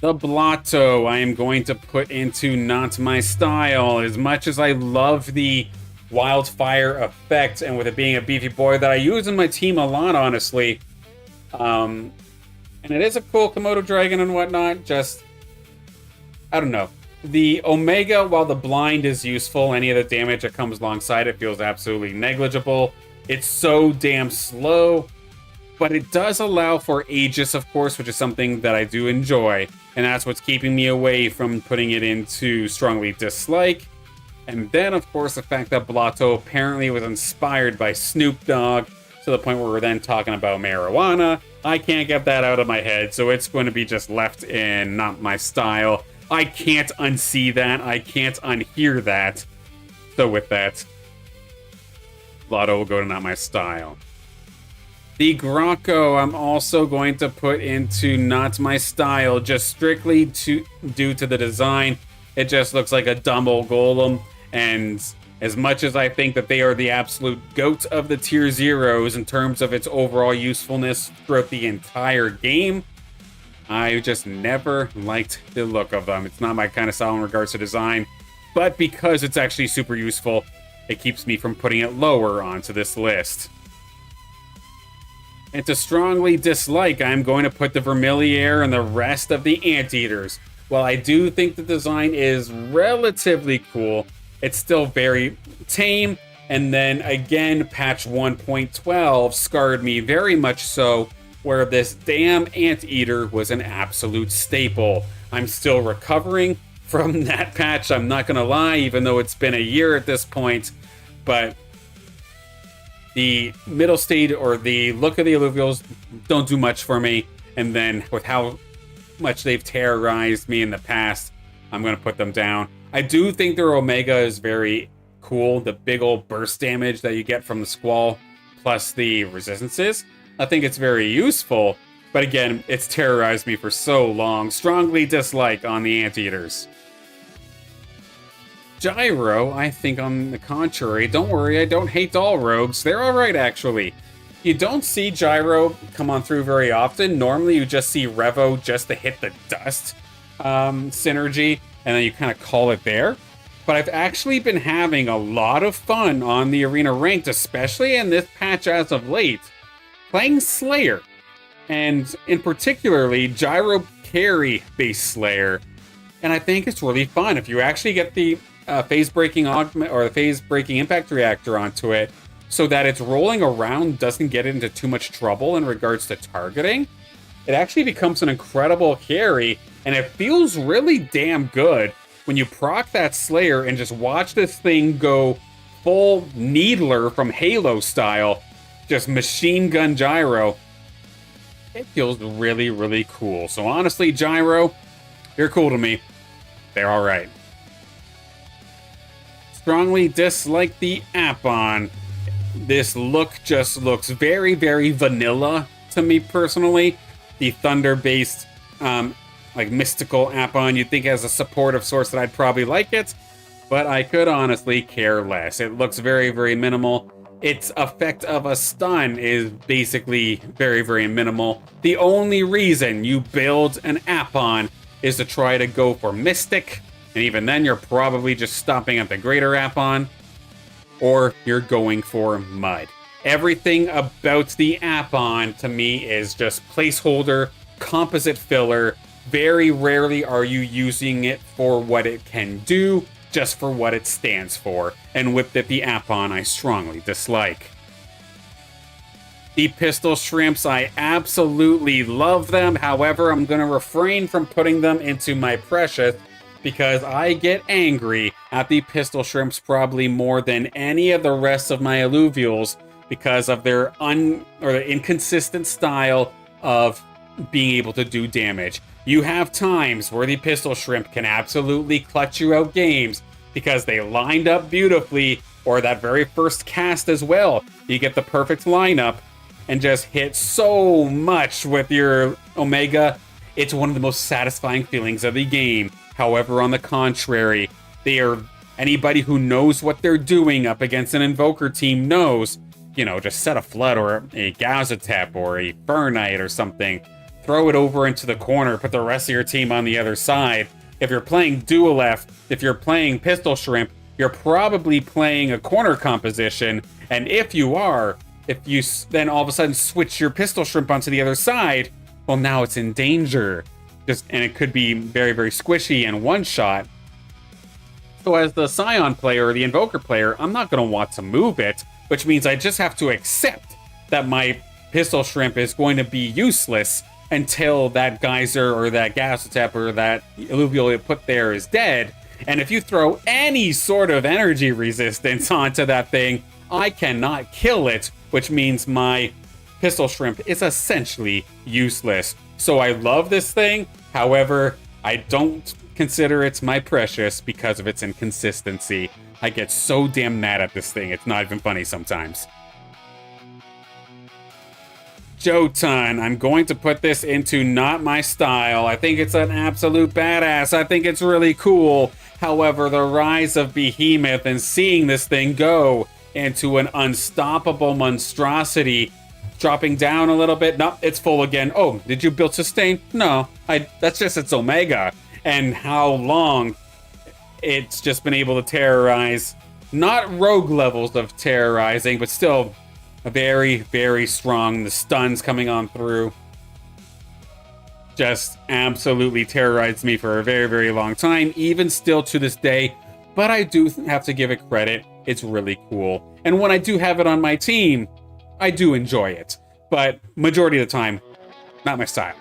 The Blotto, I am going to put into not my style. As much as I love the wildfire effect, and with it being a beefy boy that I use in my team a lot, honestly. And it is a cool Komodo dragon and whatnot, just, I don't know. The Omega, while the blind is useful, any of the damage that comes alongside it feels absolutely negligible. It's so damn slow, but it does allow for Aegis, of course, which is something that I do enjoy, and that's what's keeping me away from putting it into strongly dislike. And then, of course, the fact that Blotto apparently was inspired by Snoop Dogg, to the point where we're then talking about marijuana. I can't get that out of my head, so it's going to be just left in not my style. I can't unsee that. I can't unhear that. So with that, Blotto will go to not my style. The Grocko, I'm also going to put into not my style, just strictly due to the design. It just looks like a dumb old golem, and as much as I think that they are the absolute GOAT of the tier zeros in terms of its overall usefulness throughout the entire game, I just never liked the look of them. It's not my kind of style in regards to design, but because it's actually super useful, it keeps me from putting it lower onto this list. And to strongly dislike, I'm going to put the Vermiliaire and the rest of the Anteaters. While I do think the design is relatively cool, it's still very tame. And then again, patch 1.12 scarred me very much so, where this damn Anteater was an absolute staple. I'm still recovering from that patch, I'm not gonna lie, even though it's been a year at this point. But the middle state, or the look of the Illuvials, don't do much for me. And then with how much they've terrorized me in the past, I'm going to put them down. I do think their Omega is very cool. The big old burst damage that you get from the Squall, plus the resistances. I think it's very useful. But again, it's terrorized me for so long. Strongly dislike on the Anteaters. Gyro, I think on the contrary, don't worry, I don't hate all rogues. They're alright, actually. You don't see Gyro come on through very often. Normally, you just see Revo just to hit the dust synergy, and then you kind of call it there. But I've actually been having a lot of fun on the Arena Ranked, especially in this patch as of late, playing Slayer. and in particularly Gyro Carry base Slayer. And I think it's really fun if you actually get the phase breaking augment or the phase breaking impact reactor onto it, so that it's rolling around doesn't get into too much trouble in regards to targeting. It actually becomes an incredible carry, and it feels really damn good when you proc that Slayer and just watch this thing go full Needler from Halo style, just machine gun Gyro. It feels really, really cool. So honestly, Gyro, you're cool to me. They're alright. Strongly dislike the Appon. This look just looks very, very vanilla to me personally. The thunder-based, like mystical Appon, you'd think as a support of sorts that I'd probably like it, but I could honestly care less. It looks very, very minimal. Its effect of a stun is basically very, very minimal. The only reason you build an Appon is to try to go for Mystic, and even then you're probably just stopping at the Greater Appon, or you're going for Mud. Everything about the Appon to me is just placeholder, composite filler. Very rarely are you using it for what it can do, just for what it stands for. And with the Appon, I strongly dislike. The Pistol Shrimps, I absolutely love them. However, I'm going to refrain from putting them into my Precious because I get angry at the Pistol Shrimps probably more than any of the rest of my Illuvials because of their inconsistent style of being able to do damage. You have times where the Pistol Shrimp can absolutely clutch you out games because they lined up beautifully, or that very first cast as well. You get the perfect lineup and just hit so much with your Omega. It's one of the most satisfying feelings of the game. However, on the contrary, anybody who knows what they're doing up against an Invoker team knows, just set a Flood or a Gazatep or a Fernite or something, throw it over into the corner, put the rest of your team on the other side. If you're playing Duelef, if you're playing Pistol Shrimp, you're probably playing a corner composition, and if you then all of a sudden switch your Pistol Shrimp onto the other side, well, now it's in danger. And it could be very, very squishy and one-shot. So as the Scion player or the Invoker player, I'm not going to want to move it, which means I just have to accept that my Pistol Shrimp is going to be useless until that Geyser or that Gasotep or that Illuvial you put there is dead. And if you throw any sort of energy resistance onto that thing, I cannot kill it, which means my Pistol Shrimp is essentially useless. So I love this thing, however, I don't consider it my Precious because of its inconsistency. I get so damn mad at this thing, it's not even funny sometimes. Jotun, I'm going to put this into not my style. I think it's an absolute badass. I think it's really cool. However, the rise of Behemoth and seeing this thing go into an unstoppable monstrosity, dropping down a little bit. Nope, it's full again. Oh, did you build sustain? No, that's just its Omega. And how long it's just been able to terrorize, not rogue levels of terrorizing, but still very, very strong. The stuns coming on through just absolutely terrorized me for a very, very long time, even still to this day. But I do have to give it credit. It's really cool. And when I do have it on my team, I do enjoy it. But majority of the time, not my style.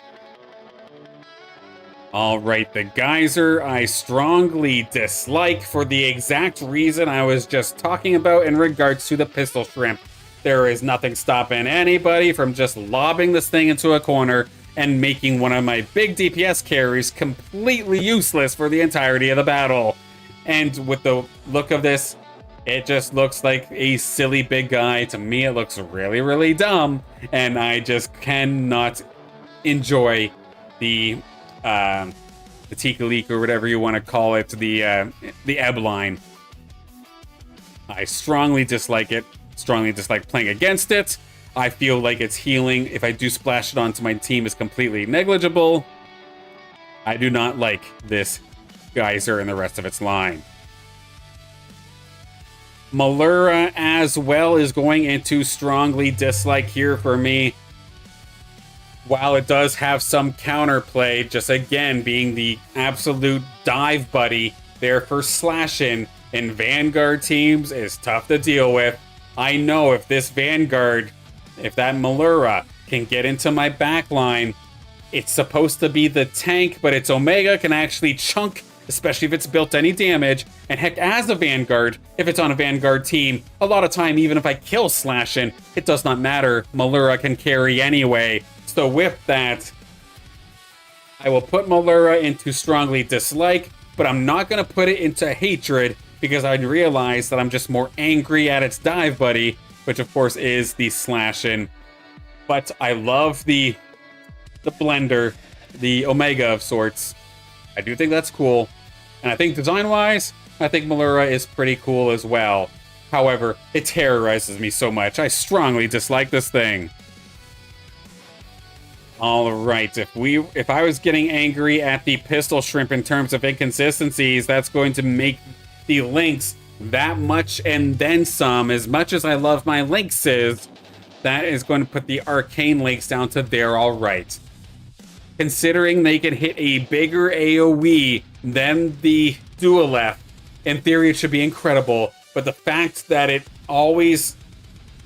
Alright, the Geyser I strongly dislike for the exact reason I was just talking about in regards to the Pistol Shrimp. There is nothing stopping anybody from just lobbing this thing into a corner and making one of my big DPS carries completely useless for the entirety of the battle. And with the look of this, it just looks like a silly big guy. To me, it looks really, really dumb, and I just cannot enjoy the Tika Leak or whatever you want to call it, the Ebb line. I strongly dislike it. Strongly dislike playing against it. I feel like its healing, if I do splash it onto my team, is completely negligible. I do not like this Geyser and the rest of its line. Malura as well is going into strongly dislike here for me. while it does have some counterplay, just again being the absolute dive buddy there for slashing in Vanguard teams is tough to deal with. I know if this Vanguard, if that Malura can get into my backline, it's supposed to be the tank, but its Omega can actually chunk, especially if it's built any damage. And heck, as a Vanguard, if it's on a Vanguard team, a lot of time, even if I kill Slashin', it does not matter. Malura can carry anyway. So with that, I will put Malura into strongly dislike, but I'm not going to put it into hatred because I realize that I'm just more angry at its dive buddy, which of course is the Slashin'. But I love the blender, the Omega of sorts. I do think that's cool. And I think design-wise, I think Malura is pretty cool as well. However, it terrorizes me so much. I strongly dislike this thing. Alright, if I was getting angry at the Pistol Shrimp in terms of inconsistencies, that's going to make the Lynx that much and then some. As much as I love my Lynxes, that is going to put the Arcane Lynx down to they're alright. Considering they can hit a bigger AoE than the Dualef, in theory it should be incredible, but the fact that it always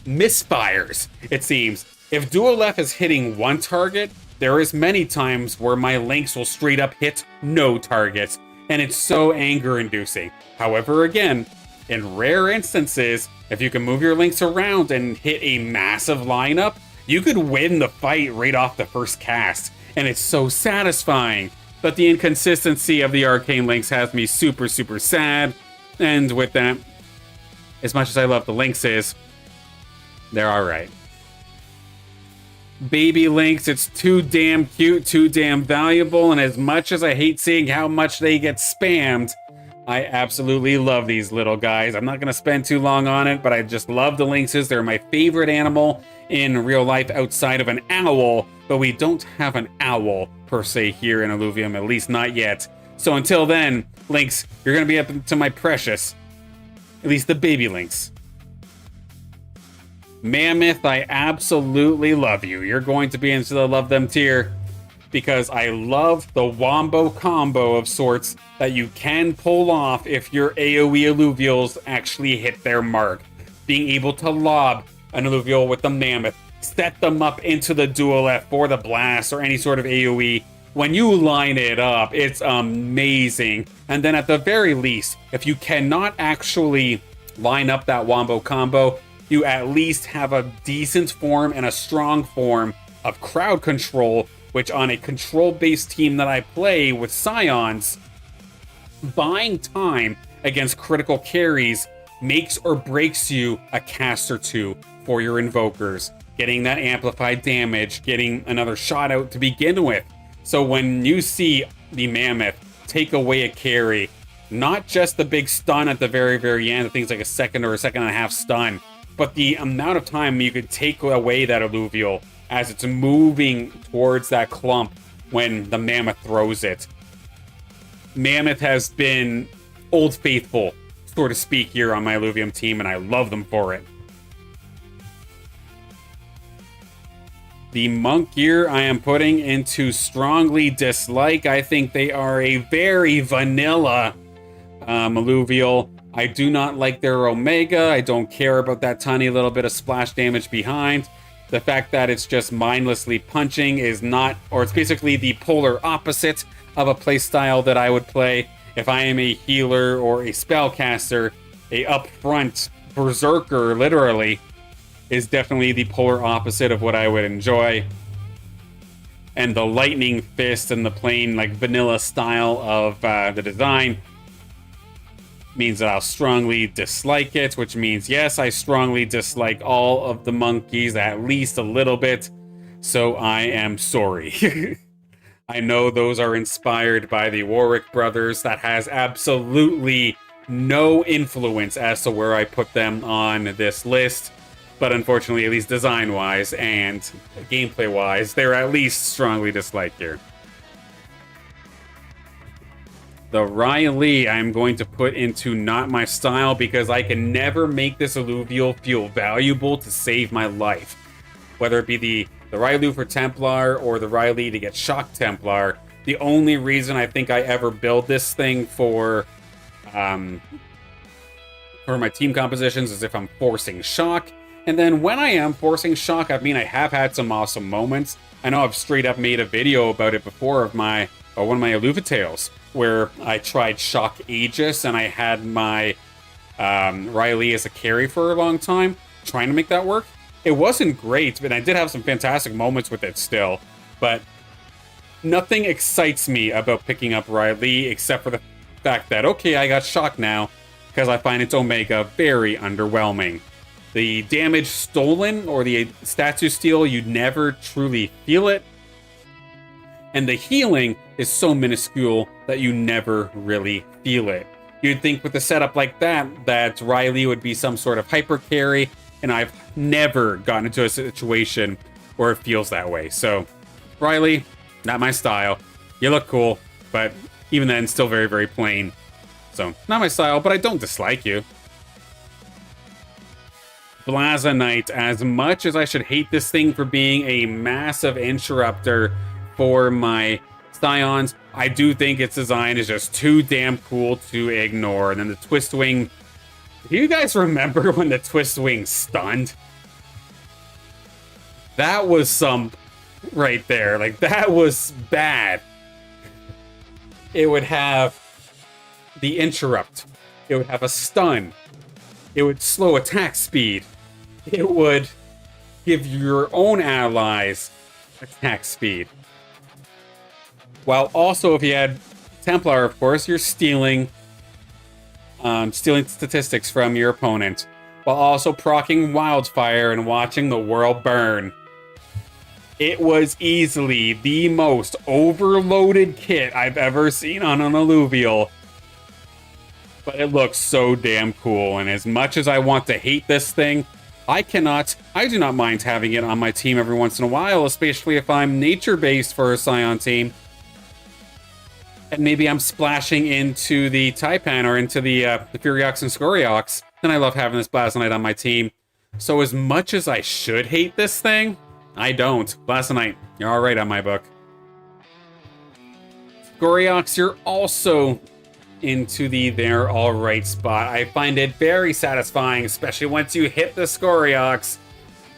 misfires, it seems. If Dualef is hitting one target, there is many times where my Lynx will straight up hit no targets, and it's so anger-inducing. However, again, in rare instances, if you can move your Lynx around and hit a massive lineup, you could win the fight right off the first cast, and it's so satisfying. But the inconsistency of the Arcane Lynx has me super, super sad, and with that, as much as I love the Lynxes, they're alright. Baby Lynx, it's too damn cute, too damn valuable, and as much as I hate seeing how much they get spammed, I absolutely love these little guys. I'm not going to spend too long on it, but I just love the Lynxes. They're my favorite animal in real life outside of an owl, but we don't have an owl per se here in Illuvium, at least not yet. So until then, Lynx, you're going to be up to my precious, at least the baby Lynx. Mammoth, I absolutely love you. You're going to be into the love them tier because I love the wombo combo of sorts that you can pull off if your AoE Illuvials actually hit their mark. Being able to lob an Illuvial with the Mammoth, set them up into the Dualef for the blast or any sort of AoE. When you line it up, it's amazing. And then at the very least, if you cannot actually line up that wombo combo, you at least have a decent form and a strong form of crowd control, which on a control-based team that I play with Scions, buying time against critical carries makes or breaks you a cast or two for your invokers, getting that amplified damage, getting another shot out to begin with. So when you see the Mammoth take away a carry, not just the big stun at the very, very end, things like a second or a second and a half stun, but the amount of time you could take away that Illuvial as it's moving towards that clump when the Mammoth throws it. Mammoth has been Old Faithful, so to speak, here on my Illuvium team, and I love them for it. The Monk here I am putting into strongly dislike. I think they are a very vanilla Illuvial. I do not like their Omega. I don't care about that tiny little bit of splash damage behind. The fact that it's just mindlessly punching is not, or it's basically the polar opposite of a playstyle that I would play. If I am a healer or a spellcaster, a upfront berserker, literally, is definitely the polar opposite of what I would enjoy. And the lightning fist and the plain, like, vanilla style of the design means that I'll strongly dislike it, which means, yes, I strongly dislike all of the monkeys, at least a little bit, so I am sorry. I know those are inspired by the Warwick brothers. That has absolutely no influence as to where I put them on this list, but unfortunately, at least design-wise and gameplay-wise, they're at least strongly disliked here. The Riley I'm going to put into not my style because I can never make this Illuvial feel valuable to save my life. Whether it be the the Railu for Templar or the Riley to get Shock Templar. The only reason I think I ever build this thing for my team compositions is if I'm forcing Shock. And then when I am forcing Shock, I mean, I have had some awesome moments. I know I've straight up made a video about it before of one of my Illuvitales, where I tried Shock Aegis and I had my Riley as a carry for a long time, trying to make that work. It wasn't great, but I did have some fantastic moments with it still. But nothing excites me about picking up Riley except for the fact that, okay, I got Shock now, because I find its Omega very underwhelming. The damage stolen or the stats you steal, you never truly feel it. And the healing is so minuscule that you never really feel it. You'd think with a setup like that Riley would be some sort of hyper carry, and I've never gotten into a situation where it feels that way. So, Riley, not my style. You look cool, but even then, still very, very plain. So, not my style, but I don't dislike you. Blazonite, as much as I should hate this thing for being a massive interrupter for my Scions, I do think its design is just too damn cool to ignore. And then the Twist Wing. Do you guys remember when the Twist Wing stunned? That was some right there. Like, that was bad. It would have the interrupt. It would have a stun. It would slow attack speed. It would give your own allies attack speed. While also, if you had Templar, of course, you're stealing statistics from your opponent, while also proccing Wildfire and watching the world burn. It was easily the most overloaded kit I've ever seen on an Illuvial. But it looks so damn cool, and as much as I want to hate this thing, I do not mind having it on my team every once in a while, especially if I'm nature-based for a Scion team. And maybe I'm splashing into the Taipan or into the Furiox and Scoriox, then I love having this Blazonite on my team. So as much as I should hate this thing, I don't. Blazonite, you're alright on my book. Scoriox, you're also into the they're alright spot. I find it very satisfying, especially once you hit the Scoriox,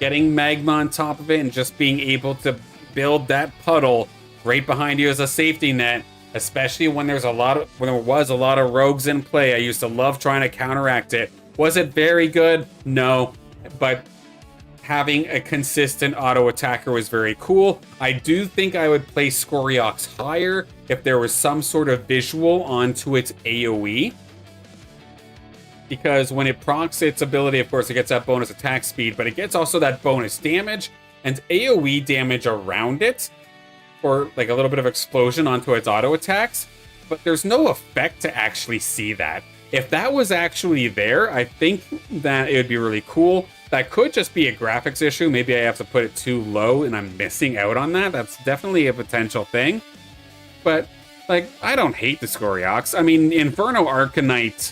getting Magma on top of it and just being able to build that puddle right behind you as a safety net, especially when there was a lot of rogues in play. I used to love trying to counteract it. Was it very good? No, but having a consistent auto attacker was very cool. I do think I would place Scoriox higher if there was some sort of visual onto its AoE. Because when it procs its ability, of course, it gets that bonus attack speed, but it gets also that bonus damage and AoE damage around it, or like a little bit of explosion onto its auto attacks. But there's no effect to actually see that. If that was actually there, I think that it would be really cool. That could just be a graphics issue. Maybe I have to put it too low and I'm missing out on that. That's definitely a potential thing. But, like, I don't hate the Scoriox. I mean, Inferno Arcanite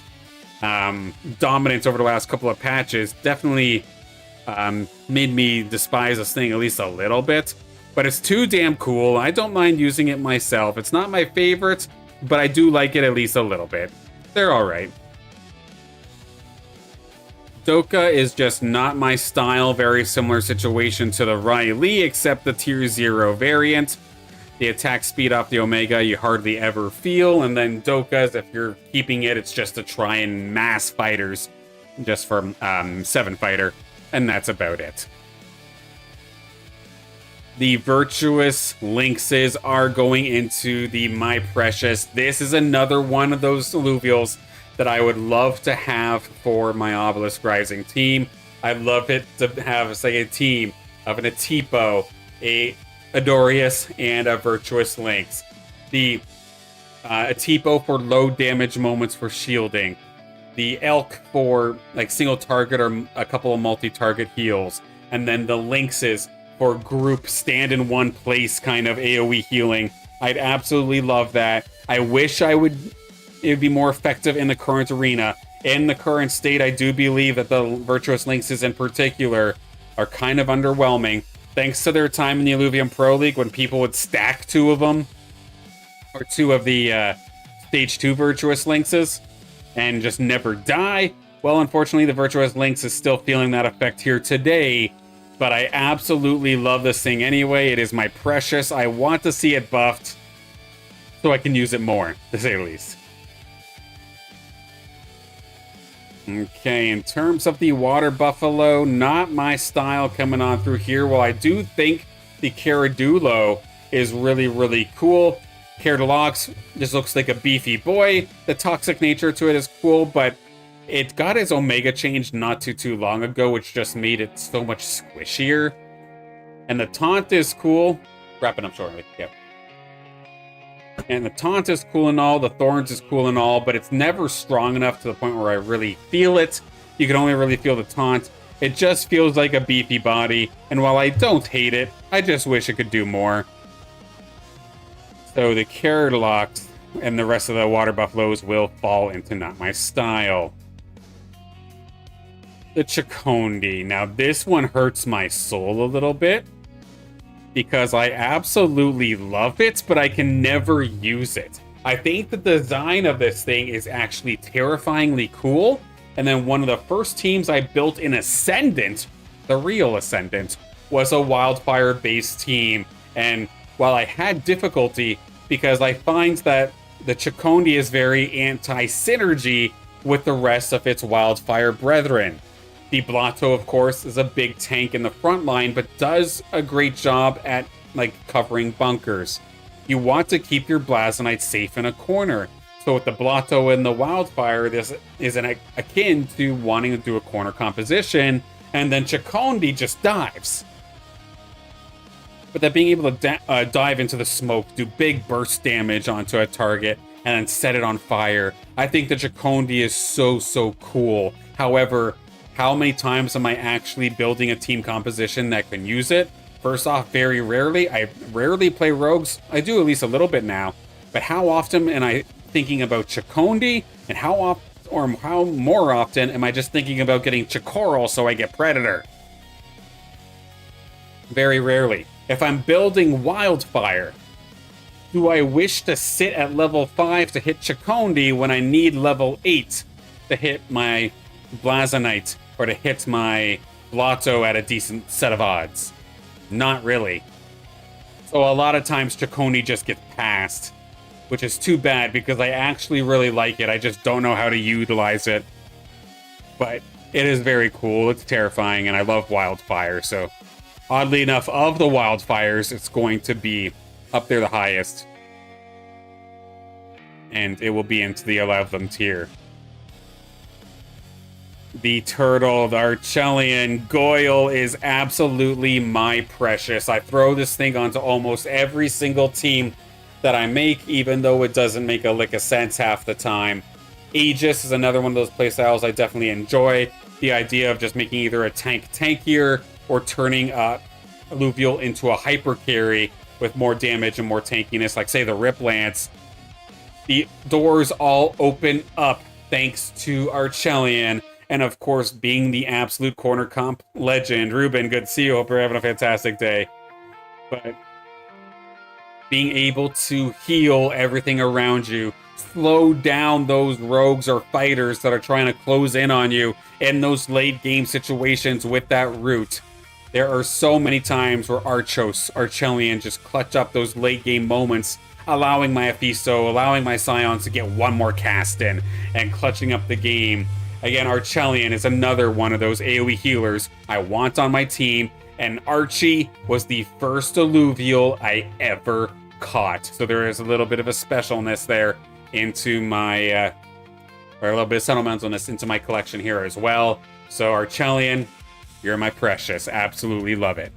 dominance over the last couple of patches definitely made me despise this thing at least a little bit. But it's too damn cool. I don't mind using it myself. It's not my favorite, but I do like it at least a little bit. They're alright. Doka is just not my style. Very similar situation to the Riley, except the tier 0 variant. The attack speed off the Omega you hardly ever feel, and then Doka's, if you're keeping it, it's just to try and mass fighters, just for 7 fighter, and that's about it. The Virtuous Lynxes are going into the My Precious. This is another one of those Illuvials that I would love to have for my Obelisk Rising team. I'd love it to have, say, a team of an Atipo, a Adorius, and a Virtuous Lynx. The Atipo for low damage moments for shielding. The Elk for like single target or a couple of multi-target heals. And then the Lynxes for group stand in one place kind of AoE healing. I'd absolutely love that. I wish it would be more effective in the current arena. In the current state, I do believe that the Virtuous Lynxes in particular are kind of underwhelming. thanks to their time in the Illuvium Pro League when people would stack two of them, or two of the Stage 2 Virtuous Lynxes, and just never die. Well, unfortunately, the Virtuous Lynx is still feeling that effect here today, but I absolutely love this thing anyway. It is my precious. I want to see it buffed so I can use it more, to say the least. Okay, in terms of the Water Buffalo, not my style coming on through here. While I do think the Caradulo is really, really cool. Caradulox just looks like a beefy boy. The toxic nature to it is cool, but it got its Omega change not too long ago, which just made it so much squishier. And the taunt is cool. Wrapping up shortly, yep. And the taunt is cool and all, the thorns is cool and all, but it's never strong enough to the point where I really feel it. You can only really feel the taunt. It just feels like a beefy body, and while I don't hate it, I just wish it could do more. So the Caradulox and the rest of the Water Buffaloes will fall into not my style. The Chicondi. Now this one hurts my soul a little bit, because I absolutely love it, but I can never use it. I think the design of this thing is actually terrifyingly cool, and then one of the first teams I built in Ascendant, the real Ascendant, was a Wildfire-based team, and while I had difficulty, because I find that the Chicondi is very anti-synergy with the rest of its Wildfire brethren. The Blotto, of course, is a big tank in the front line, but does a great job at, like, covering bunkers. You want to keep your Blazonite safe in a corner. So with the Blotto and the Wildfire, this is akin to wanting to do a corner composition, and then Chicondi just dives. But that being able to dive into the smoke, do big burst damage onto a target, and then set it on fire, I think the Chicondi is so cool. However, how many times am I actually building a team composition that can use it? First off, very rarely. I rarely play rogues. I do at least a little bit now. But how often am I thinking about Chicondi? And how more often am I just thinking about getting Chicoral so I get Predator? Very rarely. If I'm building Wildfire, do I wish to sit at level 5 to hit Chicondi when I need level 8 to hit my Blazonite, or to hit my Blotto at a decent set of odds? Not really. So a lot of times Chicondi just gets passed, which is too bad because I actually really like it. I just don't know how to utilize it. But it is very cool, it's terrifying, and I love Wildfire, so oddly enough, of the Wildfires, it's going to be up there the highest. And it will be into the 11th tier. The Turtle, the Archelian Goyle is absolutely my precious. I throw this thing onto almost every single team that I make, even though it doesn't make a lick of sense half the time. Aegis is another one of those playstyles I definitely enjoy. The idea of just making either a tank tankier or turning Illuvial into a hyper carry with more damage and more tankiness, like say the Rip Lance. The doors all open up thanks to Archelian. And of course, being the absolute corner comp legend. Ruben, good to see you. Hope you're having a fantastic day. But being able to heal everything around you, slow down those rogues or fighters that are trying to close in on you in those late game situations with that root. There are so many times where Archelian just clutch up those late game moments, allowing my Aphisto, allowing my Scions to get one more cast in and clutching up the game. Again, Archelian is another one of those AoE healers I want on my team, and Archie was the first Illuvial I ever caught. So there is a little bit of a specialness there into my, or a little bit of sentimentalness into my collection here as well. So Archelian, you're my precious. Absolutely love it.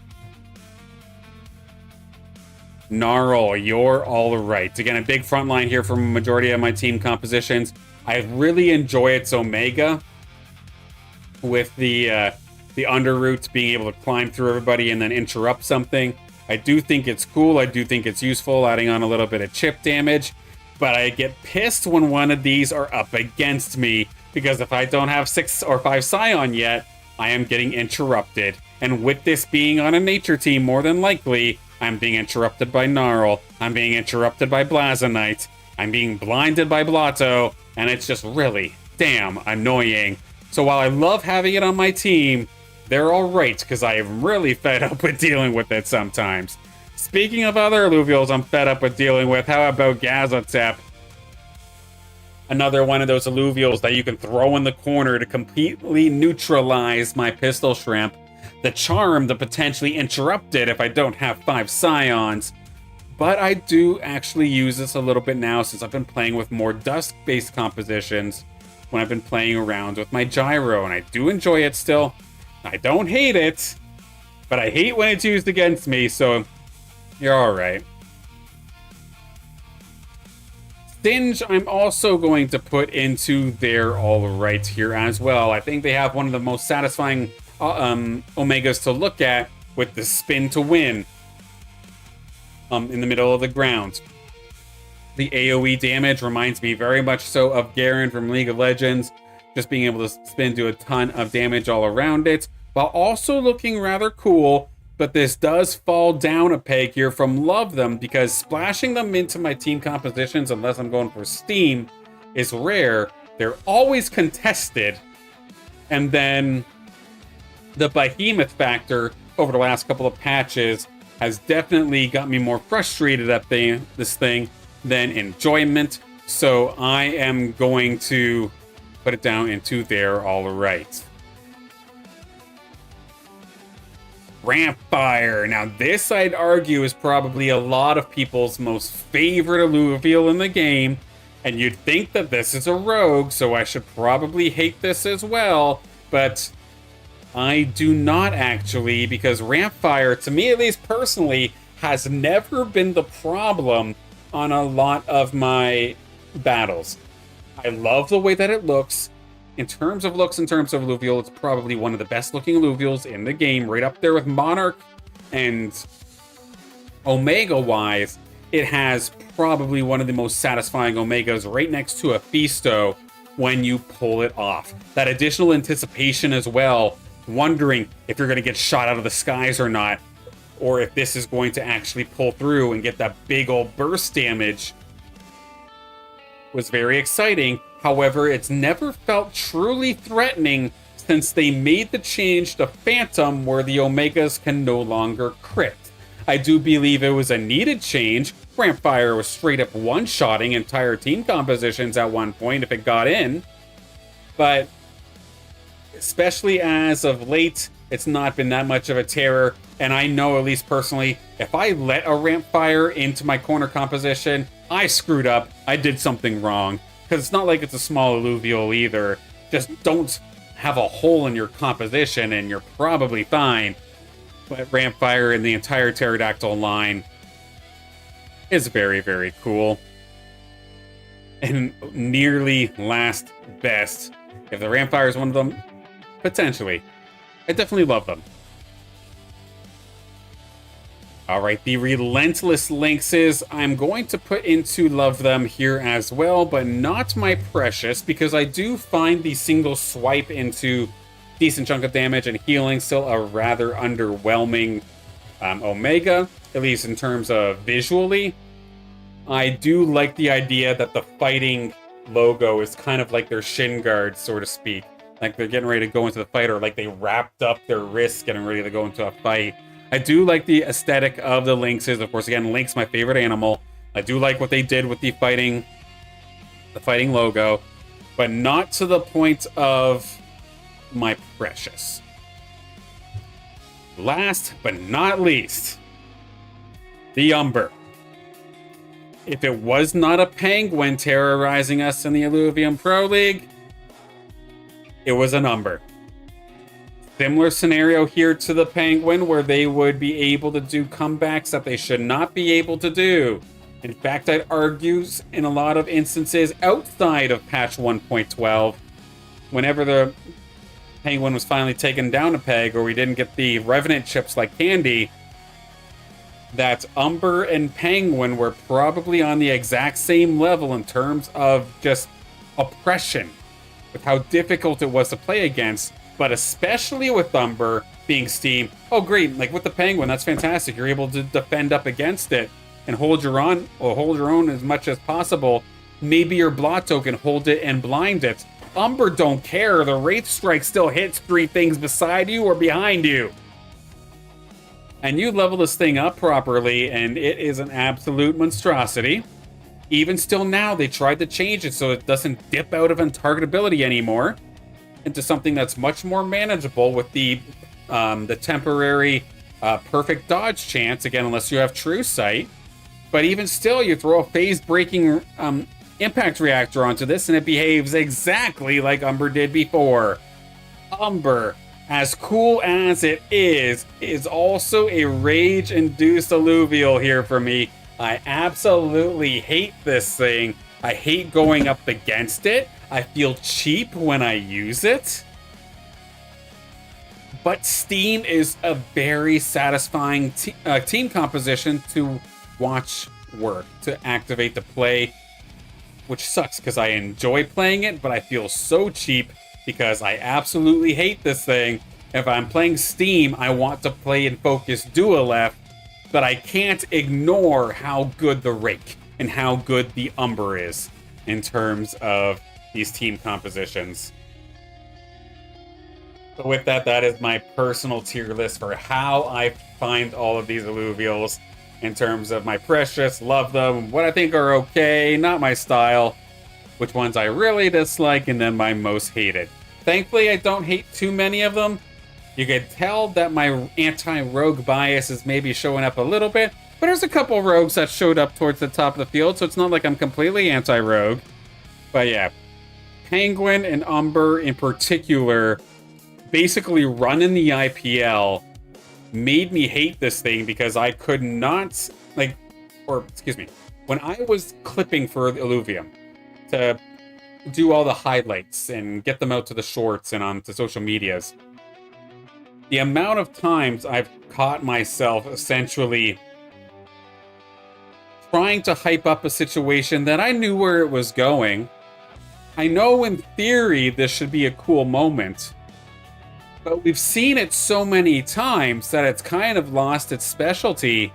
Gnarl, you're all right. Again, a big front line here from a majority of my team compositions. I really enjoy its Omega with the Underroots being able to climb through everybody and then interrupt something. I do think it's cool. I do think it's useful, adding on a little bit of chip damage. But I get pissed when one of these are up against me, because if I don't have 6 or 5 Scion yet, I am getting interrupted. And with this being on a nature team, more than likely, I'm being interrupted by Gnarl. I'm being interrupted by Blazonite. I'm being blinded by Blotto. And it's just really damn annoying. So while I love having it on my team, they're alright, because I am really fed up with dealing with it sometimes. Speaking of other Illuvials I'm fed up with dealing with, how about Gazotep? Another one of those Illuvials that you can throw in the corner to completely neutralize my Pistol Shrimp. The charm to potentially interrupt it if I don't have 5 Scions. But I do actually use this a little bit now since I've been playing with more Dusk-based compositions when I've been playing around with my Gyro, and I do enjoy it still. I don't hate it, but I hate when it's used against me, so you're alright. Stinge, I'm also going to put into their alright here as well. I think they have one of the most satisfying Omegas to look at with the spin to win in the middle of the ground. The AoE damage reminds me very much so of Garen from League of Legends, just being able to spin do a ton of damage all around it, while also looking rather cool. But this does fall down a peg here from Love Them, because splashing them into my team compositions, unless I'm going for Steam, is rare. They're always contested. And then the Behemoth factor over the last couple of patches has definitely got me more frustrated at this thing than enjoyment. So I am going to put it down into their alright. Rampfire. Now this, I'd argue, is probably a lot of people's most favorite Illuvial in the game. And you'd think that this is a rogue, so I should probably hate this as well. But I do not actually, because Rampfire, to me at least personally, has never been the problem on a lot of my battles. I love the way that it looks. In terms of looks, in terms of Illuvial, it's probably one of the best looking Illuvials in the game, right up there with Monarch. And Omega-wise, it has probably one of the most satisfying Omegas right next to a Fisto when you pull it off. That additional anticipation as well, wondering if you're going to get shot out of the skies or not, or if this is going to actually pull through and get that big old burst damage, was very exciting. However, it's never felt truly threatening since they made the change to Phantom, where the Omegas can no longer crit. I do believe it was a needed change. Rampfire was straight up one-shotting entire team compositions at one point if it got in. But especially as of late, it's not been that much of a terror. And I know, at least personally, if I let a Rampfire into my corner composition, I screwed up. I did something wrong. Because it's not like it's a small Illuvial either. Just don't have a hole in your composition and you're probably fine. But Rampfire and the entire Pterodactyl line is very, very cool. And nearly last best. If the Rampfire is one of them, potentially. I definitely love them. Alright, the Relentless Lynxes, I'm going to put into Love Them here as well, but not my Precious, because I do find the single swipe into decent chunk of damage and healing still a rather underwhelming Omega, at least in terms of visually. I do like the idea that the fighting logo is kind of like their shin guard, so to speak. Like they're getting ready to go into the fight, or like they wrapped up their wrists getting ready to go into a fight. I do like the aesthetic of the Lynxes. Of course, again, Lynx, my favorite animal. I do like what they did with the fighting logo, but not to the point of my Precious. Last but not least, the Umber. If it was not a penguin terrorizing us in the Illuvium Pro League, it was an Umber. Similar scenario here to the Penguin, where they would be able to do comebacks that they should not be able to do. In fact, I'd argue in a lot of instances outside of patch 1.12, whenever the Penguin was finally taken down a peg, or we didn't get the Revenant chips like candy, that Umber and Penguin were probably on the exact same level in terms of just oppression, with how difficult it was to play against. But especially with Umber being Steam, oh great, like with the Penguin, that's fantastic. You're able to defend up against it and hold your own as much as possible. Maybe your Blotto can hold it and blind it. Umber don't care. The Wraith Strike still hits 3 things beside you or behind you. And you level this thing up properly, and it is an absolute monstrosity. Even still now, they tried to change it so it doesn't dip out of untargetability anymore into something that's much more manageable with the temporary perfect dodge chance, again, unless you have True Sight. But even still, you throw a phase-breaking impact reactor onto this, and it behaves exactly like Umber did before. Umber, as cool as it is also a rage-induced alluvial here for me. I absolutely hate this thing. I hate going up against it. I feel cheap when I use it. But Steam is a very satisfying team composition to watch work, to activate the play, which sucks because I enjoy playing it, but I feel so cheap because I absolutely hate this thing. If I'm playing Steam, I want to play and focus Dual F, but I can't ignore how good the Rake and how good the Umber is in terms of these team compositions. So with that, that is my personal tier list for how I find all of these alluvials in terms of my precious, love them, what I think are okay, not my style, which ones I really dislike, and then my most hated. Thankfully, I don't hate too many of them. You can tell that my anti-rogue bias is maybe showing up a little bit, but there's a couple rogues that showed up towards the top of the field, so it's not like I'm completely anti-rogue. But yeah, Penguin and Umber in particular, basically running the IPL, made me hate this thing because I could not, when I was clipping for Illuvium to do all the highlights and get them out to the shorts and onto social medias, the amount of times I've caught myself essentially trying to hype up a situation that I knew where it was going. I know in theory this should be a cool moment, but we've seen it so many times that it's kind of lost its specialty.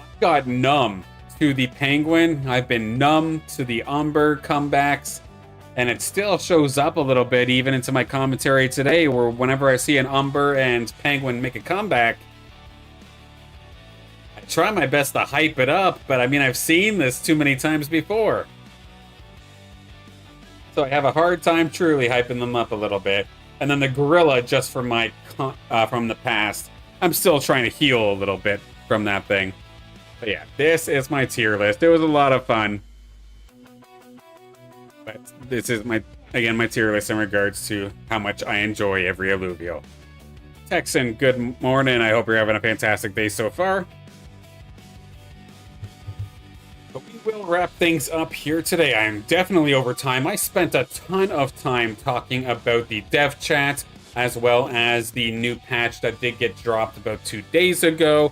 I've got numb to the Penguin. I've been numb to the Umber comebacks, and it still shows up a little bit even into my commentary today, where whenever I see an Umber and Penguin make a comeback, I try my best to hype it up, but I mean, I've seen this too many times before. So I have a hard time truly hyping them up a little bit. And then the Gorilla, just from my from the past, I'm still trying to heal a little bit from that thing. But yeah, this is my tier list. It was a lot of fun. But this is my tier list in regards to how much I enjoy every alluvial. Texan, good morning. I hope you're having a fantastic day so far. But we will wrap things up here today. I am definitely over time. I spent a ton of time talking about the dev chat, as well as the new patch that did get dropped about 2 days ago.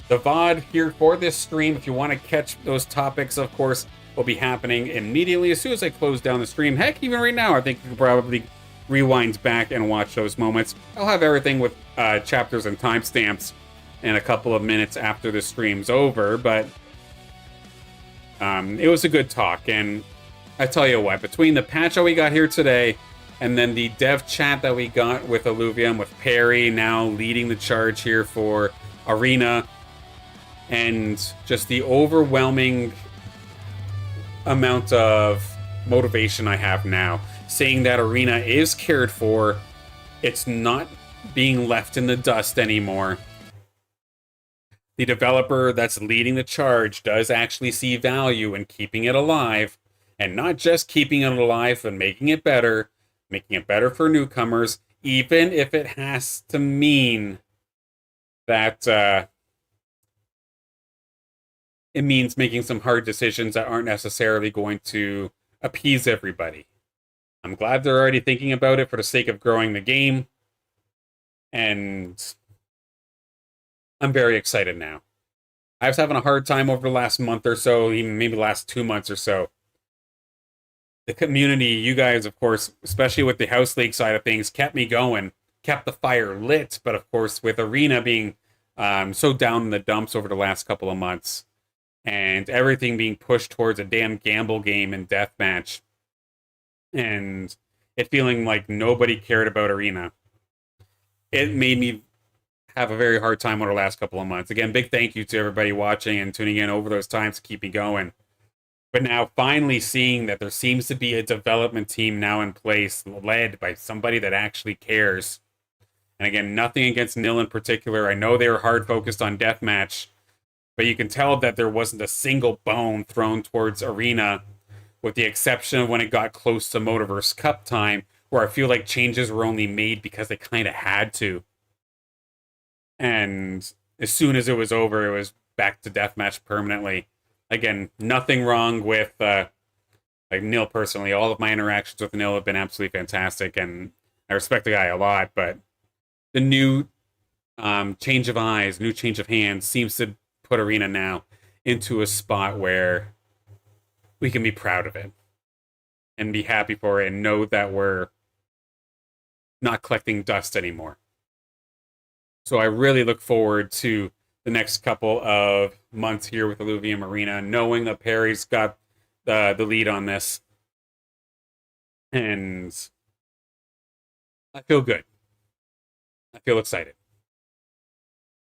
The VOD here for this stream, if you want to catch those topics, of course, will be happening immediately as soon as I close down the stream. Heck, even right now, I think you can probably rewind back and watch those moments. I'll have everything with chapters and timestamps in a couple of minutes after the stream's over, but it was a good talk, and I tell you what, between the patch that we got here today and then the dev chat that we got with Illuvium, with Perry now leading the charge here for Arena, and just the overwhelming amount of motivation I have now, seeing that Arena is cared for, it's not being left in the dust anymore. The developer that's leading the charge does actually see value in keeping it alive, and not just keeping it alive, but making it better for newcomers, even if it has to mean that it means making some hard decisions that aren't necessarily going to appease everybody. I'm glad they're already thinking about it for the sake of growing the game, and I'm very excited now. I was having a hard time over the last month or so, even maybe the last 2 months or so, the community, you guys, of course, especially with the House League side of things, kept me going, kept the fire lit. But of course, with Arena being so down in the dumps over the last couple of months, and everything being pushed towards a damn gamble game and deathmatch, and it feeling like nobody cared about Arena, it made me have a very hard time over the last couple of months. Again, big thank you to everybody watching and tuning in over those times to keep me going. But now finally seeing that there seems to be a development team now in place led by somebody that actually cares. And again, nothing against Nil in particular. I know they were hard focused on deathmatch, but you can tell that there wasn't a single bone thrown towards Arena, with the exception of when it got close to Motorverse Cup time, where I feel like changes were only made because they kind of had to. And as soon as it was over, it was back to deathmatch permanently. Again, nothing wrong with like Nil personally. All of my interactions with Nil have been absolutely fantastic, and I respect the guy a lot. But the new change of eyes, new change of hands, seems to put Arena now into a spot where we can be proud of it and be happy for it and know that we're not collecting dust anymore. So I really look forward to the next couple of months here with Illuvium Arena, knowing that Perry's got the lead on this. And I feel good. I feel excited.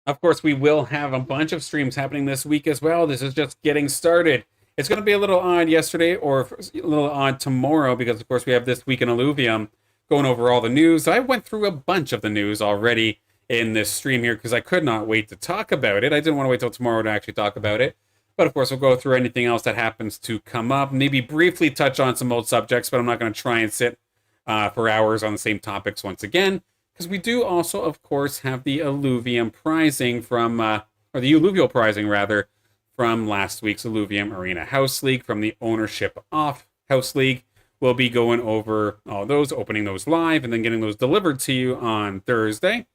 Of course, we will have a bunch of streams happening this week as well. This is just getting started. It's going to be a little odd yesterday or a little odd tomorrow because, of course, we have This Week in Illuvium going over all the news. I went through a bunch of the news already in this stream here because I could not wait to talk about it. I didn't want to wait till tomorrow to actually talk about it. But of course, we'll go through anything else that happens to come up. Maybe briefly touch on some old subjects, but I'm not going to try and sit for hours on the same topics once again. Because we do also, of course, have the Illuvium prizing from, or the Illuvial prizing rather, from last week's Illuvium Arena House League, from the ownership off House League. We'll be going over all those, opening those live, and then getting those delivered to you on Thursday.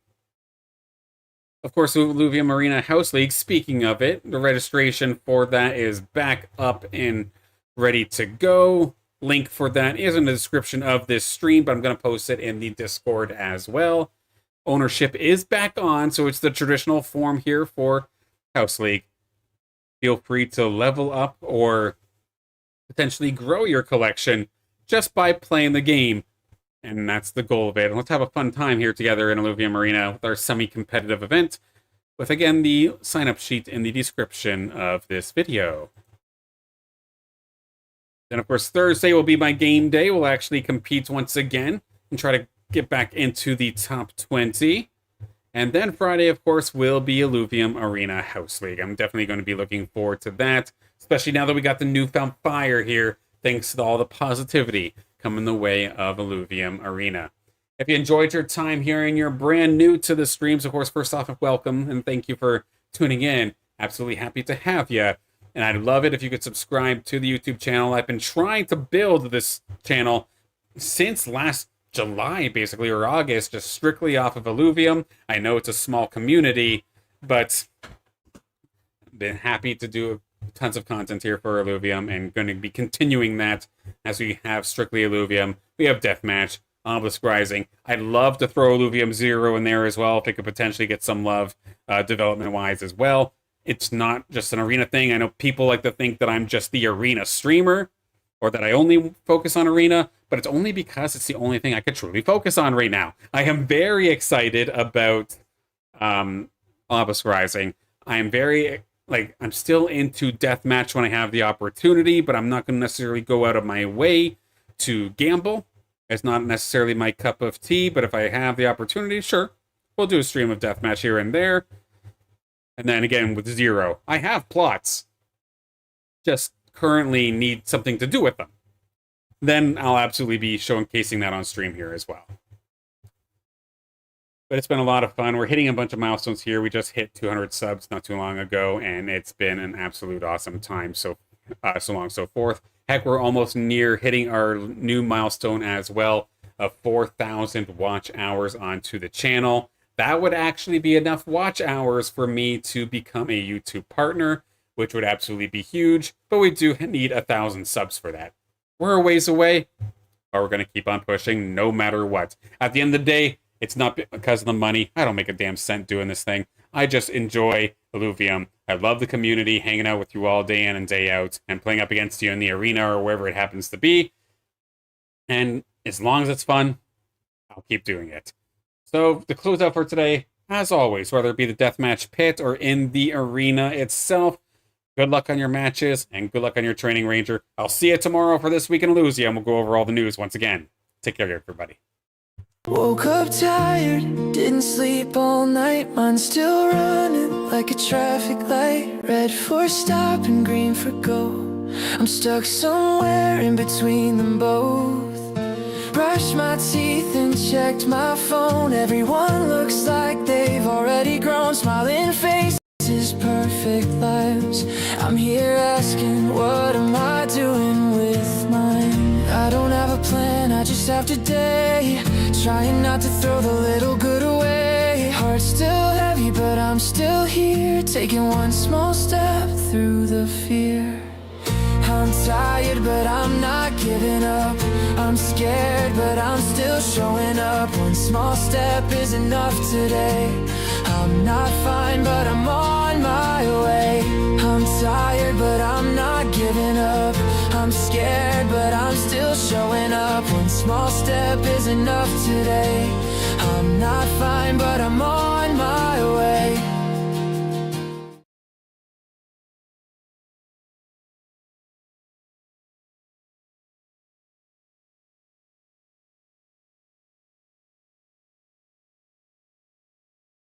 Of course, Illuvium Arena House League, speaking of it, the registration for that is back up and ready to go. Link for that is in the description of this stream, but I'm going to post it in the Discord as well. Ownership is back on, so it's the traditional form here for House League. Feel free to level up or potentially grow your collection just by playing the game. And that's the goal of it. And let's have a fun time here together in Illuvium Arena with our semi-competitive event, with, again, the sign-up sheet in the description of this video. Then, of course, Thursday will be my game day. We'll actually compete once again and try to get back into the top 20. And then Friday, of course, will be Illuvium Arena House League. I'm definitely going to be looking forward to that, especially now that we got the newfound fire here, thanks to all the positivity coming the way of Illuvium Arena. If you enjoyed your time here and you're brand new to the streams, of course, first off, welcome and thank you for tuning in. Absolutely happy to have you. And I'd love it if you could subscribe to the YouTube channel. I've been trying to build this channel since last July, basically, or August, just strictly off of Illuvium. I know it's a small community, but I've been happy to do tons of content here for Illuvium and going to be continuing that as we have strictly Illuvium. We have Deathmatch, Obelisk Rising. I'd love to throw Illuvium 0 in there as well if it could potentially get some love development-wise as well. It's not just an Arena thing. I know people like to think that I'm just the Arena streamer or that I only focus on Arena, but it's only because it's the only thing I could truly focus on right now. I am very excited about Obelisk Rising. I am very, I'm still into Deathmatch when I have the opportunity, but I'm not going to necessarily go out of my way to gamble. It's not necessarily my cup of tea, but if I have the opportunity, sure, we'll do a stream of Deathmatch here and there. And then again, with 0, I have plots. Just currently need something to do with them. Then I'll absolutely be showcasing that on stream here as well. But it's been a lot of fun. We're hitting a bunch of milestones here. We just hit 200 subs not too long ago, and it's been an absolute awesome time. So long and so forth. Heck, we're almost near hitting our new milestone as well of 4,000 watch hours onto the channel. That would actually be enough watch hours for me to become a YouTube partner, which would absolutely be huge, but we do need 1,000 subs for that. We're a ways away, but we're going to keep on pushing no matter what. At the end of the day, it's not because of the money. I don't make a damn cent doing this thing. I just enjoy Illuvium. I love the community, hanging out with you all day in and day out, and playing up against you in the arena or wherever it happens to be. And as long as it's fun, I'll keep doing it. So, to close out for today, as always, whether it be the deathmatch pit or in the arena itself, good luck on your matches, and good luck on your training, Ranger. I'll see you tomorrow for This Week in Illuvium, and we'll go over all the news once again. Take care, everybody. Woke up tired, didn't sleep all night. Mine's still running like a traffic light. Red for stop and green for go. I'm stuck somewhere in between them both. Brushed my teeth and checked my phone. Everyone looks like they've already grown. Smiling faces, perfect lives. I'm here asking, what am I doing with mine? I don't have a plan, I just have today. Trying not to throw the little good away. Heart still heavy, but I'm still here. Taking one small step through the fear. I'm tired, but I'm not giving up. I'm scared, but I'm still showing up. One small step is enough today. I'm not fine, but I'm on my way. I'm tired, but I'm not giving up. I'm scared, but I'm still showing up. One small step is enough today. I'm not fine, but I'm on